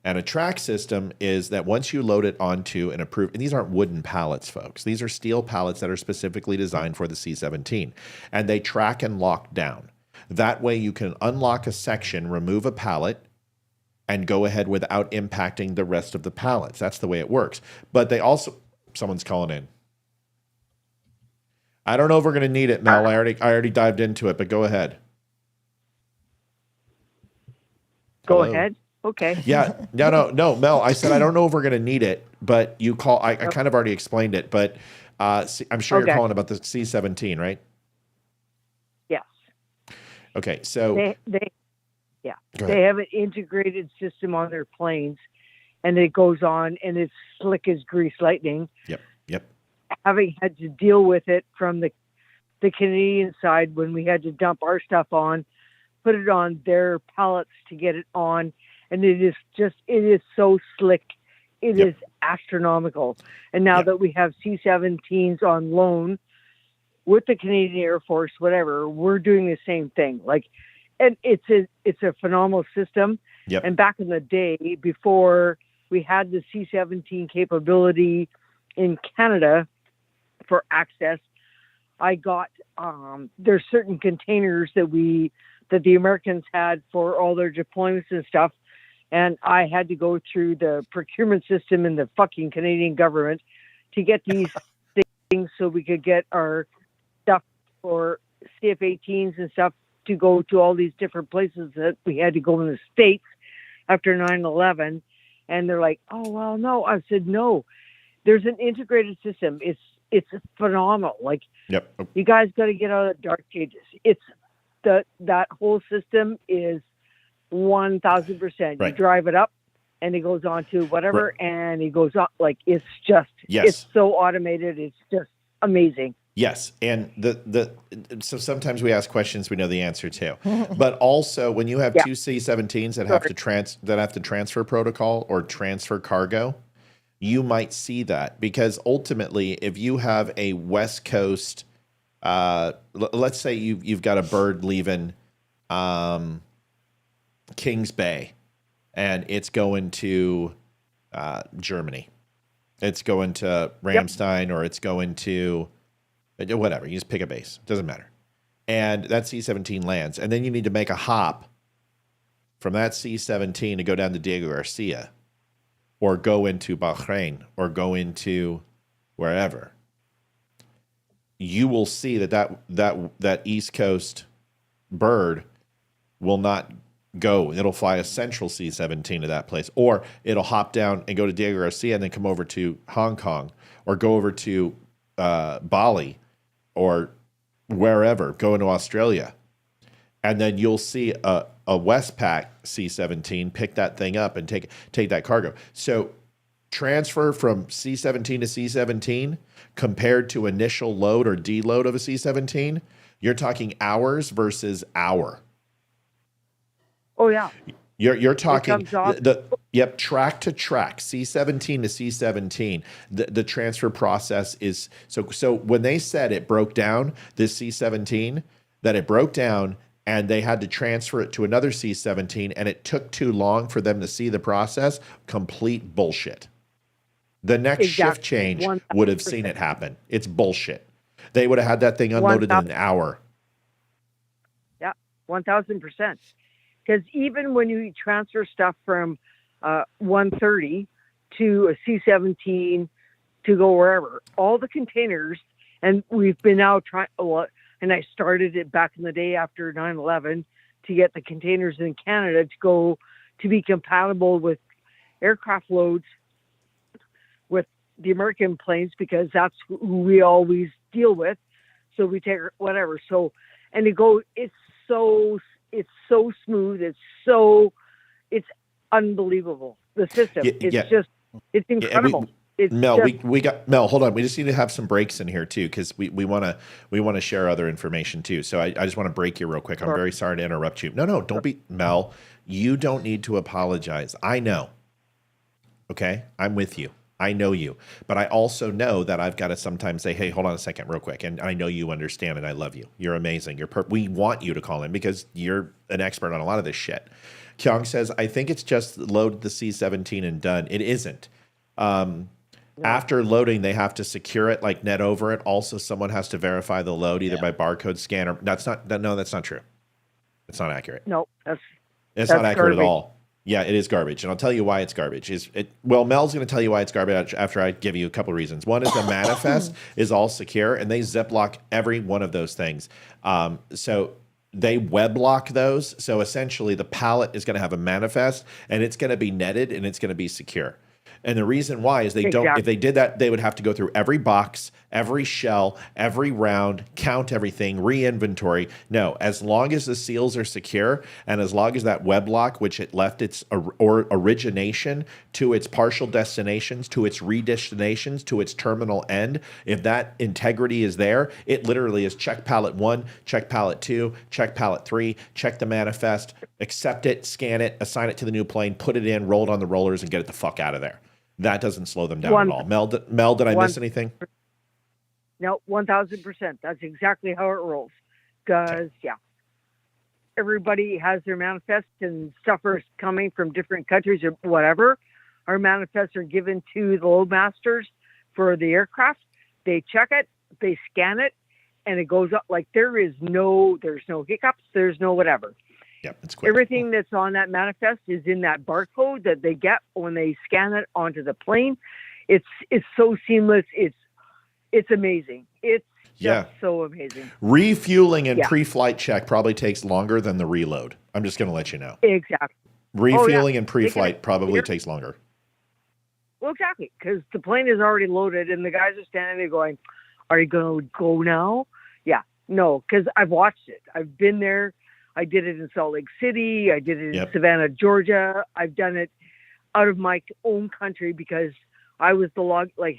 And a track system is that once you load it onto an approved, and these aren't wooden pallets, folks. These are steel pallets that are specifically designed for the C-17. And they track and lock down. That way you can unlock a section, remove a pallet, and go ahead without impacting the rest of the pallets. That's the way it works. But they also, someone's calling in. I don't know if we're going to need it, Mel. I already dived into it, but go ahead. Go ahead. Okay. Yeah. No, Mel. I said I don't know if we're going to need it, but you call. I kind of already explained it, but I'm sure you're calling about the C-17, right? Yes. Okay. So they have an integrated system on their planes, and it goes on, and it's slick as grease lightning. Yep. Having had to deal with it from the Canadian side when we had to dump our stuff on, put it on their pallets to get it on. And it is so slick. It is astronomical. And now that we have C-17s on loan with the Canadian Air Force, whatever, we're doing the same thing. And it's a phenomenal system. Yep. And back in the day, before we had the C-17 capability in Canada for access, I got there's certain containers that the Americans had for all their deployments and stuff. And I had to go through the procurement system in the fucking Canadian government to get these things so we could get our stuff for CF-18s and stuff to go to all these different places that we had to go in the States after 9/11. And they're like, oh, well, no. I said, no, there's an integrated system. It's phenomenal. You guys got to get out of the dark ages. That whole system is 1,000%. You drive it up, and it goes on to whatever, and it goes up. It's just, it's so automated. It's just amazing. Yes, and so sometimes we ask questions we know the answer to, but also when you have two C-17s that have to transfer protocol or transfer cargo, you might see that because ultimately, if you have a West Coast, let's say you've got a bird leaving Kings Bay, and it's going to Germany. It's going to Ramstein, or it's going to whatever. You just pick a base. Doesn't matter. And that C-17 lands, and then you need to make a hop from that C-17 to go down to Diego Garcia, or go into Bahrain, or go into wherever. You will see that East Coast bird will not go. It'll fly a central C-17 to that place, or it'll hop down and go to Diego Garcia and then come over to Hong Kong, or go over to Bali, or wherever, go into Australia. And then you'll see a Westpac C-17 pick that thing up and take that cargo. So transfer from C-17 to C-17 compared to initial load or deload of a C-17, You're talking hours versus hour. Oh yeah. You're talking comes off- yep, track to track, C17 to C17. The transfer process is so when they said it broke down, this C17, that it broke down and they had to transfer it to another C17 and it took too long for them to see the process, complete bullshit. The next shift change 1,000%. would have seen it happen. It's bullshit. They would have had that thing unloaded in an hour. Yeah, 1,000%. Because even when you transfer stuff from 130 to a C17 to go wherever, all the containers, and we've been now trying, and I started it back in the day after 9/11 to get the containers in Canada to go to be compatible with aircraft loads with the American planes, because that's who we always deal with. So we take whatever. So, and it's so smooth. It's unbelievable. The system. It's incredible. Mel, we got Mel. Hold on, we just need to have some breaks in here too, because we want to share other information too. So I just want to break you real quick. I'm very sorry to interrupt you. No, don't be Mel. You don't need to apologize. I know. Okay, I'm with you. I know you, but I also know that I've got to sometimes say, "Hey, hold on a second, real quick." And I know you understand, and I love you. You're amazing. We want you to call in because you're an expert on a lot of this shit. Kyung says, "I think it's just load the C17 and done." It isn't. After loading, they have to secure it, like net over it. Also, someone has to verify the load either by barcode scan or that's not true. It's not accurate. No, it's not accurate at all. Yeah, it is garbage, and I'll tell you why it's garbage. Well, Mel's going to tell you why it's garbage after I give you a couple of reasons. One is the manifest is all secure, and they Ziploc every one of those things. So they web lock those. So essentially, the pallet is going to have a manifest, and it's going to be netted, and it's going to be secure. And the reason why is if they did that, they would have to go through every box, every shell, every round, count everything, re-inventory. No, as long as the seals are secure and as long as that web lock, which it left its origination to its partial destinations, to its redestinations, to its terminal end, if that integrity is there, it literally is check pallet 1, check pallet 2, check pallet 3, check the manifest, accept it, scan it, assign it to the new plane, put it in, roll it on the rollers, and get it the fuck out of there. That doesn't slow them down at all. Mel, did I miss anything? No, 1,000%. That's exactly how it rolls. Because, everybody has their manifest and stuff is coming from different countries or whatever. Our manifests are given to the loadmasters for the aircraft. They check it, they scan it, and it goes up. Like there's no hiccups, there's no whatever. Yep, it's quick. Everything that's on that manifest is in that barcode that they get when they scan it onto the plane. It's so seamless. It's amazing. It's just so amazing. Refueling and pre-flight check probably takes longer than the reload. I'm just going to let you know. Exactly. Refueling and pre-flight probably takes longer. Well, exactly, because the plane is already loaded and the guys are standing there going, "Are you going to go now?" Yeah, no, because I've watched it. I've been there. I did it in Salt Lake City. I did it in Savannah, Georgia. I've done it out of my own country because I was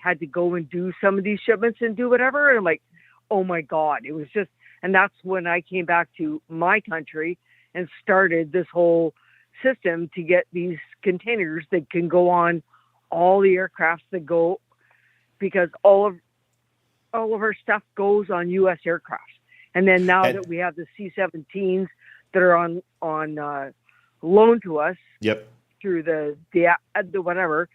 had to go and do some of these shipments and do whatever. And I'm like, oh my God, it was just, and that's when I came back to my country and started this whole system to get these containers that can go on all the aircrafts that go, because all of our stuff goes on U.S. aircraft. And then now that we have the C-17s that are on loan to us through the whatever,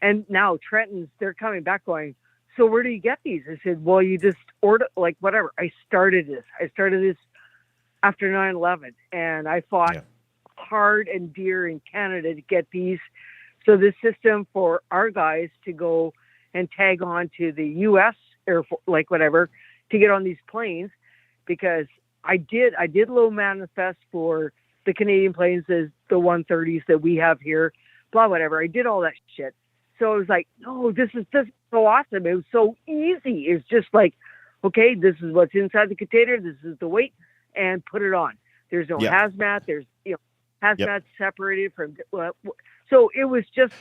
and now Trenton's, they're coming back going, "So where do you get these?" I said, "Well, you just order, like whatever." I started this after 9/11, and I fought hard and dear in Canada to get these. So this system for our guys to go and tag on to the U.S. Air Force, like whatever, to get on these planes, because I did low manifest for the Canadian planes, as the 130s that we have here, blah, whatever. I did all that shit. So I was like, no, this is just so awesome. It was so easy. It's just like, okay, this is what's inside the container. This is the weight, and put it on. There's no hazmat. There's, hazmat separated from, so it was just,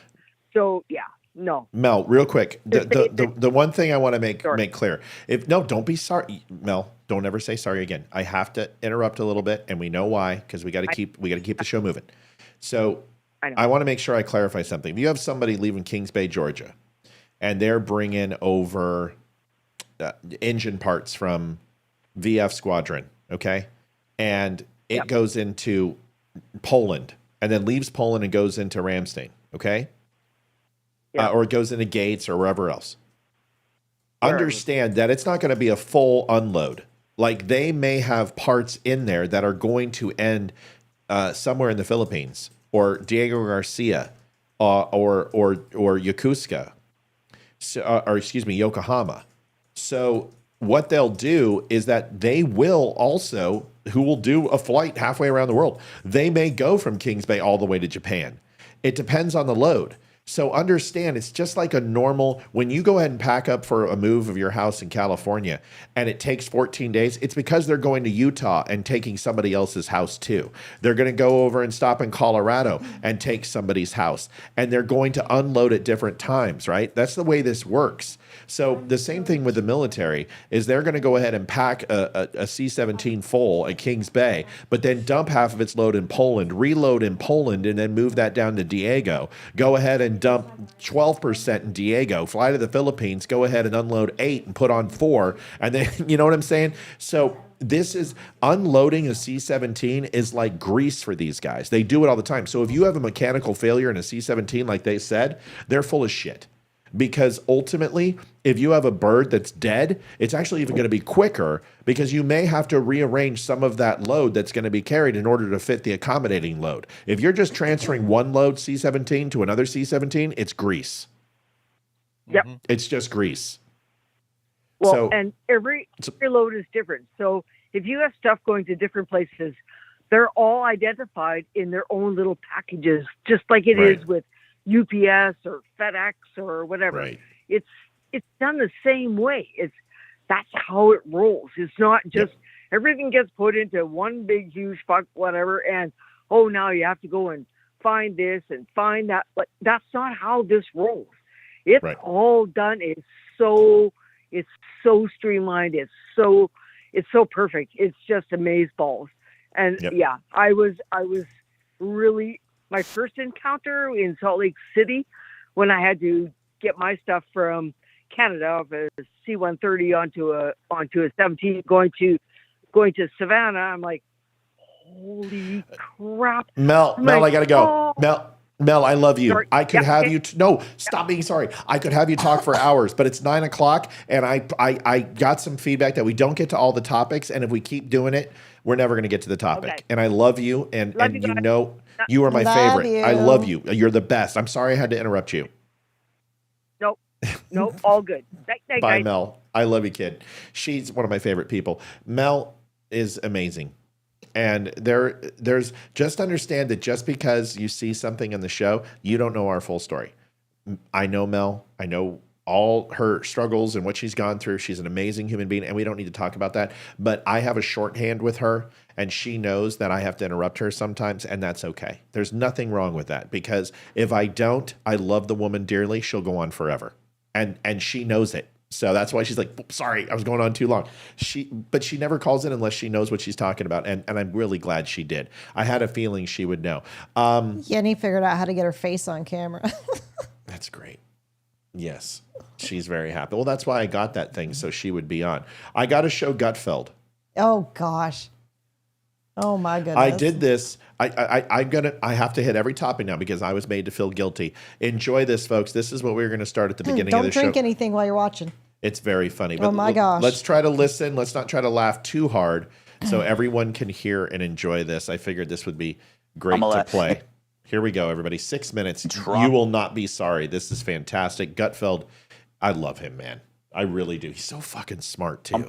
so yeah, No. Mel, real quick, the one thing I want to make clear, don't be sorry, Mel. Don't ever say sorry again. I have to interrupt a little bit, and we know why, because we got to keep the show moving. So I want to make sure I clarify something. If you have somebody leaving Kings Bay, Georgia, and they're bringing over engine parts from VF Squadron, okay, and it goes into Poland, and then leaves Poland and goes into Ramstein, okay. Or it goes into Gates or wherever else. Understand that it's not going to be a full unload. Like, they may have parts in there that are going to end somewhere in the Philippines or Diego Garcia or Yokosuka, or excuse me, Yokohama. So what they'll do is that they will also, who will do a flight halfway around the world, they may go from Kings Bay all the way to Japan. It depends on the load. So understand, it's just like a normal, when you go ahead and pack up for a move of your house in California and it takes 14 days, it's because they're going to Utah and taking somebody else's house too. They're going to go over and stop in Colorado and take somebody's house. And they're going to unload at different times, right? That's the way this works. So the same thing with the military is they're going to go ahead and pack a C-17 full at Kings Bay, but then dump half of its load in Poland, reload in Poland, and then move that down to Diego. Go ahead and dump 12% in Diego, fly to the Philippines, go ahead and unload 8 and put on 4. And then, you know what I'm saying? So this is unloading a C-17 is like grease for these guys. They do it all the time. So if you have a mechanical failure in a C-17, like they said, they're full of shit. Because ultimately, if you have a bird that's dead, it's actually even going to be quicker because you may have to rearrange some of that load that's going to be carried in order to fit the accommodating load. If you're just transferring one load C-17 to another C-17, it's grease. Yep. It's just grease. Well, and every load is different. So if you have stuff going to different places, they're all identified in their own little packages, just like it is with UPS or FedEx or whatever. Right. It's done the same way. That's how it rolls. It's not just everything gets put into one big huge whatever, and now you have to go and find this and find that. But that's not how this rolls. It's all done. It's so streamlined. It's so perfect. It's just amazeballs. And I was really, my first encounter in Salt Lake City when I had to get my stuff from Canada off a C-130 onto a 17 going to Savannah. I'm like, holy crap. Mel, I gotta go. Mel, I love you. Sorry. I could have you. No, stop being sorry. I could have you talk for hours, but it's 9 o'clock, and I got some feedback that we don't get to all the topics, and if we keep doing it, we're never going to get to the topic. Okay. And I love you, and you know you are my favorite. I love you. You're the best. I'm sorry I had to interrupt you. Nope, all good. Bye, guys. Mel. I love you, kid. She's one of my favorite people. Mel is amazing. And there's just understand that just because you see something in the show, you don't know our full story. I know Mel. I know all her struggles and what she's gone through. She's an amazing human being, and we don't need to talk about that. But I have a shorthand with her, and she knows that I have to interrupt her sometimes, and that's okay. There's nothing wrong with that, because if I don't, I love the woman dearly. She'll go on forever, and she knows it. So that's why she's like, sorry, I was going on too long. But she never calls in unless she knows what she's talking about. And I'm really glad she did. I had a feeling she would know. Yenny figured out how to get her face on camera. That's great. Yes. She's very happy. Well, that's why I got that thing, so she would be on. I got to show Gutfeld. Oh, gosh. Oh, my goodness. I did this. I have to hit every topic now because I was made to feel guilty. Enjoy this, folks. This is what we were going to start at the beginning of the show. Don't drink anything while you're watching. It's very funny. Oh, my gosh. Let's try to listen. Let's not try to laugh too hard so everyone can hear and enjoy this. I figured this would be great to play. Here we go, everybody. 6 minutes. You will not be sorry. This is fantastic. Gutfeld, I love him, man. I really do. He's so fucking smart, too.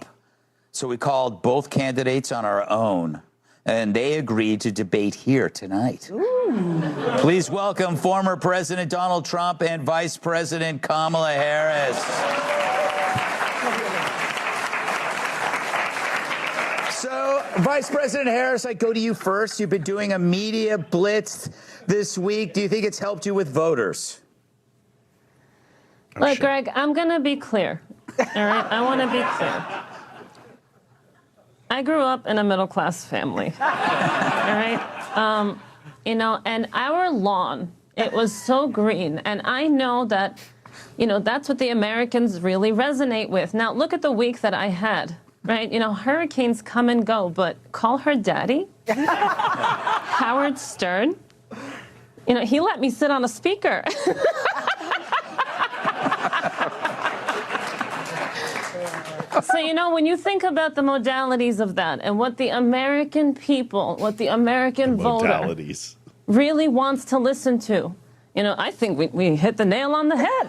So we called both candidates on our own, and they agreed to debate here tonight. Ooh. Please welcome former President Donald Trump and Vice President Kamala Harris. So, Vice President Harris, I go to you first. You've been doing a media blitz this week. Do you think it's helped you with voters? Look, Greg, I'm going to be clear. All right? I want to be clear. I grew up in a middle-class family. All right? You know, and our lawn, it was so green. And I know that, you know, that's what the Americans really resonate with. Now, look at the week that I had, right? You know, hurricanes come and go, but call her daddy, Howard Stern. You know, he let me sit on a speaker. So, you know, when you think about the modalities of that and what the American people, what the American voter really wants to listen to, you know, I think we hit the nail on the head.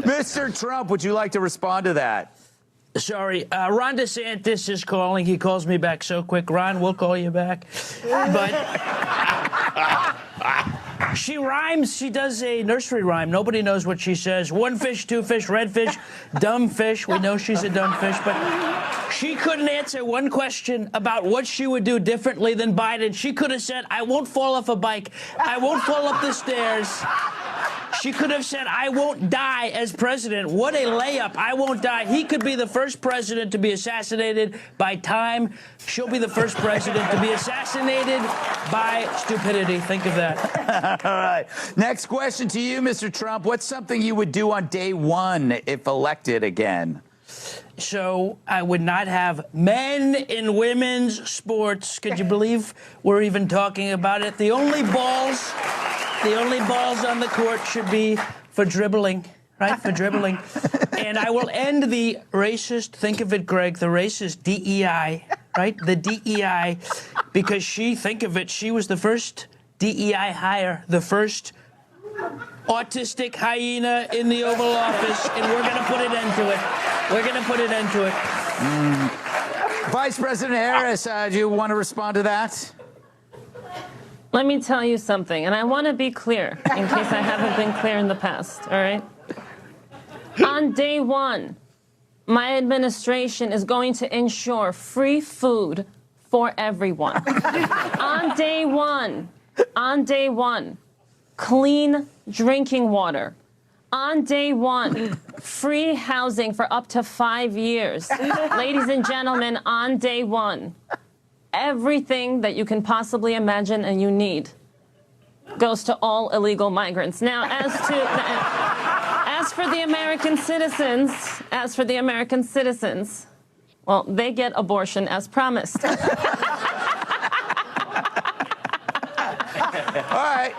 Mr. Trump, would you like to respond to that? Sorry, Ron DeSantis is calling. He calls me back so quick. Ron, we'll call you back. But she rhymes. She does a nursery rhyme. Nobody knows what she says. One fish, two fish, red fish, dumb fish. We know she's a dumb fish, but she couldn't answer one question about what she would do differently than Biden. She could have said, I won't fall off a bike. I won't fall up the stairs. She could have said, I won't die as president. What a layup. I won't die. He could be the first president to be assassinated by time. She'll be the first president to be assassinated by stupidity. Think of that. All right. Next question to you, Mr. Trump. What's something you would do on day one if elected again? So I would not have men in women's sports. Could you believe we're even talking about it? The only balls on the court should be for dribbling, right? For dribbling. And I will end the racist, think of it, Greg, the racist DEI, right? The DEI, because think of it, she was the first DEI hire, the first autistic hyena in the Oval Office, and we're going to put an end to it. We're going to put an end to it. Vice President Harris, do you want to respond to that? Let me tell you something, and I want to be clear in case I haven't been clear in the past, all right? On day one, my administration is going to ensure free food for everyone. On day one, clean drinking water. On day one, free housing for up to 5 years. Ladies and gentlemen, on day one, everything that you can possibly imagine and you need goes to all illegal migrants. Now, as for the American citizens, well, they get abortion as promised. All right.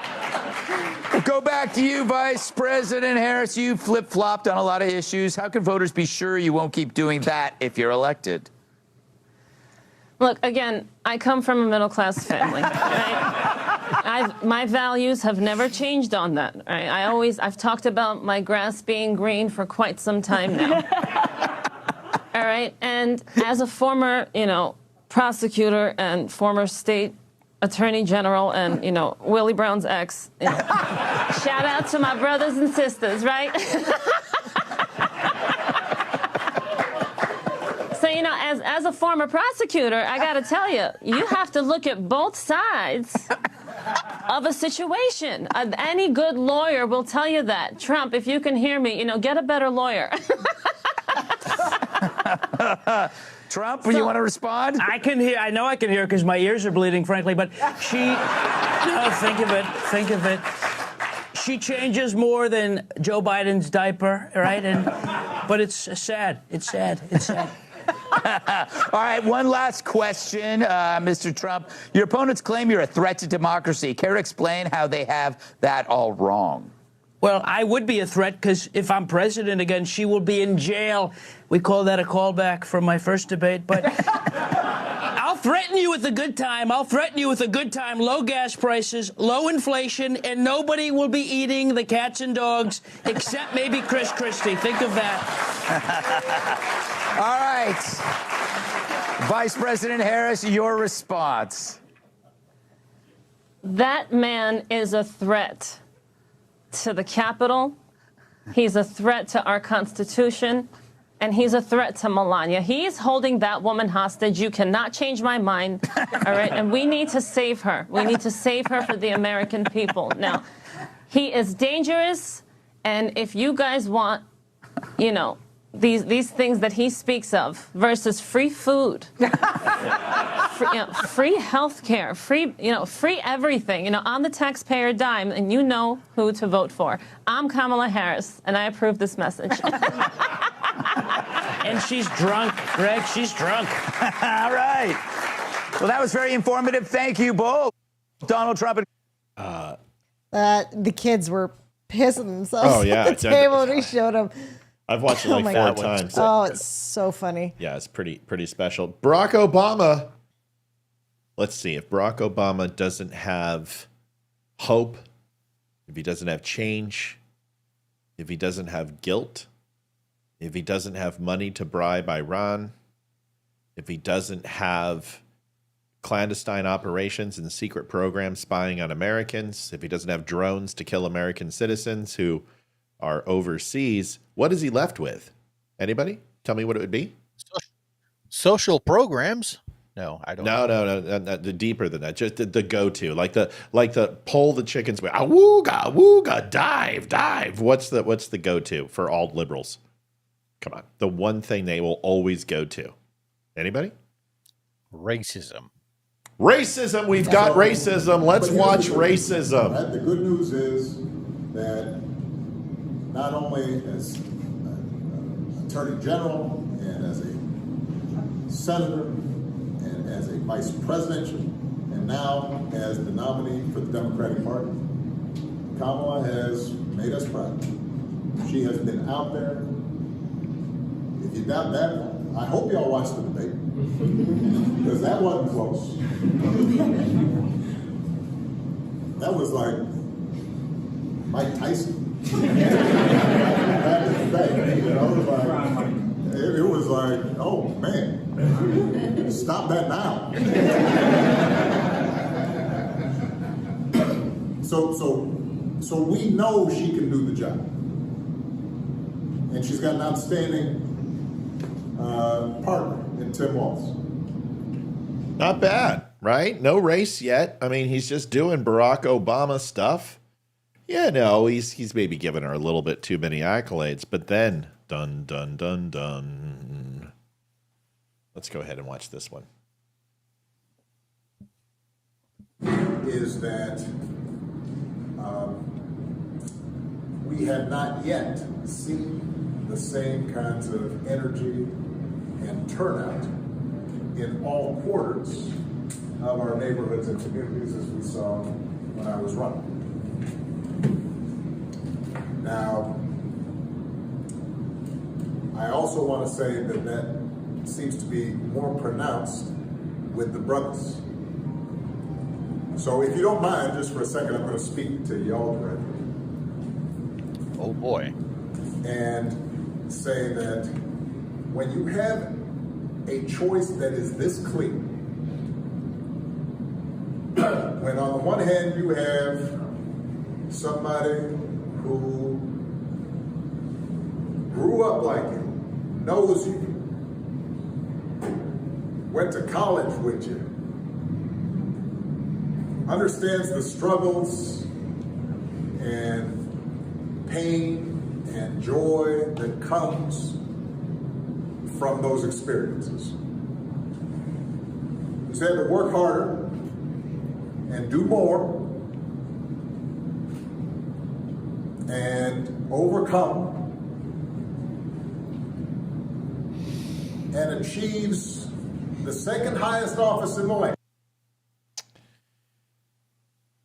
We'll go back to you, Vice President Harris. You flip-flopped on a lot of issues. How can voters be sure you won't keep doing that if you're elected? Look, again, I come from a middle-class family, right? My values have never changed on that, right? I've talked about my grass being green for quite some time now. All right? And as a former, prosecutor and former state attorney general and, Willie Brown's ex, shout out to my brothers and sisters, right? So, as a former prosecutor, I got to tell you, you have to look at both sides of a situation. Any good lawyer will tell you that. Trump, if you can hear me, get a better lawyer. Trump, you want to respond? I can hear. I know I can hear because my ears are bleeding, frankly. But think of it. She changes more than Joe Biden's diaper, right? But it's sad. It's sad. All right, one last question, Mr. Trump. Your opponents claim you're a threat to democracy. Care to explain how they have that all wrong? Well, I would be a threat because if I'm president again, she will be in jail. We call that a callback from my first debate. But I'll threaten you with a good time. Low gas prices, low inflation, and nobody will be eating the cats and dogs except maybe Chris Christie. Think of that. All right. Vice President Harris, your response. That man is a threat to the Capitol. He's a threat to our Constitution. And he's a threat to Melania. He's holding that woman hostage. You cannot change my mind. All right. And we need to save her. We need to save her for the American people. Now, He is dangerous, and if you guys want, you know, these things that he speaks of versus free food, free health care, free everything, on the taxpayer dime, and you know who to vote for. I'm Kamala Harris, and I approve this message. And she's drunk, Greg. She's drunk. All right. Well, that was very informative. Thank you both. Donald Trump and the kids were pissing themselves at the table when we showed them. I've watched it like 4 times. Oh, it's so funny. Yeah, it's pretty special. Barack Obama. Let's see. If Barack Obama doesn't have hope, if he doesn't have change, if he doesn't have guilt, if he doesn't have money to bribe Iran, if he doesn't have clandestine operations and secret programs spying on Americans, if he doesn't have drones to kill American citizens who are overseas, what is he left with? Anybody? Tell me what it would be. Social programs? No, I don't know. No, deeper than that. Just the go-to, like the pull the chickens with, wooga, wooga, dive. What's the go-to for all liberals? Come on, the one thing they will always go to. Anybody? Racism. Racism. We've got racism. Let's watch racism. The good news is that not only as Attorney General and as a senator and as a vice president and now as the nominee for the Democratic Party, Kamala has made us proud. She has been out there. If you doubt that, I hope y'all watched the debate because that wasn't close. That was like Mike Tyson. It was like, oh man, stop that now. So we know she can do the job, and she's got an outstanding partner in Tim Walz. Not bad, right? No race yet. I mean, he's just doing Barack Obama stuff. Yeah, no, he's maybe giving her a little bit too many accolades, but then dun dun dun dun. Let's go ahead and watch this one. Is that we have not yet seen the same kinds of energy and turnout in all quarters of our neighborhoods and communities as we saw when I was running. Now, I also want to say that seems to be more pronounced with the brothers. So if you don't mind, just for a second, I'm going to speak to y'all directly. Oh boy. And say that when you have a choice that is this clear, when on the one hand you have somebody who grew up like you, knows you, went to college with you, understands the struggles and pain and joy that comes from those experiences. Who's had to work harder and do more and overcome and achieves the second highest office in the land.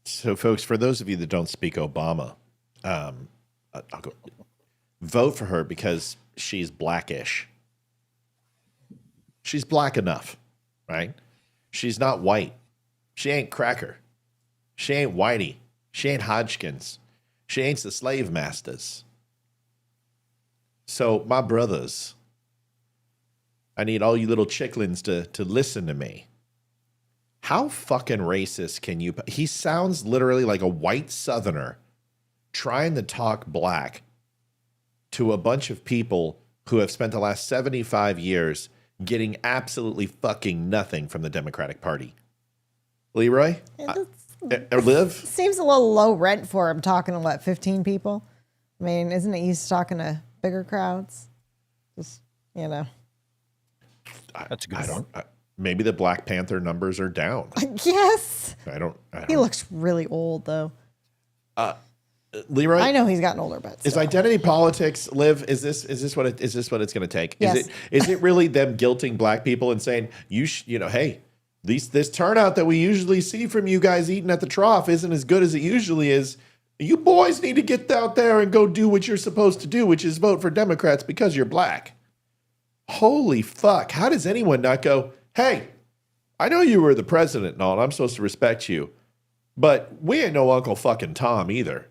So, folks, for those of you that don't speak Obama, I'll go vote for her because she's blackish. She's black enough, right? She's not white. She ain't Cracker. She ain't Whitey. She ain't Hodgkins. She ain't the slave masters. So, my brothers, I need all you little chicklins to listen to me. How fucking racist can you... He sounds literally like a white Southerner trying to talk black to a bunch of people who have spent the last 75 years getting absolutely fucking nothing from the Democratic Party. Leroy? Liv? Seems a little low rent for him talking to, what, 15 people? I mean, isn't it used to talking to bigger crowds? Just, you know. That's a good one. Maybe the Black Panther numbers are down. Yes. I don't He looks really old, though. Leroy, I know he's gotten older, but is identity politics, Liv? Is this what it's going to take? Yes. Is it really them guilting black people and saying hey, this turnout that we usually see from you guys eating at the trough isn't as good as it usually is. You boys need to get out there and go do what you're supposed to do, which is vote for Democrats because you're black. Holy fuck! How does anyone not go, hey, I know you were the president and all, and I'm supposed to respect you, but we ain't no Uncle fucking Tom either.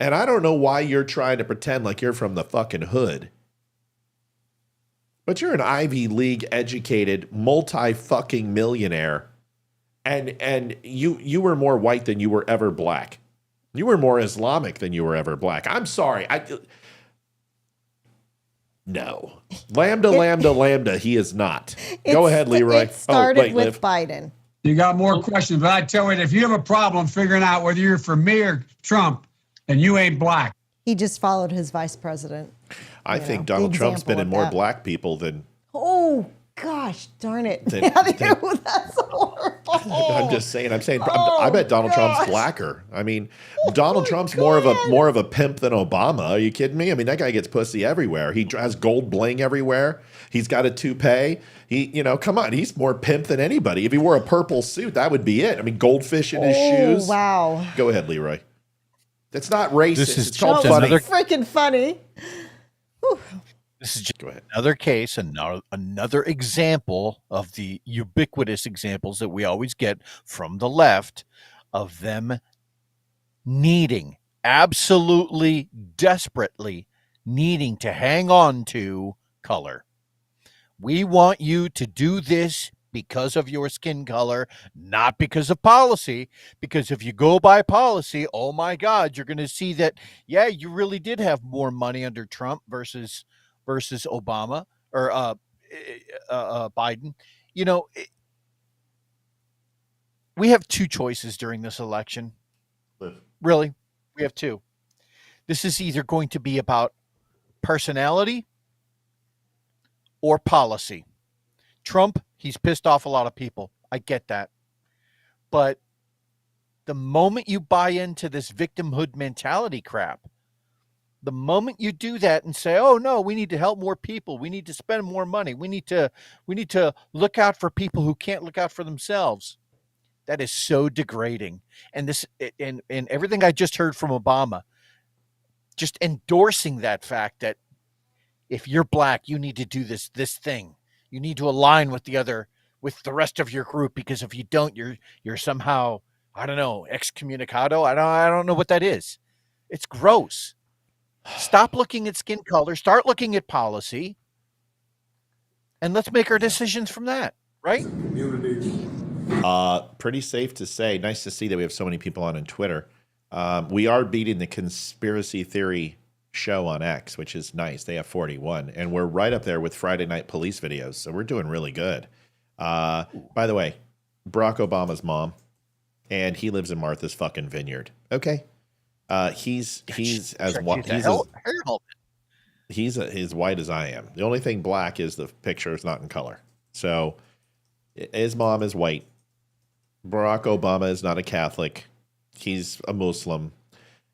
And I don't know why you're trying to pretend like you're from the fucking hood. But you're an Ivy League educated, multi-fucking millionaire. And you were more white than you were ever black. You were more Islamic than you were ever black. I'm sorry. No. Lambda, he is not. Go ahead, Leroy. It started with Biden. You got more questions, but I tell you, if you have a problem figuring out whether you're for me or Trump, then you ain't black. He just followed his vice president. I think Donald Trump's been in more black people than... Oh, gosh, darn it. Than, That's horrible. I'm just saying. I bet Donald Trump's blacker. I mean, Donald Trump's more of a pimp than Obama. Are you kidding me? I mean, that guy gets pussy everywhere. He has gold bling everywhere. He's got a toupee. Come on. He's more pimp than anybody. If he wore a purple suit, that would be it. I mean, goldfish in his shoes. Wow. Go ahead, Leroy. That's not racist. It's called funny. Freaking funny. Whew. This is just another case, another example of the ubiquitous examples that we always get from the left of them absolutely desperately needing to hang on to color. We want you to do this because of your skin color, not because of policy. Because if you go by policy, oh my God, you're going to see that, yeah, you really did have more money under Trump versus Obama or Biden. We have two choices during this election. Really, we have two. This is either going to be about personality or policy. Trump, he's pissed off a lot of people. I get that. But the moment you buy into this victimhood mentality crap, the moment you do that and say, oh no, we need to help more people. We need to spend more money. We need to look out for people who can't look out for themselves. That is so degrading. And everything I just heard from Obama, just endorsing that fact that if you're black, you need to do this thing. You need to align with the rest of your group, because if you don't, you're somehow, I don't know, excommunicado. I don't know what that is. It's gross. Stop looking at skin color. Start looking at policy, and let's make our decisions from that. Right? Pretty safe to say. Nice to see that we have so many people on Twitter. We are beating the conspiracy theory show on X, which is nice. They have 41, and we're right up there with Friday Night Police videos, so we're doing really good. By the way, Barack Obama's mom, and he lives in Martha's fucking Vineyard. Okay, he's as white as I am. The only thing black is the picture is not in color. So his mom is white. Barack Obama is not a Catholic. He's a Muslim.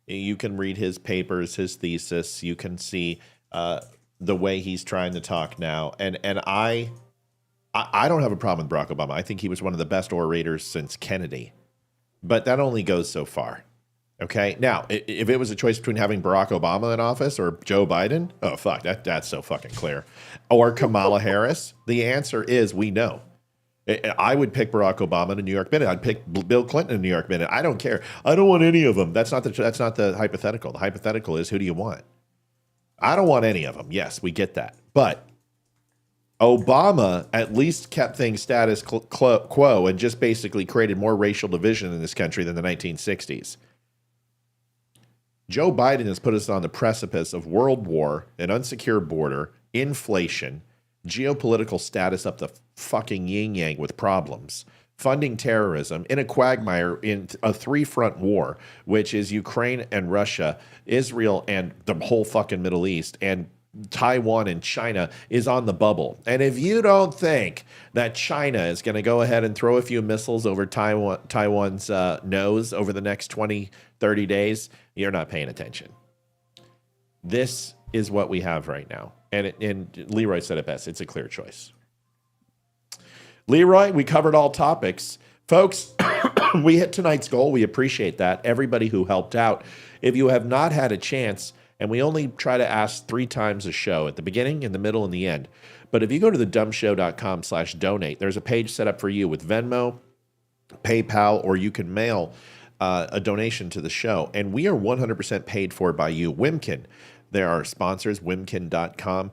You can read his papers, his thesis. You can see the way he's trying to talk now. And I don't have a problem with Barack Obama. I think he was one of the best orators since Kennedy. But that only goes so far. Okay? Now, if it was a choice between having Barack Obama in office or Joe Biden, oh, fuck, that's so fucking clear. Or Kamala Harris, the answer is we know. I would pick Barack Obama in a New York Minute. I'd pick Bill Clinton in a New York Minute. I don't care. I don't want any of them. That's not the hypothetical. The hypothetical is, who do you want? I don't want any of them. Yes, we get that. But Obama at least kept things status quo and just basically created more racial division in this country than the 1960s. Joe Biden has put us on the precipice of world war, an unsecure border, inflation, geopolitical status up the fucking yin-yang with problems, funding terrorism in a quagmire in a three-front war, which is Ukraine and Russia, Israel and the whole fucking Middle East, and Taiwan and China is on the bubble. And if you don't think that China is going to go ahead and throw a few missiles over Taiwan's nose over the next 20, 30 days, you're not paying attention. This is what we have right now. And Leroy said it best. It's a clear choice. Leroy, we covered all topics. Folks, we hit tonight's goal. We appreciate that. Everybody who helped out. If you have not had a chance, and we only try to ask 3 times a show, at the beginning, in the middle, and the end. But if you go to thedumshow.com/donate, there's a page set up for you with Venmo, PayPal, or you can mail a donation to the show. And we are 100% paid for by you. Wimkin, they're our sponsors, wimkin.com.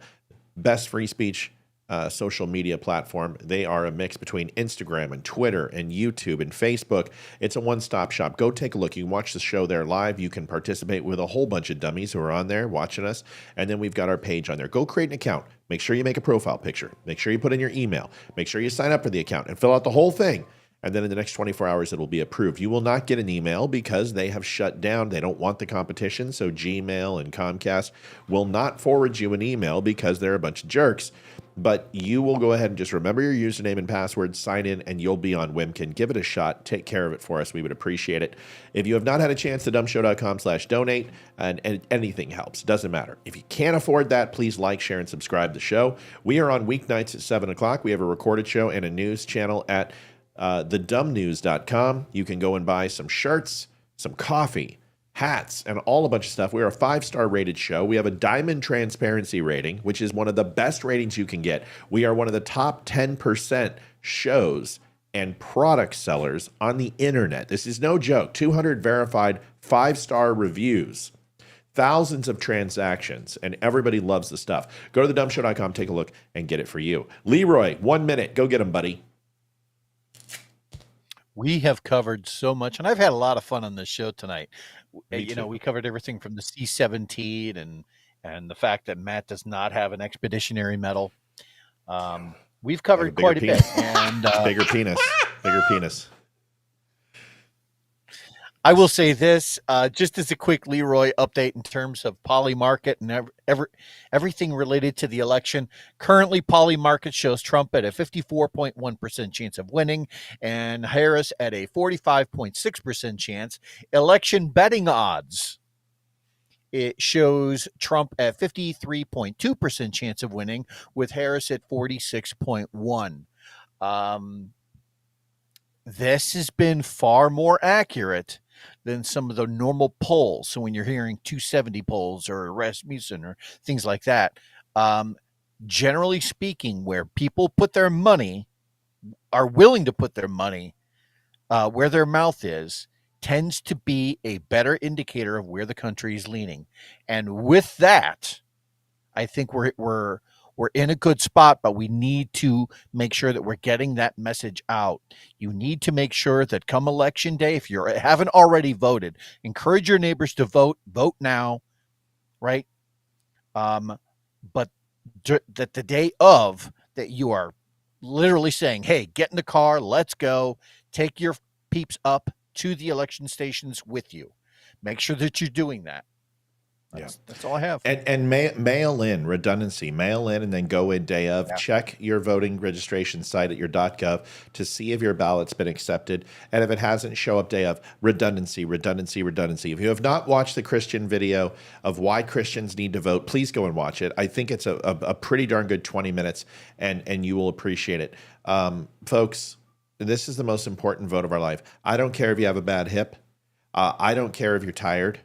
Best free speech social media platform. They are a mix between Instagram and Twitter and YouTube and Facebook. It's a one-stop shop. Go take a look. You can watch the show there live. You can participate with a whole bunch of dummies who are on there watching us. And then we've got our page on there. Go create an account. Make sure you make a profile picture. Make sure you put in your email. Make sure you sign up for the account and fill out the whole thing. And then in the next 24 hours, it will be approved. You will not get an email because they have shut down. They don't want the competition. So Gmail and Comcast will not forward you an email because they're a bunch of jerks. But you will go ahead and just remember your username and password, sign in, and you'll be on Wimkin. Give it a shot. Take care of it for us. We would appreciate it. If you have not had a chance, thedumshow.com/donate, and anything helps. Doesn't matter. If you can't afford that, please like, share, and subscribe to the show. We are on weeknights at 7 o'clock. We have a recorded show and a news channel at thedumnews.com. You can go and buy some shirts, some coffee, hats, and all a bunch of stuff. We're a 5-star rated show. We have a diamond transparency rating, which is one of the best ratings you can get. We are one of the top 10% shows and product sellers on the internet. This is no joke. 200 verified 5-star reviews, thousands of transactions, and everybody loves the stuff. Go to thedumshow.com, take a look, and get it for you. Leroy, 1 minute. Go get him, buddy. We have covered so much, and I've had a lot of fun on this show tonight. Me too. We covered everything from the C-17 and the fact that Matt does not have an expeditionary medal. We've covered quite a bit. And bigger penis. I will say this, just as a quick Leroy update in terms of Poly Market and everything related to the election. Currently, Poly Market shows Trump at a 54.1% chance of winning and Harris at a 45.6% chance. Election betting odds, it shows Trump at 53.2% chance of winning with Harris at 46.1%. This has been far more accurate than some of the normal polls. So when you're hearing 270 polls or Rasmussen or things like that, generally speaking, where people put their money, are willing to put their money where their mouth is, tends to be a better indicator of where the country is leaning. And with that, I think we're in a good spot, but we need to make sure that we're getting that message out. You need to make sure that come election day, if you haven't already voted, encourage your neighbors to vote now, right? But that the day of, that you are literally saying, hey, get in the car, let's go, take your peeps up to the election stations with you. Make sure that you're doing that. That's all I have. And mail in, redundancy. Mail in and then go in day of. Yeah. Check your voting registration site at your .gov to see if your ballot's been accepted. And if it hasn't, show up day of. Redundancy. If you have not watched the Christian video of why Christians need to vote, please go and watch it. I think it's a pretty darn good 20 minutes, and you will appreciate it. Folks, this is the most important vote of our life. I don't care if you have a bad hip. I don't care if you're tired.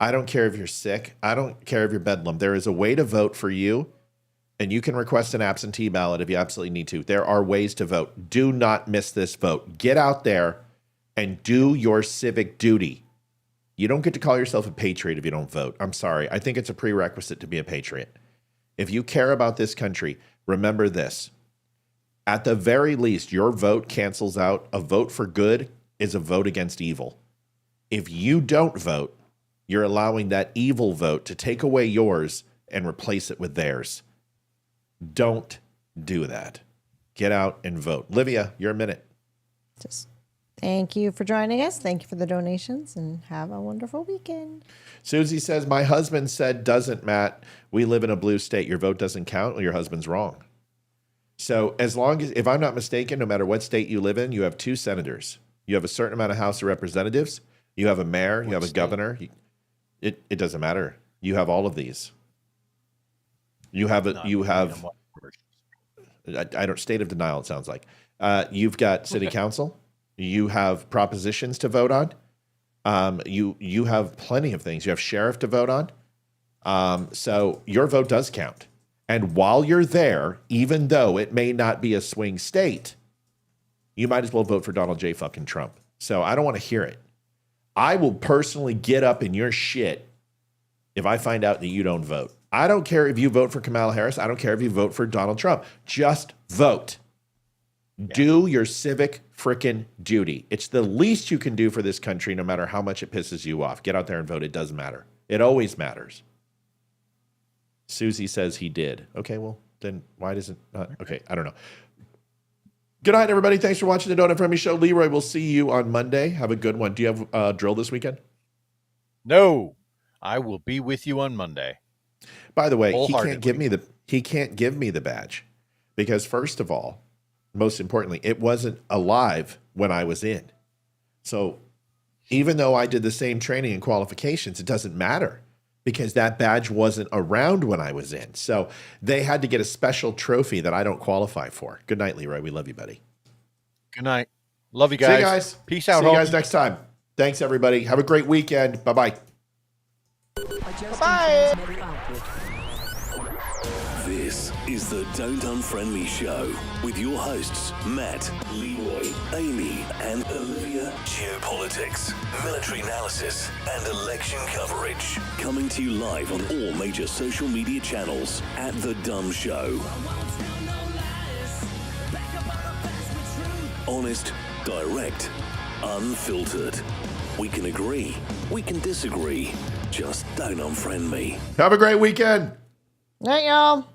I don't care if you're sick. I don't care if you're bedlam. There is a way to vote for you, and you can request an absentee ballot if you absolutely need to. There are ways to vote. Do not miss this vote. Get out there and do your civic duty. You don't get to call yourself a patriot if you don't vote. I'm sorry. I think it's a prerequisite to be a patriot. If you care about this country, remember this. At the very least, your vote cancels out. A vote for good is a vote against evil. If you don't vote, you're allowing that evil vote to take away yours and replace it with theirs. Don't do that. Get out and vote. Olivia, you're a minute. Just thank you for joining us. Thank you for the donations, and have a wonderful weekend. Susie says, my husband said, doesn't, Matt. We live in a blue state. Your vote doesn't count. Well, your husband's wrong. So as long as, if I'm not mistaken, no matter what state you live in, you have 2 senators. You have a certain amount of House of Representatives. You have a mayor. You have a governor. It doesn't matter. You have all of these. You have state of denial, it sounds like. You've got city council. You have propositions to vote on. You have plenty of things. You have sheriff to vote on. So your vote does count. And while you're there, even though it may not be a swing state, you might as well vote for Donald J. fucking Trump. So I don't want to hear it. I will personally get up in your shit if I find out that you don't vote. I don't care if you vote for Kamala Harris. I don't care if you vote for Donald Trump. Just vote. Yeah. Do your civic frickin' duty. It's the least you can do for this country, no matter how much it pisses you off. Get out there and vote. It does matter. It always matters. Susie says he did. Okay, well, then why does it not? Okay, I don't know. Good night, everybody. Thanks for watching the Donut Friendly Show. Leroy, we'll see you on Monday. Have a good one. Do you have a drill this weekend? No, I will be with you on Monday. By the way, he can't give me the badge because, first of all, most importantly, it wasn't alive when I was in. So even though I did the same training and qualifications, it doesn't matter because that badge wasn't around when I was in. So they had to get a special trophy that I don't qualify for. Good night, Leroy. We love you, buddy. Good night. Love you guys. See you guys. Peace out. See you guys next time. Thanks, everybody. Have a great weekend. Bye-bye. Bye. This is the Don't Unfriend Me Show with your hosts, Matt, Leroy, Amy, and Olivia. Geopolitics, military analysis, and election coverage. Coming to you live on all major social media channels at The DUM Show. Honest, direct, unfiltered. We can agree, we can disagree. Just don't unfriend me. Have a great weekend. Night, y'all.